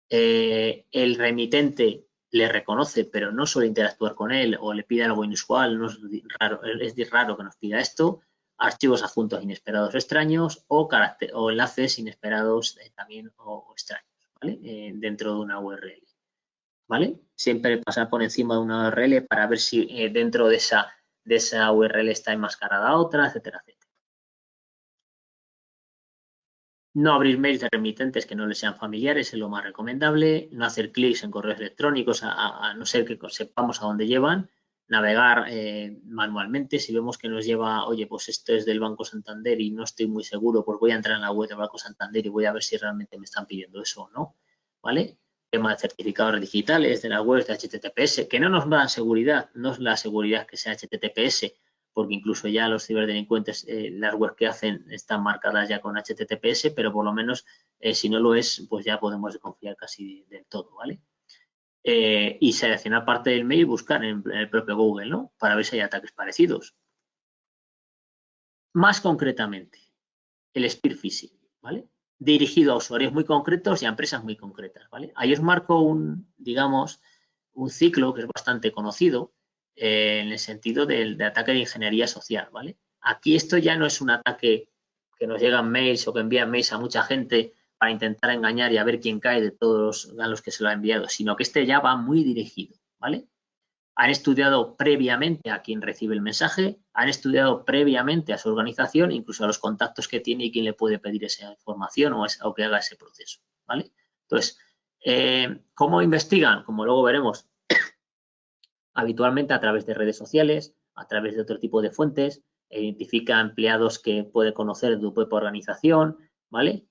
El remitente le reconoce, pero no suele interactuar con él o le pide algo inusual, no es raro que nos pida esto. Archivos adjuntos inesperados o extraños o enlaces inesperados también o extraños, ¿vale? Dentro de una URL, ¿vale? Siempre pasar por encima de una URL para ver si dentro de esa URL está enmascarada otra, etcétera, etcétera. No abrir mails de remitentes que no les sean familiares es lo más recomendable. No hacer clics en correos electrónicos a no ser que sepamos a dónde llevan. Navegar manualmente. Si vemos que nos lleva, oye, pues esto es del Banco Santander y no estoy muy seguro, pues voy a entrar en la web del Banco Santander y voy a ver si realmente me están pidiendo eso o no, ¿vale? Tema de certificados digitales, de las webs de HTTPS, que no nos dan seguridad, no es la seguridad que sea HTTPS, porque incluso ya los ciberdelincuentes, las webs que hacen están marcadas ya con HTTPS, pero por lo menos si no lo es, pues ya podemos desconfiar casi del todo, ¿vale? Y seleccionar parte del mail y buscar en el propio Google, ¿no? Para ver si hay ataques parecidos. Más concretamente, el spear phishing, ¿vale? Dirigido a usuarios muy concretos y a empresas muy concretas, ¿vale? Ahí os marco digamos, un ciclo que es bastante conocido en el sentido de ataque de ingeniería social, ¿vale? Aquí esto ya no es un ataque que nos llegan mails o que envían mails a mucha gente para intentar engañar y a ver quién cae de todos a los que se lo ha enviado, sino que este ya va muy dirigido, ¿vale? Han estudiado previamente a quien recibe el mensaje, han estudiado previamente a su organización, incluso a los contactos que tiene y quién le puede pedir esa información o que haga ese proceso, ¿vale? Entonces, ¿cómo investigan? Como luego veremos, habitualmente a través de redes sociales, a través de otro tipo de fuentes, identifica empleados que puede conocer de tu propia organización, ¿vale?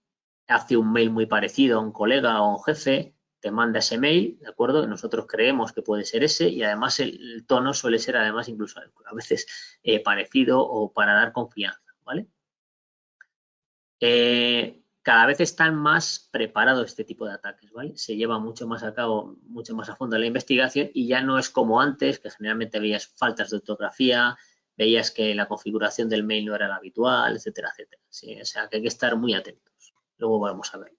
Hace un mail muy parecido a un colega o a un jefe, te manda ese mail, ¿de acuerdo? Nosotros creemos que puede ser ese y además el tono suele ser además incluso a veces parecido o para dar confianza, ¿vale? Cada vez están más preparados este tipo de ataques, ¿vale? Se lleva mucho más a cabo, mucho más a fondo la investigación y ya no es como antes, que generalmente veías faltas de ortografía, veías que la configuración del mail no era la habitual, etcétera, etcétera. ¿Sí? O sea, que hay que estar muy atentos. Luego vamos a verlo.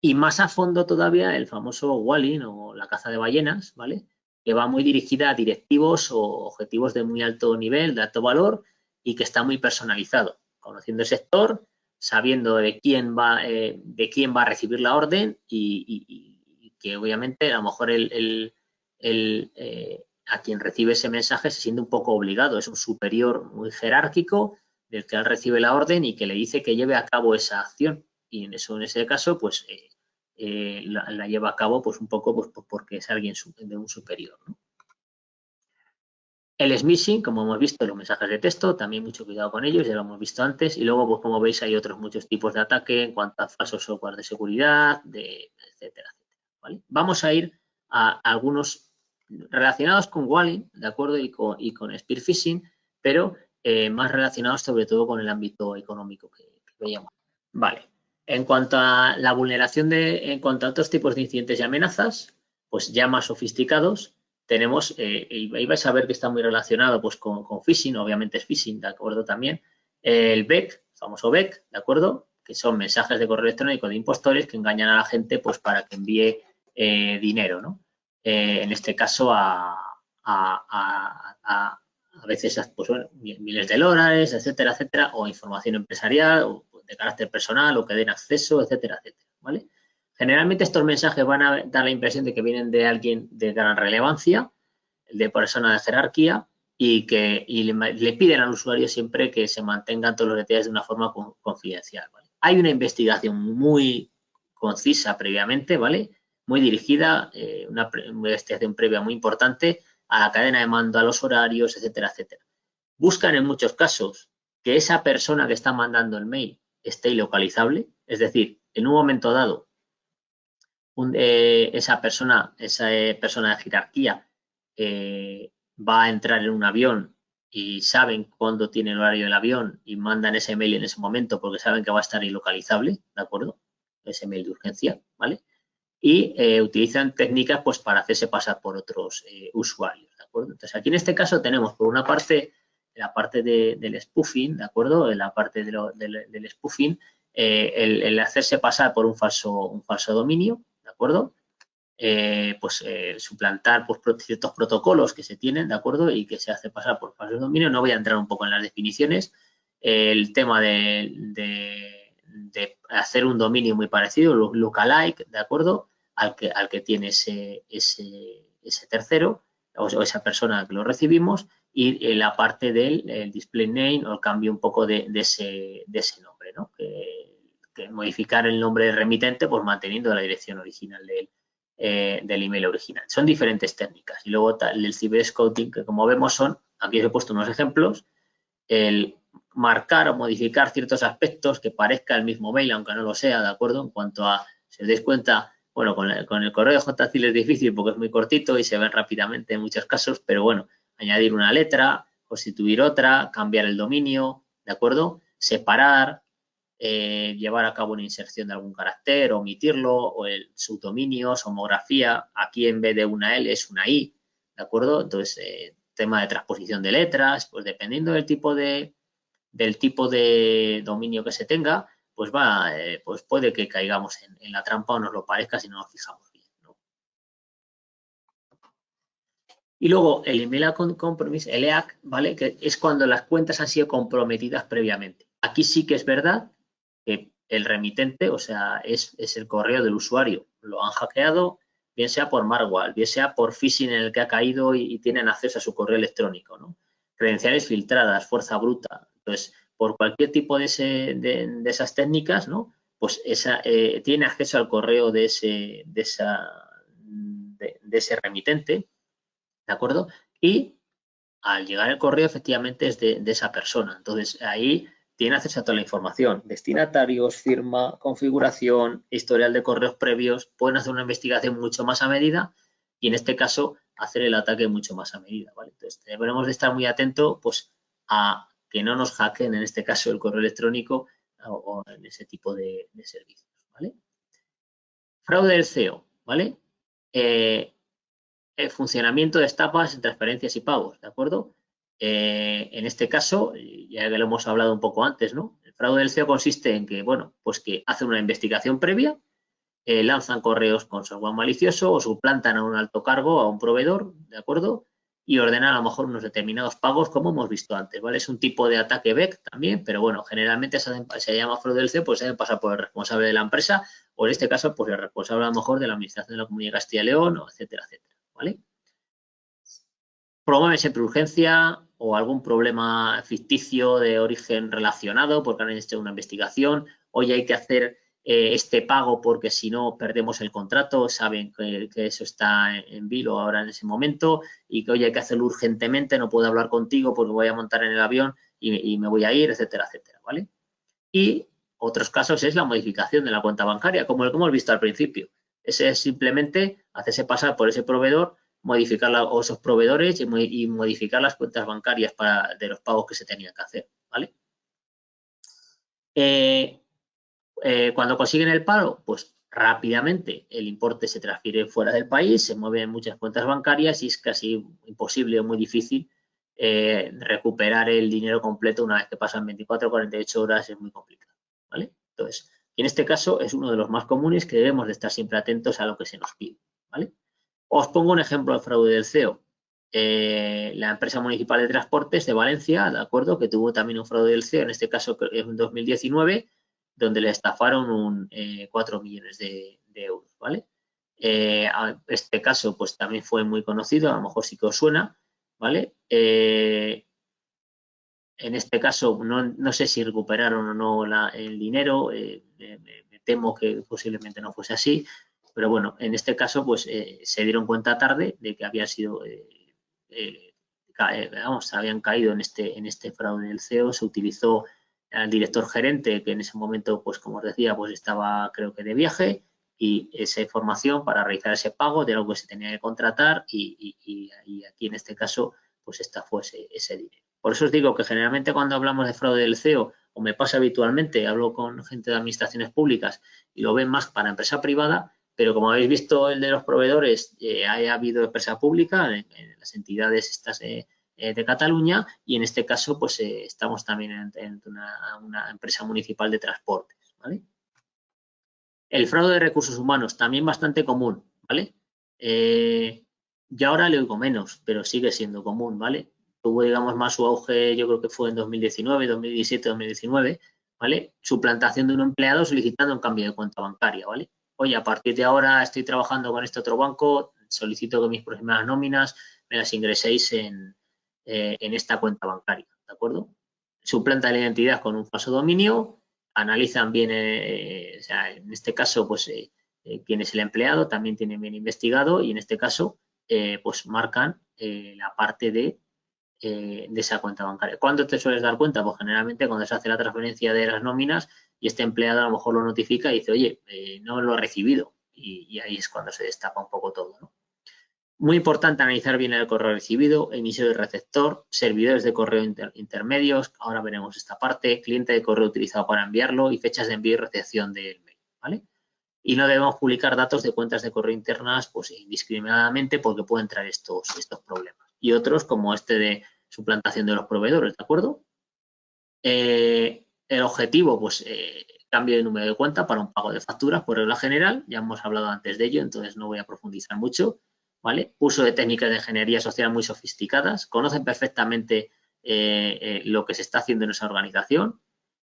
Y más a fondo todavía el famoso Walling o la caza de ballenas, ¿vale? Que va muy dirigida a directivos o objetivos de muy alto nivel, de alto valor y que está muy personalizado, conociendo el sector, sabiendo de quién va a recibir la orden y que obviamente a lo mejor a quien recibe ese mensaje se siente un poco obligado, es un superior muy jerárquico del que él recibe la orden y que le dice que lleve a cabo esa acción. Y en ese caso, pues la lleva a cabo pues un poco pues, porque es alguien de un superior, ¿no? El smishing, como hemos visto, los mensajes de texto, también mucho cuidado con ellos, ya lo hemos visto antes. Y luego, pues como veis, hay otros muchos tipos de ataque en cuanto a falsos software de seguridad, etcétera, etcétera, ¿vale? Vamos a ir a algunos relacionados con Walling, ¿de acuerdo? Y con spear phishing, pero más relacionados sobre todo con el ámbito económico que veíamos. Vale. En cuanto a la vulneración en cuanto a otros tipos de incidentes y amenazas, pues ya más sofisticados, tenemos, y vais a ver que está muy relacionado pues con phishing, obviamente es phishing, ¿de acuerdo? También el BEC, el famoso BEC, ¿de acuerdo? Que son mensajes de correo electrónico de impostores que engañan a la gente pues para que envíe dinero, ¿no? En este caso a a veces pues, bueno, miles de dólares, etcétera, etcétera, o información empresarial, o de carácter personal, o que den acceso, etcétera, etcétera, ¿vale? Generalmente estos mensajes van a dar la impresión de que vienen de alguien de gran relevancia, de persona de jerarquía, y que le piden al usuario siempre que se mantengan todos los detalles de una forma confidencial, ¿vale? Hay una investigación muy concisa previamente, ¿vale? Muy dirigida, una investigación previa muy importante a la cadena de mando, a los horarios, etcétera, etcétera. Buscan en muchos casos que esa persona que está mandando el mail esté ilocalizable, es decir, en un momento dado, esa persona de jerarquía va a entrar en un avión y saben cuándo tiene el horario del avión y mandan ese mail en ese momento porque saben que va a estar ilocalizable, ¿de acuerdo? Ese mail de urgencia, ¿vale? Y utilizan técnicas pues para hacerse pasar por otros usuarios, ¿de acuerdo? Entonces, aquí en este caso tenemos por una parte la parte del spoofing, ¿de acuerdo? En la parte del spoofing, el hacerse pasar por un falso dominio, ¿de acuerdo? Suplantar pues, ciertos protocolos que se tienen, ¿de acuerdo? Y que se hace pasar por falsos dominios. No voy a entrar un poco en las definiciones. El tema de hacer un dominio muy parecido, lookalike, ¿de acuerdo? Al que tiene ese tercero o esa persona que lo recibimos, y la parte del display name o el cambio un poco de ese nombre, ¿no? Que modificar el nombre del remitente pues manteniendo la dirección original del email original. Son diferentes técnicas. Y luego el ciberscouting, que como vemos aquí os he puesto unos ejemplos, el marcar o modificar ciertos aspectos que parezca el mismo mail, aunque no lo sea, ¿de acuerdo? En cuanto a, si os dais cuenta, bueno, con el correo de JCIL es difícil porque es muy cortito y se ven rápidamente en muchos casos, pero bueno, añadir una letra, constituir otra, cambiar el dominio, ¿de acuerdo? Separar, llevar a cabo una inserción de algún carácter, omitirlo, o el subdominio, homografía, aquí en vez de una L es una I, ¿de acuerdo? Entonces, tema de transposición de letras, pues dependiendo del tipo de dominio que se tenga, pues pues puede que caigamos en la trampa o nos lo parezca si no nos fijamos bien, ¿no? Y luego el email compromise, el EAC, ¿vale? Que es cuando las cuentas han sido comprometidas previamente. Aquí sí que es verdad que el remitente, o sea, es el correo del usuario. Lo han hackeado, bien sea por malware, bien sea por phishing en el que ha caído y tienen acceso a su correo electrónico, ¿no? Credenciales filtradas, fuerza bruta. Entonces, por cualquier tipo de esas técnicas, ¿no? Pues tiene acceso al correo de ese remitente, ¿de acuerdo? Y al llegar el correo, efectivamente, es de esa persona. Entonces, ahí tiene acceso a toda la información. Destinatarios, firma, configuración, historial de correos previos. Pueden hacer una investigación mucho más a medida y, en este caso, hacer el ataque mucho más a medida, ¿vale? Entonces, deberemos de estar muy atentos, pues, a que no nos hackeen, en este caso, el correo electrónico o en ese tipo de servicios, ¿vale? Fraude del CEO, ¿vale? El funcionamiento de estafas, transferencias y pagos, ¿de acuerdo? En este caso, ya que lo hemos hablado un poco antes, ¿no? El fraude del CEO consiste en que, bueno, pues que hacen una investigación previa, lanzan correos con software malicioso o suplantan a un alto cargo, a un proveedor, ¿de acuerdo? Y ordenan a lo mejor unos determinados pagos, como hemos visto antes, ¿vale? Es un tipo de ataque BEC también, pero bueno, generalmente se llama fraude del CEO, pues se debe pasar por el responsable de la empresa o en este caso, pues el responsable a lo mejor de la Administración de la Comunidad de Castilla y León, etcétera, etcétera, ¿vale? Promueve siempre urgencia o algún problema ficticio de origen relacionado porque han hecho una investigación. Hoy hay que hacer este pago porque si no perdemos el contrato, saben que eso está en vilo ahora en ese momento y que hoy hay que hacerlo urgentemente, no puedo hablar contigo porque voy a montar en el avión y me voy a ir, etcétera, etcétera, ¿vale? Y otros casos es la modificación de la cuenta bancaria, como el que hemos visto al principio. Ese es simplemente hacerse pasar por ese proveedor, modificar esos proveedores y modificar las cuentas bancarias de los pagos que se tenían que hacer, ¿vale? Cuando consiguen el pago, pues rápidamente el importe se transfiere fuera del país, se mueven muchas cuentas bancarias y es casi imposible o muy difícil recuperar el dinero completo una vez que pasan 24 o 48 horas, es muy complicado, ¿vale? Entonces, en este caso es uno de los más comunes que debemos de estar siempre atentos a lo que se nos pide, ¿vale? Os pongo un ejemplo de fraude del CEO. la empresa municipal de transportes de Valencia, ¿de acuerdo? Que tuvo también un fraude del CEO, en este caso en 2019, donde le estafaron 4 millones de euros, ¿vale? Este caso pues también fue muy conocido, a lo mejor sí que os suena, ¿vale? En este caso no sé si recuperaron o no el dinero, me temo que posiblemente no fuese así, pero bueno, en este caso pues se dieron cuenta tarde de que había sido, habían caído en este fraude del CEO. Se utilizó al director gerente, que en ese momento, pues como os decía, pues estaba creo que de viaje, y esa información para realizar ese pago de algo que se tenía que contratar, y aquí en este caso pues estafó ese dinero. Por eso os digo que generalmente cuando hablamos de fraude del CEO, o me pasa habitualmente, hablo con gente de administraciones públicas y lo ven más para empresa privada, pero como habéis visto el de los proveedores, ha habido empresa pública en las entidades estas de Cataluña, y en este caso pues estamos también en una empresa municipal de transportes, ¿vale? El fraude de recursos humanos, también bastante común, ¿vale? Ya ahora le oigo menos, pero sigue siendo común, ¿vale? Tuvo, digamos, más su auge, yo creo que fue en 2019, 2017, 2019, ¿vale? Suplantación de un empleado solicitando un cambio de cuenta bancaria, ¿vale? Oye, a partir de ahora estoy trabajando con este otro banco, solicito que mis próximas nóminas me las ingreséis en esta cuenta bancaria, ¿de acuerdo? Suplanta la identidad con un falso dominio, analizan bien, o sea, en este caso, pues quién es el empleado, también tienen bien investigado, y en este caso, pues marcan la parte de esa cuenta bancaria. ¿Cuándo te sueles dar cuenta? Pues generalmente cuando se hace la transferencia de las nóminas y este empleado a lo mejor lo notifica y dice, oye, no lo he recibido, y ahí es cuando se destapa un poco todo, ¿no? Muy importante analizar bien el correo recibido, emisor y receptor, servidores de correo intermedios, ahora veremos esta parte, cliente de correo utilizado para enviarlo y fechas de envío y recepción del mail, ¿vale? Y no debemos publicar datos de cuentas de correo internas pues indiscriminadamente, porque pueden traer estos problemas. Y otros como este de suplantación de los proveedores, ¿de acuerdo? El objetivo, pues cambio de número de cuenta para un pago de facturas por regla general, ya hemos hablado antes de ello, entonces no voy a profundizar mucho, ¿vale? Uso de técnicas de ingeniería social muy sofisticadas, conocen perfectamente lo que se está haciendo en esa organización.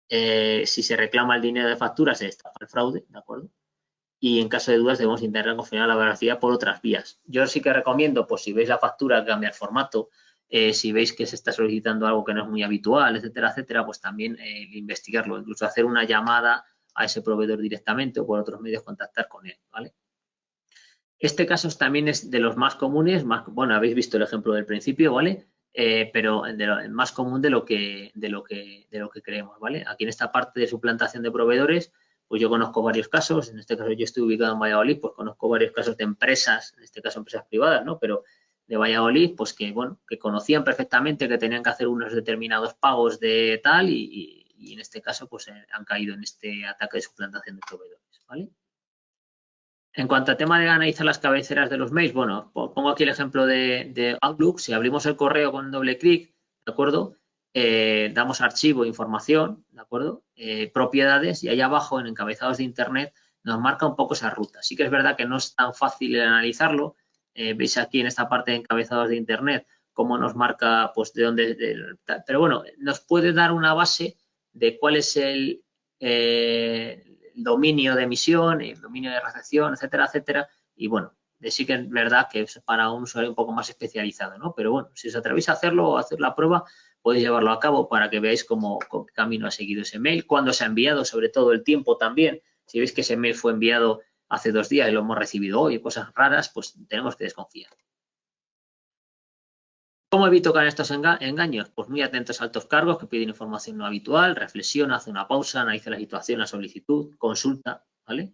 Si se reclama el dinero de factura, se destapa el fraude, ¿de acuerdo? Y en caso de dudas debemos intentar confirmar la veracidad por otras vías. Yo sí que recomiendo, pues si veis la factura, cambiar formato, si veis que se está solicitando algo que no es muy habitual, etcétera, etcétera, pues también investigarlo, incluso hacer una llamada a ese proveedor directamente o por otros medios contactar con él, ¿vale? Este caso también es de los más comunes, bueno, habéis visto el ejemplo del principio, ¿vale? Pero más común de lo que creemos, ¿vale? Aquí en esta parte de suplantación de proveedores, pues yo conozco varios casos. En este caso yo estoy ubicado en Valladolid, pues conozco varios casos de empresas, en este caso empresas privadas, ¿no? Pero de Valladolid, pues que, bueno, que conocían perfectamente que tenían que hacer unos determinados pagos de tal, y en este caso, pues han caído en este ataque de suplantación de proveedores, ¿vale? En cuanto al tema de analizar las cabeceras de los mails, bueno, pongo aquí el ejemplo de Outlook. Si abrimos el correo con doble clic, ¿de acuerdo? Damos archivo, información, ¿de acuerdo? Propiedades, y ahí abajo en encabezados de Internet nos marca un poco esa ruta. Sí que es verdad que no es tan fácil el analizarlo. Veis aquí en esta parte de encabezados de Internet cómo nos marca, pues, de dónde... pero bueno, nos puede dar una base de cuál es el dominio de emisión, el dominio de recepción, etcétera, etcétera. Y bueno, sí que es verdad que es para un usuario un poco más especializado, ¿no? Pero bueno, si os atrevéis a hacerlo o a hacer la prueba, podéis llevarlo a cabo para que veáis cómo camino ha seguido ese mail, cuándo se ha enviado, sobre todo el tiempo también. Si veis que ese mail fue enviado hace 2 días y lo hemos recibido hoy, cosas raras, pues tenemos que desconfiar. ¿Cómo evito caer en estos engaños? Pues muy atentos a altos cargos que piden información no habitual, reflexiona, hace una pausa, analiza la situación, la solicitud, consulta, ¿vale?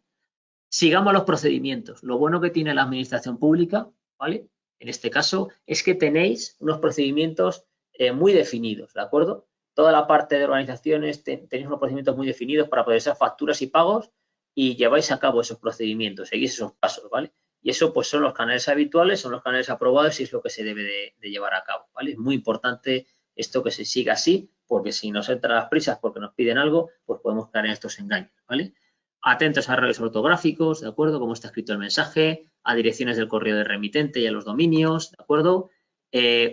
Sigamos los procedimientos. Lo bueno que tiene la administración pública, ¿vale? En este caso, es que tenéis unos procedimientos muy definidos, ¿de acuerdo? Toda la parte de organizaciones tenéis unos procedimientos muy definidos para poder hacer facturas y pagos, y lleváis a cabo esos procedimientos, seguís esos pasos, ¿vale? Y eso, pues, son los canales habituales, son los canales aprobados, y es lo que se debe de llevar a cabo, ¿vale? Es muy importante esto, que se siga así, porque si nos entran las prisas porque nos piden algo, pues podemos caer en estos engaños, ¿vale? Atentos a errores ortográficos, ¿de acuerdo? Cómo está escrito el mensaje, a direcciones del correo del remitente y a los dominios, ¿de acuerdo?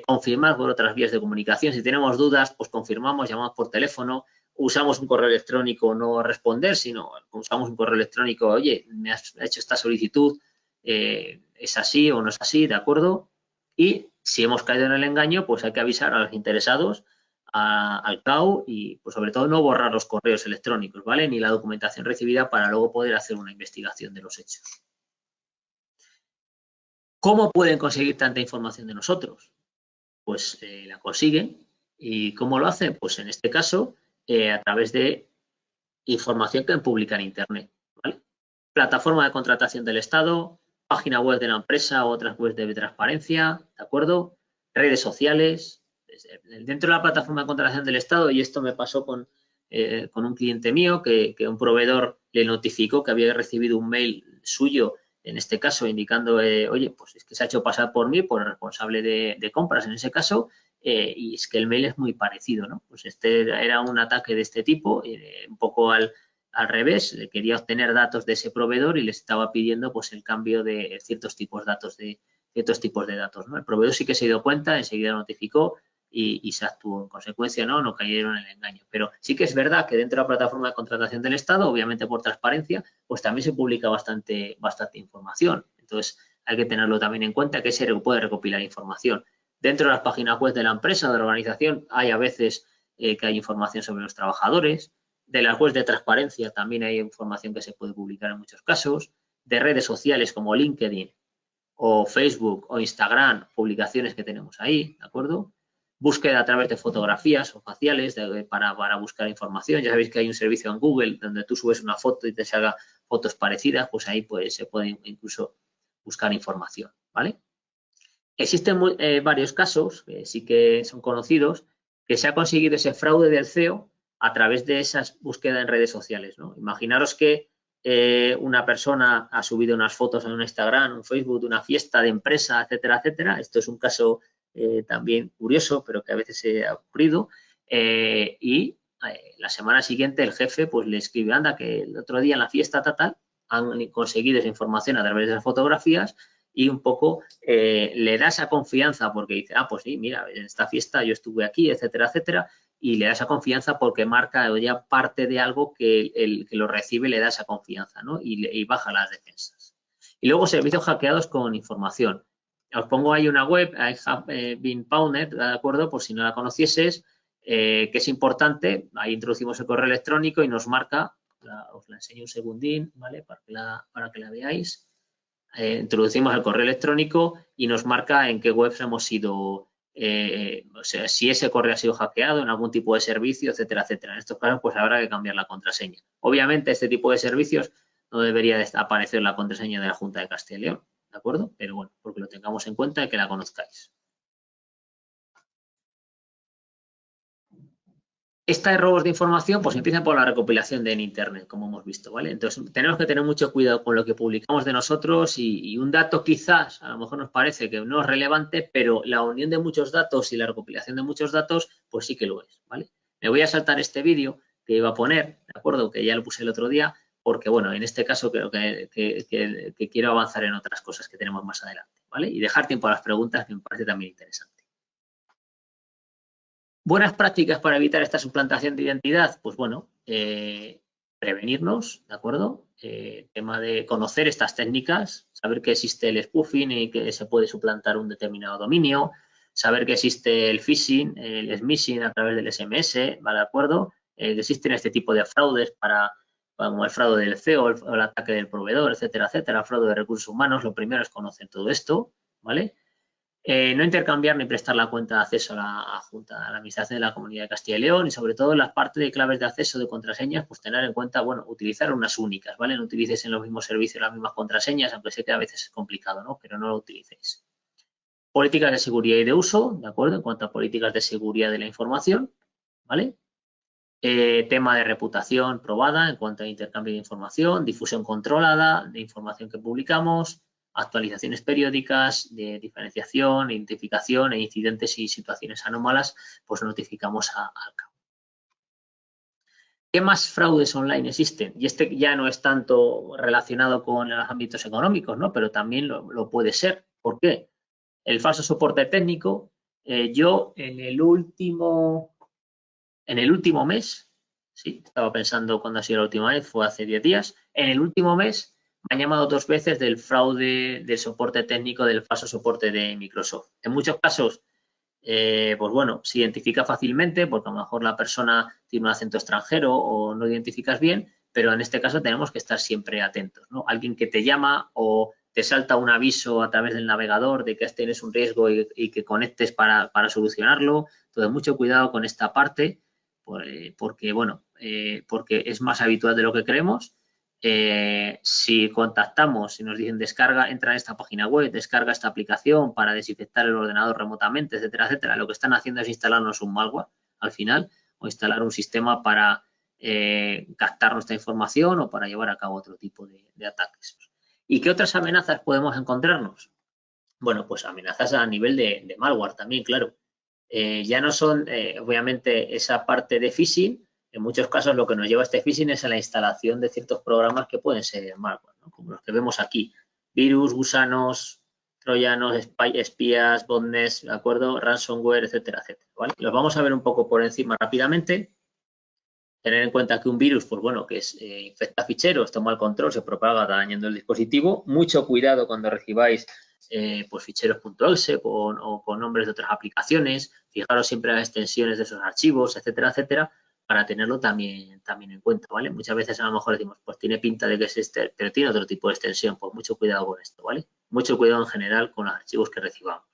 confirmar por otras vías de comunicación. Si tenemos dudas, pues confirmamos, llamamos por teléfono, usamos un correo electrónico, no responder, sino usamos un correo electrónico, oye, me has hecho esta solicitud, ¿es así o no es así? ¿De acuerdo? Y si hemos caído en el engaño, pues hay que avisar a los interesados, al CAU y, pues, sobre todo, no borrar los correos electrónicos, ¿vale? Ni la documentación recibida para luego poder hacer una investigación de los hechos. ¿Cómo pueden conseguir tanta información de nosotros? Pues la consiguen. ¿Y cómo lo hacen? Pues en este caso, a través de información que publica en Internet, ¿vale? Plataforma de contratación del Estado, página web de la empresa, otras webs de transparencia, ¿de acuerdo? Redes sociales. Dentro de la plataforma de contratación del Estado, y esto me pasó con un cliente mío, que un proveedor le notificó que había recibido un mail suyo, en este caso, indicando, oye, pues es que se ha hecho pasar por mí, por responsable de compras en ese caso, y es que el mail es muy parecido, ¿no? Pues este era un ataque de este tipo, un poco al revés, le quería obtener datos de ese proveedor y les estaba pidiendo, pues, el cambio de ciertos tipos de datos, ¿no? El proveedor sí que se dio cuenta, enseguida notificó y se actuó en consecuencia, ¿no? No cayeron en el engaño. Pero sí que es verdad que dentro de la plataforma de contratación del Estado, obviamente por transparencia, pues también se publica bastante información. Entonces, hay que tenerlo también en cuenta, que se puede recopilar información. Dentro de las páginas web de la empresa o de la organización hay a veces que hay información sobre los trabajadores. De las webs de transparencia también hay información que se puede publicar en muchos casos. De redes sociales como LinkedIn o Facebook o Instagram, publicaciones que tenemos ahí, ¿de acuerdo? Búsqueda a través de fotografías o faciales para buscar información. Ya sabéis que hay un servicio en Google donde tú subes una foto y te salga fotos parecidas, pues ahí pues se puede incluso buscar información, ¿vale? Existen varios casos, que sí que son conocidos, que se ha conseguido ese fraude del CEO a través de esas búsquedas en redes sociales, ¿no? Imaginaros que una persona ha subido unas fotos en un Instagram, un Facebook, de una fiesta de empresa, etcétera, etcétera. Esto es un caso también curioso, pero que a veces se ha ocurrido. Y la semana siguiente el jefe pues le escribe, anda, que el otro día en la fiesta tal, han conseguido esa información a través de las fotografías y un poco le da esa confianza porque dice, pues sí, mira, en esta fiesta yo estuve aquí, etcétera, etcétera, y le da esa confianza porque marca ya parte de algo que el que lo recibe le da esa confianza, ¿no? Y baja las defensas. Y luego servicios hackeados con información. Os pongo ahí una web, I have been pwned, ¿de acuerdo? Por si no la conocieses, que es importante. Ahí introducimos el correo electrónico y nos marca, os la enseño un segundín, ¿vale? Para que la veáis. Introducimos el correo electrónico y nos marca en qué webs hemos sido, o sea, si ese correo ha sido hackeado en algún tipo de servicio, etcétera, etcétera. En estos casos, pues habrá que cambiar la contraseña. Obviamente, este tipo de servicios no debería de aparecer la contraseña de la Junta de Castilla y León, ¿de acuerdo? Pero bueno, porque lo tengamos en cuenta y que la conozcáis. Estos robos de información pues empiezan por la recopilación en Internet, como hemos visto, ¿vale? Entonces, tenemos que tener mucho cuidado con lo que publicamos de nosotros y un dato quizás, a lo mejor nos parece que no es relevante, pero la unión de muchos datos y la recopilación de muchos datos, pues sí que lo es, ¿vale? Me voy a saltar este vídeo que iba a poner, ¿de acuerdo? Que ya lo puse el otro día, porque, bueno, en este caso creo que quiero avanzar en otras cosas que tenemos más adelante, ¿vale? Y dejar tiempo a las preguntas, que me parece también interesante. Buenas prácticas para evitar esta suplantación de identidad, pues bueno, prevenirnos, ¿de acuerdo? Tema de conocer estas técnicas, saber que existe el spoofing y que se puede suplantar un determinado dominio, saber que existe el phishing, el smishing a través del SMS, ¿vale? ¿De acuerdo? Que existen este tipo de fraudes como el fraude del CEO, el ataque del proveedor, etcétera, etcétera, el fraude de recursos humanos. Lo primero es conocer todo esto, ¿vale? No intercambiar ni prestar la cuenta de acceso a la Junta, a la Administración de la Comunidad de Castilla y León, y sobre todo en la parte de claves de acceso de contraseñas, pues tener en cuenta, bueno, utilizar unas únicas, ¿vale? No utilicéis en los mismos servicios las mismas contraseñas, aunque sé que a veces es complicado, ¿no? Pero no lo utilicéis. Políticas de seguridad y de uso, ¿de acuerdo? En cuanto a políticas de seguridad de la información, ¿vale? Tema de reputación probada en cuanto a intercambio de información, difusión controlada de información que publicamos, actualizaciones periódicas de diferenciación, identificación e incidentes y situaciones anómalas, pues notificamos al CAU. ¿Qué más fraudes online existen? Y este ya no es tanto relacionado con los ámbitos económicos, ¿no? Pero también lo puede ser. ¿Por qué? El falso soporte técnico, Yo en el último mes, sí, estaba pensando cuándo ha sido la última vez, fue hace 10 días, en el último mes me han llamado 2 veces del fraude del soporte técnico, del falso soporte de Microsoft. En muchos casos, pues bueno, se identifica fácilmente porque a lo mejor la persona tiene un acento extranjero o no identificas bien, pero en este caso tenemos que estar siempre atentos, ¿no? Alguien que te llama o te salta un aviso a través del navegador de que tienes un riesgo y que conectes para solucionarlo. Entonces, mucho cuidado con esta parte porque, bueno, porque es más habitual de lo que creemos. Si contactamos, si nos dicen descarga, entra en esta página web, descarga esta aplicación para desinfectar el ordenador remotamente, etcétera, etcétera, lo que están haciendo es instalarnos un malware al final o instalar un sistema para captar nuestra información o para llevar a cabo otro tipo de ataques. ¿Y qué otras amenazas podemos encontrarnos? Bueno, pues amenazas a nivel de malware también, claro. Ya no son, obviamente, esa parte de phishing. En muchos casos lo que nos lleva a este phishing es a la instalación de ciertos programas que pueden ser malware, ¿no? Como los que vemos aquí. Virus, gusanos, troyanos, espías, botnets, ¿de acuerdo? Ransomware, etcétera, etcétera, ¿vale? Los vamos a ver un poco por encima rápidamente. Tener en cuenta que un virus, pues bueno, que infecta ficheros, toma el control, se propaga dañando el dispositivo. Mucho cuidado cuando recibáis pues ficheros.exe o con nombres de otras aplicaciones. Fijaros siempre en las extensiones de esos archivos, etcétera, etcétera, para tenerlo también en cuenta, ¿vale? Muchas veces a lo mejor decimos, pues tiene pinta de que es este, pero tiene otro tipo de extensión. Pues mucho cuidado con esto, ¿vale? Mucho cuidado en general con los archivos que recibamos.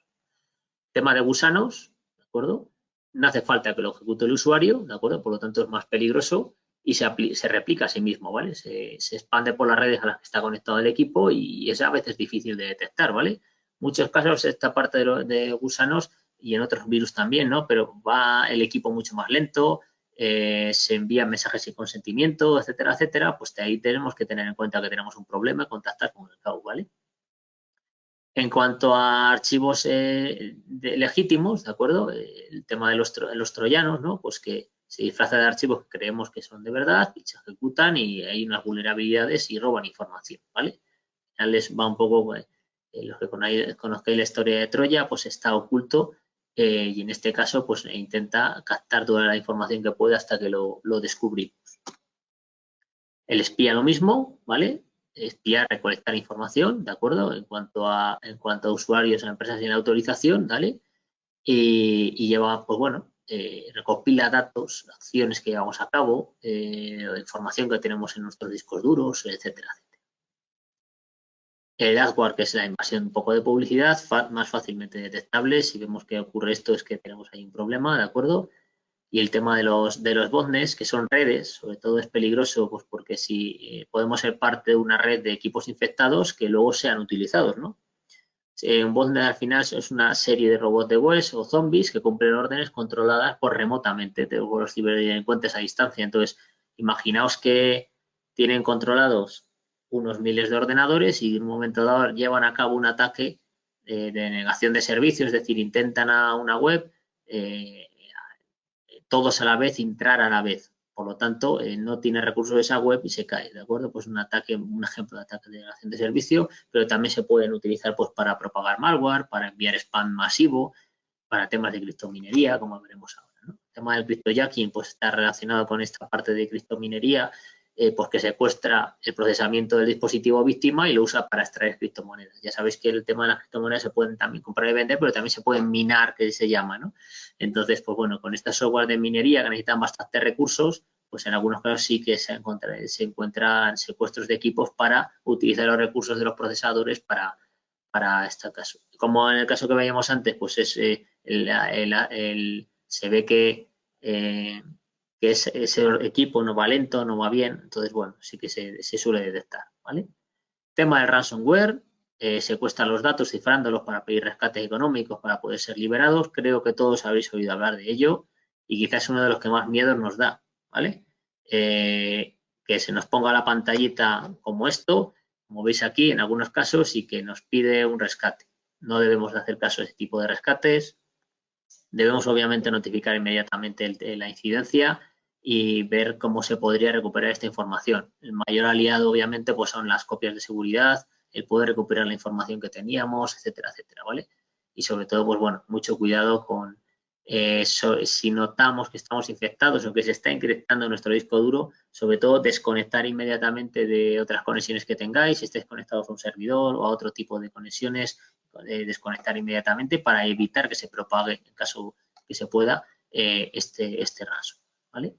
Tema de gusanos, ¿de acuerdo? No hace falta que lo ejecute el usuario, ¿de acuerdo? Por lo tanto, es más peligroso y se replica a sí mismo, ¿vale? Se expande por las redes a las que está conectado el equipo y es a veces difícil de detectar, ¿vale? En muchos casos, esta parte de gusanos y en otros virus también, ¿no? Pero va el equipo mucho más lento, se envían mensajes sin consentimiento, etcétera, etcétera. Pues de ahí tenemos que tener en cuenta que tenemos un problema y contactar con el CAU, ¿vale? En cuanto a archivos legítimos, ¿de acuerdo? El tema de los troyanos, ¿no? Pues que se disfraza de archivos que creemos que son de verdad y se ejecutan y hay unas vulnerabilidades y roban información, ¿vale? Al final les va un poco, los que conozcáis la historia de Troya, pues está oculto y en este caso pues intenta captar toda la información que puede hasta que lo descubrimos. El espía lo mismo, ¿vale? Espiar, recolectar información, ¿de acuerdo? En cuanto a usuarios en empresas sin autorización, ¿vale? Y lleva, pues bueno, recopila datos, acciones que llevamos a cabo, información que tenemos en nuestros discos duros, etcétera, etcétera. El adware, que es la invasión un poco de publicidad, más fácilmente detectable. Si vemos que ocurre esto es que tenemos ahí un problema, ¿de acuerdo? Y el tema de los botnets, que son redes, sobre todo es peligroso pues porque si podemos ser parte de una red de equipos infectados que luego sean utilizados, ¿no? Un botnet al final es una serie de robots de webs o zombies que cumplen órdenes controladas por remotamente por los ciberdelincuentes a distancia. Entonces, imaginaos que tienen controlados unos miles de ordenadores y en un momento dado llevan a cabo un ataque de negación de servicios, es decir, intentan a una web todos a la vez, entrar a la vez. Por lo tanto, no tiene recursos esa web y se cae, ¿de acuerdo? Pues un ejemplo de ataque de negación de servicio, pero también se pueden utilizar pues para propagar malware, para enviar spam masivo, para temas de criptominería, como veremos ahora, ¿no? El tema del cryptojacking pues está relacionado con esta parte de criptominería, pues que secuestra el procesamiento del dispositivo víctima y lo usa para extraer criptomonedas. Ya sabéis que el tema de las criptomonedas se pueden también comprar y vender, pero también se pueden minar, que se llama, ¿no? Entonces, pues bueno, con este software de minería que necesitan bastantes recursos, pues en algunos casos sí que se encuentran secuestros de equipos para utilizar los recursos de los procesadores para este caso. Como en el caso que veíamos antes, pues es se ve que ese equipo no va lento, no va bien, entonces bueno, sí que se suele detectar, ¿vale? Tema del ransomware, secuestra los datos cifrándolos para pedir rescates económicos para poder ser liberados. Creo que todos habréis oído hablar de ello y quizás es uno de los que más miedo nos da, ¿vale? Que se nos ponga la pantallita como esto, como veis aquí en algunos casos, y que nos pide un rescate. No debemos de hacer caso a ese tipo de rescates. Debemos obviamente notificar inmediatamente la incidencia y ver cómo se podría recuperar esta información. El mayor aliado obviamente pues son las copias de seguridad, el poder recuperar la información que teníamos, etcétera, etcétera, ¿vale? y sobre todo, pues bueno, mucho cuidado con si notamos que estamos infectados o que se está encriptando nuestro disco duro, sobre todo desconectar inmediatamente de otras conexiones que tengáis, si estáis conectados a un servidor o a otro tipo de conexiones, desconectar inmediatamente para evitar que se propague, en caso que se pueda, este ransomware, ¿vale?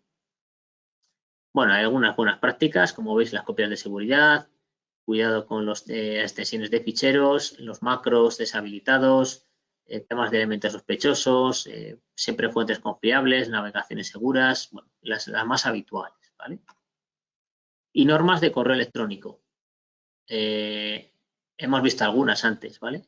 Bueno, hay algunas buenas prácticas, como veis, las copias de seguridad, cuidado con las extensiones de ficheros, los macros deshabilitados, temas de elementos sospechosos, siempre fuentes confiables, navegaciones seguras, bueno, las más habituales, ¿vale? Y normas de correo electrónico. Hemos visto algunas antes, ¿vale?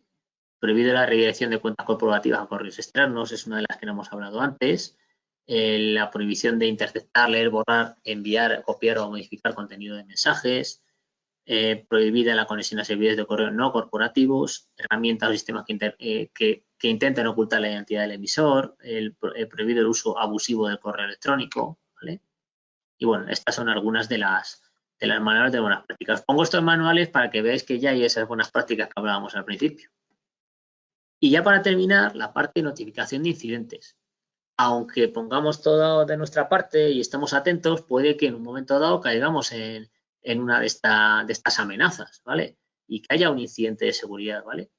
Prohibido la redirección de cuentas corporativas a correos externos, es una de las que no hemos hablado antes. La prohibición de interceptar, leer, borrar, enviar, copiar o modificar contenido de mensajes. Prohibida la conexión a servidores de correo no corporativos, herramientas o sistemas que intenten ocultar la identidad del emisor, prohibido el uso abusivo del correo electrónico, ¿vale? Y bueno, estas son algunas de las manuales de buenas prácticas. Os pongo estos manuales para que veáis que ya hay esas buenas prácticas que hablábamos al principio. Y ya para terminar, la parte de notificación de incidentes. Aunque pongamos todo de nuestra parte y estemos atentos, puede que en un momento dado caigamos en una de estas amenazas, ¿vale? Y que haya un incidente de seguridad, ¿vale?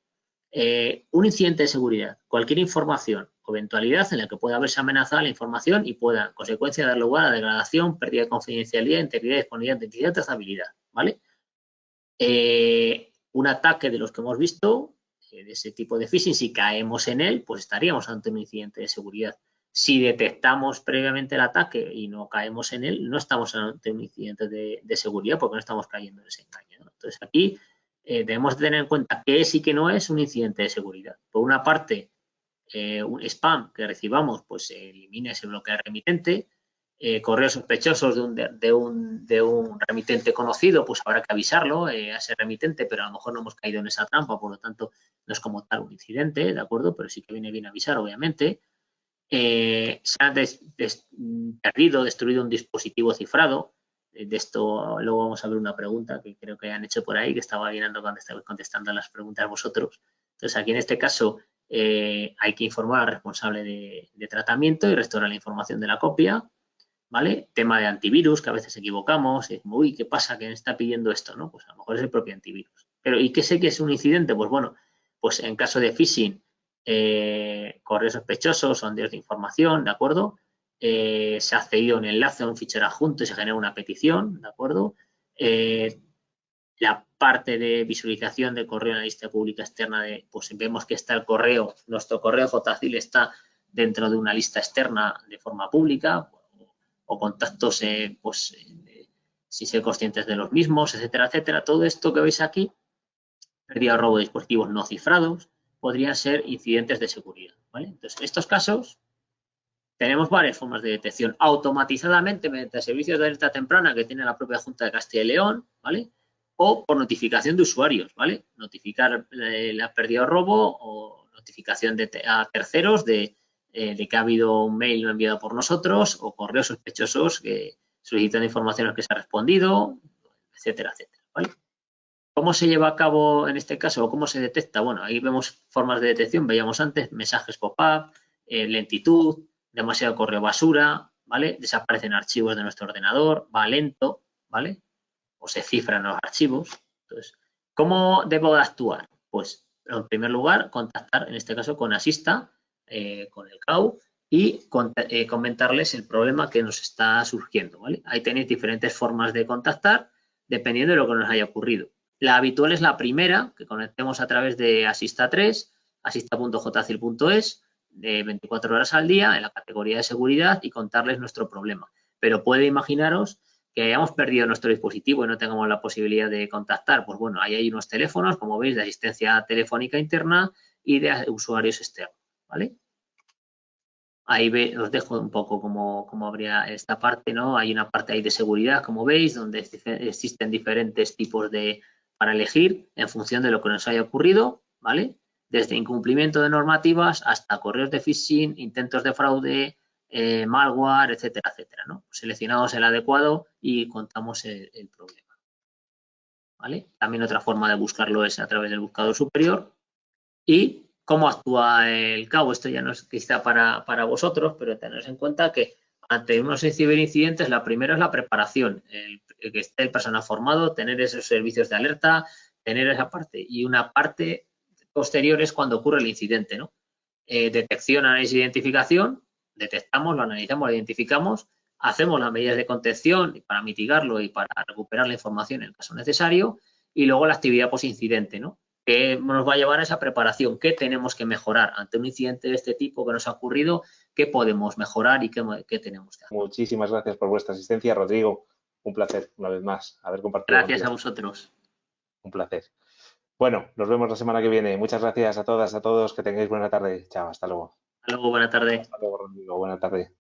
Un incidente de seguridad, cualquier información o eventualidad en la que pueda haberse amenazada la información y pueda, en consecuencia, dar lugar a degradación, pérdida de confidencialidad, integridad, disponibilidad, identidad, trazabilidad, ¿vale? Un ataque de los que hemos visto, de ese tipo de phishing, si caemos en él, pues estaríamos ante un incidente de seguridad. Si detectamos previamente el ataque y no caemos en él, no estamos ante un incidente de seguridad porque no estamos cayendo en ese engaño, ¿no? Entonces, aquí debemos tener en cuenta qué es y qué no es un incidente de seguridad. Por una parte, un spam que recibamos, pues se elimina ese bloqueo remitente. Correos sospechosos de un remitente conocido, pues habrá que avisarlo a ese remitente, pero a lo mejor no hemos caído en esa trampa, por lo tanto, no es como tal un incidente, ¿de acuerdo? Pero sí que viene bien avisar, obviamente. Se ha perdido, destruido un dispositivo cifrado. De esto luego vamos a ver una pregunta que creo que han hecho por ahí, que estaba viendo cuando estaba contestando a las preguntas vosotros. Entonces, aquí en este caso hay que informar al responsable de tratamiento y restaurar la información de la copia, ¿vale? Tema de antivirus, que a veces equivocamos, y decimos, uy, ¿qué pasa? ¿Quién está pidiendo esto? ¿No? Pues a lo mejor es el propio antivirus. Pero, ¿y qué sé que es un incidente? Pues bueno, pues en caso de phishing, correos sospechosos, sondeos de información, ¿de acuerdo? Se ha accedido un enlace a un fichero adjunto y se genera una petición, ¿de acuerdo? La parte de visualización del correo en la lista pública externa, pues vemos que está el correo, nuestro correo JCIL está dentro de una lista externa de forma pública, o contactos, pues, si ser conscientes de los mismos, etcétera, etcétera. Todo esto que veis aquí, pérdida o robo de dispositivos no cifrados, podrían ser incidentes de seguridad, ¿vale? Entonces, en estos casos, tenemos varias formas de detección. Automatizadamente, mediante servicios de alerta temprana que tiene la propia Junta de Castilla y León, ¿vale? O por notificación de usuarios, ¿vale? Notificar la pérdida o robo, o notificación a terceros de que ha habido un mail no enviado por nosotros, o correos sospechosos que solicitan informaciones que se ha respondido, etcétera, etcétera, ¿vale? ¿Cómo se lleva a cabo en este caso o cómo se detecta? Bueno, ahí vemos formas de detección, veíamos antes, mensajes pop-up, lentitud, demasiado correo basura, ¿vale? Desaparecen archivos de nuestro ordenador, va lento, ¿vale? O se cifran los archivos. Entonces, ¿cómo debo actuar? Pues, en primer lugar, contactar, en este caso, con Asista, con el CAU, y comentarles el problema que nos está surgiendo, ¿vale? Ahí tenéis diferentes formas de contactar, dependiendo de lo que nos haya ocurrido. La habitual es la primera, que conectemos a través de Asista 3, asista.jcil.es, de 24 horas al día, en la categoría de seguridad, y contarles nuestro problema. Pero puede imaginaros que hayamos perdido nuestro dispositivo y no tengamos la posibilidad de contactar. Pues bueno, ahí hay unos teléfonos, como veis, de asistencia telefónica interna y de usuarios externos, ¿vale? Ahí os dejo un poco cómo habría esta parte, ¿no? Hay una parte ahí de seguridad, como veis, donde existen diferentes tipos para elegir en función de lo que nos haya ocurrido, ¿vale? Desde incumplimiento de normativas hasta correos de phishing, intentos de fraude, malware, etcétera, etcétera, ¿no? Seleccionamos el adecuado y contamos el problema, ¿vale? También otra forma de buscarlo es a través del buscador superior y ¿Cómo actúa el cabo? Esto ya no es quizá para vosotros, pero tenéis en cuenta que ante unos ciberincidentes, la primera es la preparación, que esté el personal formado, tener esos servicios de alerta, tener esa parte. Y una parte posterior es cuando ocurre el incidente, ¿no? Detección, análisis, identificación, detectamos, lo analizamos, lo identificamos, hacemos las medidas de contención para mitigarlo y para recuperar la información en el caso necesario, y luego la actividad posincidente, ¿no? Que nos va a llevar a esa preparación. ¿Qué tenemos que mejorar ante un incidente de este tipo que nos ha ocurrido? ¿Qué podemos mejorar y qué tenemos que hacer? Muchísimas gracias por vuestra asistencia, Rodrigo. Un placer, una vez más, haber compartido Gracias contigo. a vosotros. Un placer. Bueno, nos vemos la semana que viene. Muchas gracias a todas, a todos. Que tengáis buena tarde. Chao, hasta luego. Hasta luego, buena tarde. Hasta luego, Rodrigo. Buena tarde.